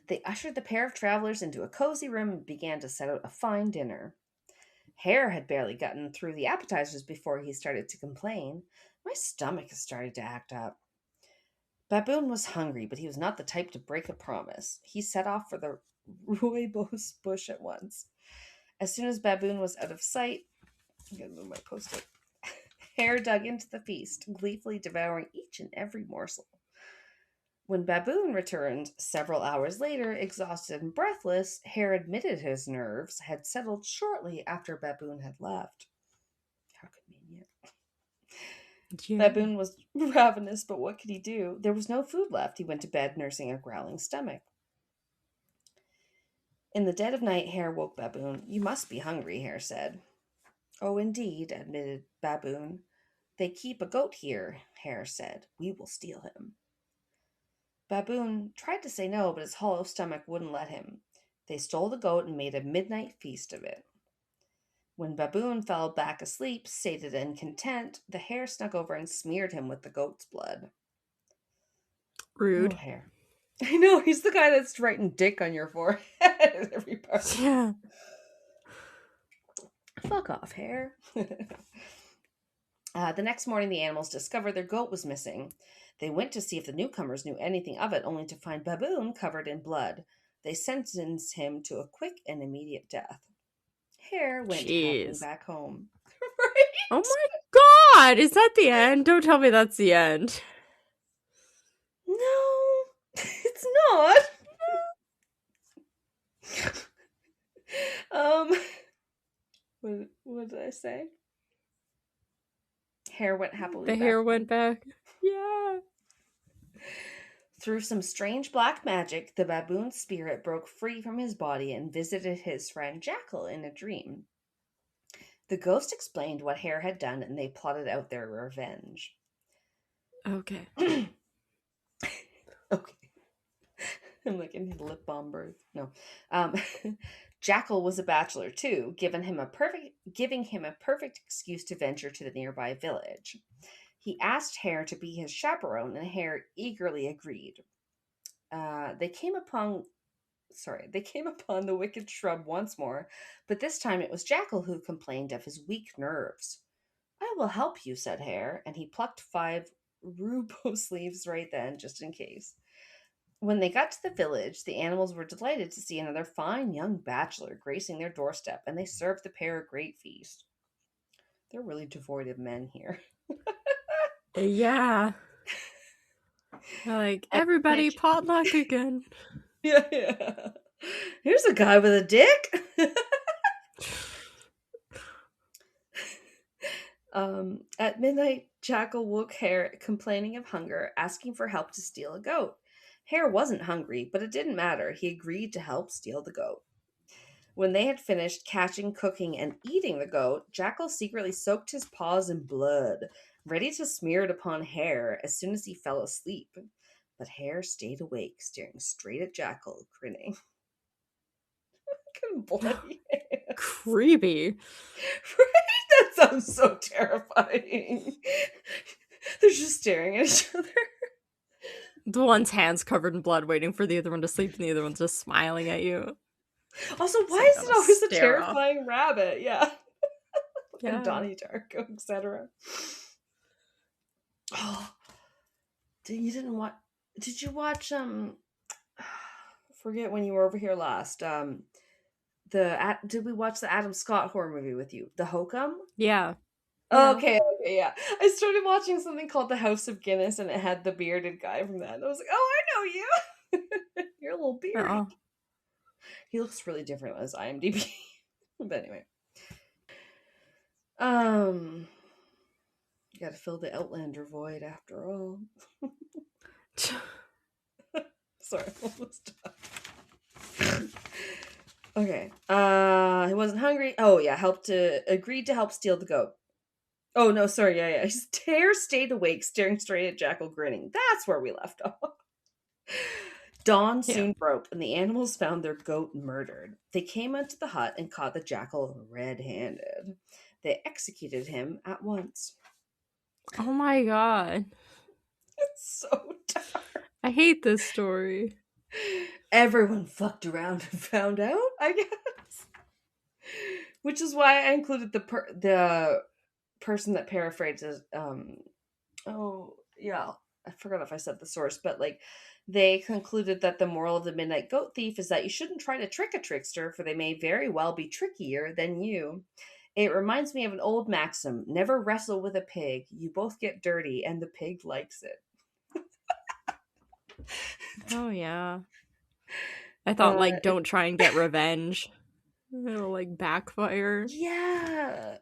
They ushered the pair of travelers into a cozy room and began to set out a fine dinner. Hare had barely gotten through the appetizers before he started to complain. My stomach has started to act up. Baboon was hungry, but he was not the type to break a promise. He set off for the rooibos bush at once. As soon as Baboon was out of sight, I'm going to move my post-it. Hare dug into the feast, gleefully devouring each and every morsel. When Baboon returned several hours later, exhausted and breathless, Hare admitted his nerves had settled shortly after Baboon had left. How convenient. Yeah. Baboon was ravenous, but what could he do? There was no food left. He went to bed nursing a growling stomach. In the dead of night, Hare woke Baboon. You must be hungry, Hare said. Oh, indeed, admitted Baboon. They keep a goat here, Hare said. We will steal him. Baboon tried to say no, but his hollow stomach wouldn't let him. They stole the goat and made a midnight feast of it. When Baboon fell back asleep, sated and content, the hare snuck over and smeared him with the goat's blood. Rude. Oh, hare. I know, he's the guy that's writing dick on your forehead at every part. Yeah. Fuck off, hare. The next morning, the animals discovered their goat was missing. They went to see if the newcomers knew anything of it, only to find Baboon covered in blood. They sentenced him to a quick and immediate death. Hare went happily back home. Right? Oh my god! Is that the end? Don't tell me that's the end. No, it's not. What did I say? Hare went happily back. The hare went back. Yeah. Through some strange black magic, the baboon's spirit broke free from his body and visited his friend Jackal in a dream. The ghost explained what Hare had done, and they plotted out their revenge. Okay. Okay. I'm like, I need a lip balm birth. No. Jackal was a bachelor too, giving him a perfect excuse to venture to the nearby village. He asked Hare to be his chaperone, and Hare eagerly agreed. They came upon the wicked shrub once more, but this time it was Jackal who complained of his weak nerves. I will help you, said Hare, and he plucked 5 rhubarb leaves right then, just in case. When they got to the village, the animals were delighted to see another fine young bachelor gracing their doorstep, and they served the pair a great feast. They're really devoid of men here. Yeah. Like, everybody potluck again. Yeah. Here's a guy with a dick. At midnight, Jackal woke Hare complaining of hunger, asking for help to steal a goat. Hare wasn't hungry, but it didn't matter. He agreed to help steal the goat. When they had finished catching, cooking, and eating the goat, Jackal secretly soaked his paws in blood, ready to smear it upon Hare as soon as he fell asleep. But Hare stayed awake, staring straight at Jackal, grinning. Fucking bloody hands. Creepy. Right? That sounds so terrifying. They're just staring at each other. The one's hands covered in blood, waiting for the other one to sleep, and the other one's just smiling at you. Also, why is it always a terrifying rabbit? Yeah. Yeah. And Donnie Darko, etc. Oh, you didn't watch? Did you watch? Forget when you were over here last. Did we watch the Adam Scott horror movie with you? The Hokum? Yeah. Okay, yeah. I started watching something called The House of Guinness, and it had the bearded guy from that. And I was like, oh, I know you. You're a little beard. Uh-oh. He looks really different on his IMDb. But anyway. You gotta fill the Outlander void after all. Sorry, almost done. Okay. He wasn't hungry. Oh yeah, agreed to help steal the goat. Oh no, sorry, yeah. Hare stayed awake, staring straight at Jackal, grinning. That's where we left off. Dawn soon broke, and the animals found their goat murdered. They came into the hut and caught the Jackal red-handed. They executed him at once. Oh my god. It's so dark. I hate this story. Everyone fucked around and found out, I guess. Which is why I included the person that paraphrases. Oh yeah, I forgot if I said the source, but like they concluded that the moral of the midnight goat thief is that you shouldn't try to trick a trickster, for they may very well be trickier than you. It reminds me of an old maxim: never wrestle with a pig. You both get dirty, and the pig likes it. Oh yeah. I thought don't try and get revenge. It'll like backfire. Yeah.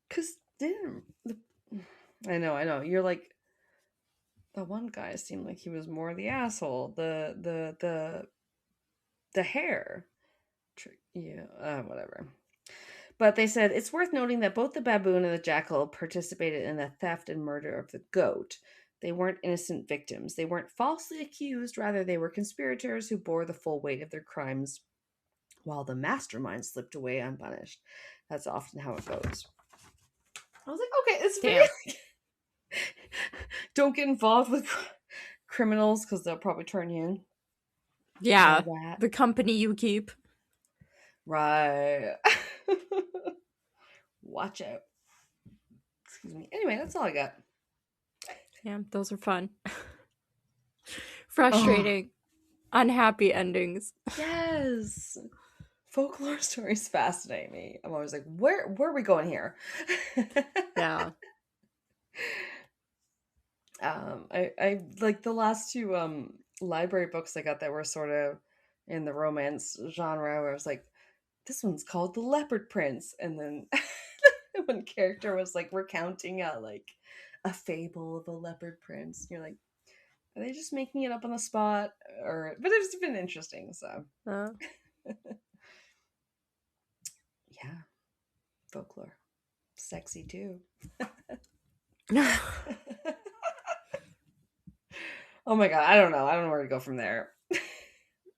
Cause I know. You're like, the one guy seemed like he was more the asshole. The hare. Yeah, whatever. But they said it's worth noting that both the baboon and the jackal participated in the theft and murder of the goat. They weren't innocent victims. They weren't falsely accused. Rather, they were conspirators who bore the full weight of their crimes while the mastermind slipped away unpunished. That's often how it goes. I was like, okay, it's very... Don't get involved with criminals because they'll probably turn you in. Yeah, the company you keep. Right. Watch out. Excuse me. Anyway, that's all I got. Yeah, those are fun. Frustrating. Unhappy endings. Yes. Folklore stories fascinate me. I'm always like, where are we going here? Yeah. I like the last two library books I got that were sort of in the romance genre, where I was like, this one's called The Leopard Prince, and then one character was like recounting a fable of a leopard prince. And you're like, are they just making it up on the spot? But it's been interesting, so yeah. Folklore. Sexy too. Oh my god, I don't know where to go from there.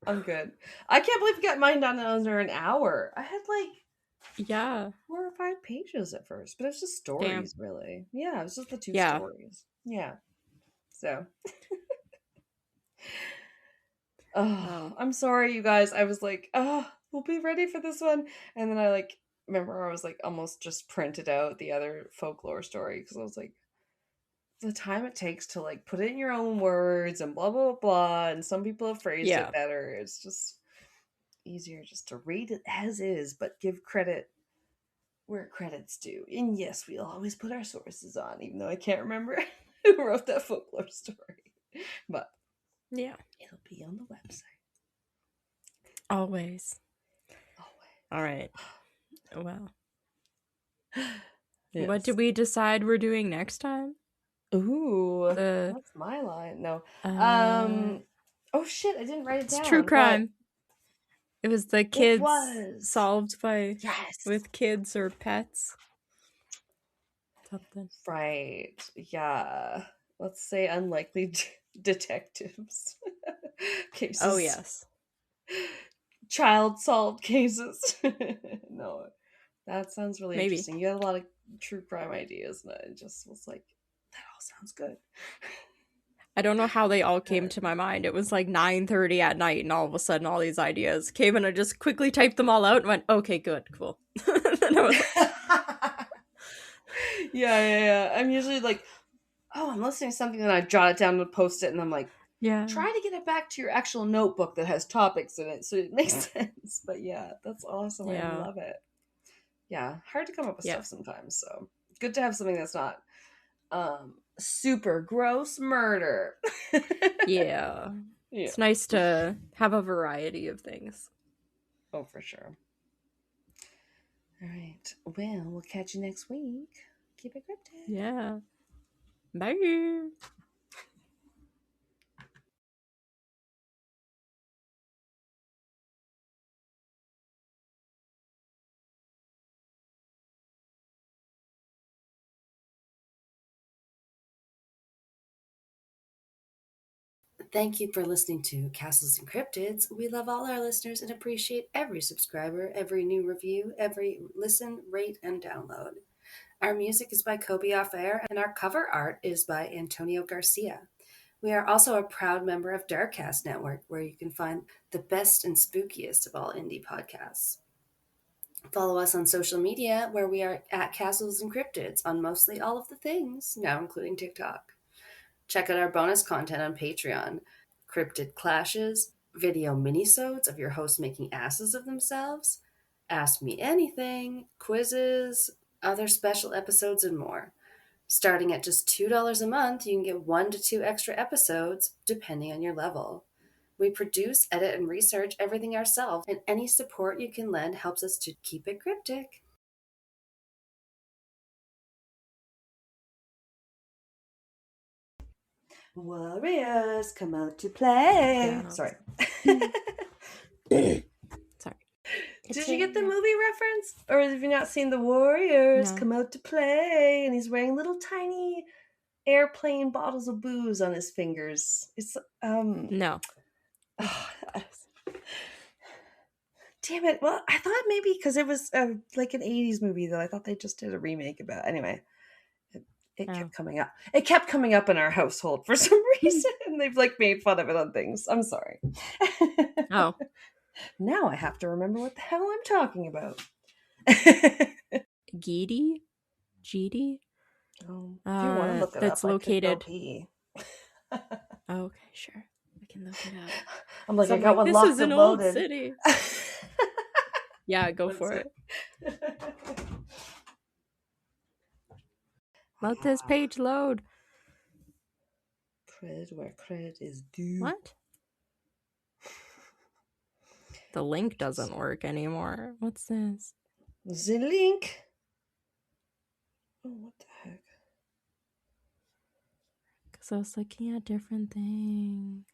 I'm good. I can't believe you got mine done in under an hour. I had 4 or 5 pages at first, but it's just stories. Really. Yeah, it's just the 2 stories. Yeah. So I'm sorry, you guys. I was like, we'll be ready for this one. And then I remember I was almost just printed out the other folklore story because I was like, the time it takes to put it in your own words and blah blah blah, and some people have phrased it better. It's just easier just to read it as is, but give credit where credit's due. And yes, we'll always put our sources on, even though I can't remember who wrote that folklore story. But yeah, it'll be on the website. Always. All right. Well, what did we decide we're doing next time? Ooh, that's my line. No. Oh shit, I didn't write it down. It's true crime. It was the kids solved by with kids or pets. Something. Right. Yeah. Let's say unlikely detectives. Cases. Oh yes. Child solved cases. No. That sounds really interesting. You had a lot of true crime ideas, and I just was like, that all sounds good. I don't know how they all came to my mind. It was 9:30 at night, and all of a sudden all these ideas came, and I just quickly typed them all out and went, okay, good, cool. Then I was yeah. I'm usually I'm listening to something, and I jot it down and post it, and I'm like, try to get it back to your actual notebook that has topics in it so it makes sense. But yeah, that's awesome. I love it. Yeah, hard to come up with stuff sometimes, so good to have something that's not super gross murder. yeah. It's nice to have a variety of things. Oh, for sure. All right. Well, we'll catch you next week. Keep it cryptic. Yeah. Bye. Thank you for listening to Castles and Cryptids. We love all our listeners and appreciate every subscriber, every new review, every listen, rate, and download. Our music is by Kobe Off Air, and our cover art is by Antonio Garcia. We are also a proud member of Darkcast Network, where you can find the best and spookiest of all indie podcasts. Follow us on social media, where we are at Castles and Cryptids on mostly all of the things, now including TikTok. Check out our bonus content on Patreon. Cryptid clashes, video minisodes of your host making asses of themselves, Ask Me Anything, quizzes, other special episodes, and more. Starting at just $2 a month, you can get 1 to 2 extra episodes, depending on your level. We produce, edit, and research everything ourselves, and any support you can lend helps us to keep it cryptic. Warriors, come out to play. Yeah. Sorry. Sorry. Did you get the movie reference? Or have you not seen The Warriors come out to play? And he's wearing little tiny airplane bottles of booze on his fingers. It's no. Damn it. Well, I thought maybe because it was like an 80s movie that I thought they just did a remake about. Anyway, it kept coming up. It kept coming up in our household for some reason. And they've like made fun of it on things. I'm sorry. Oh. Now I have to remember what the hell I'm talking about. Geedy? If you want to look it that's up, located. Oh, okay, sure. I can look it up. I'm like, I got one this locked is an and old loaded. city. Yeah, go for it. Let this page load. Cred where cred is due. What? The link doesn't work anymore. What's this? The link. Oh, what the heck? Because I was looking at different things.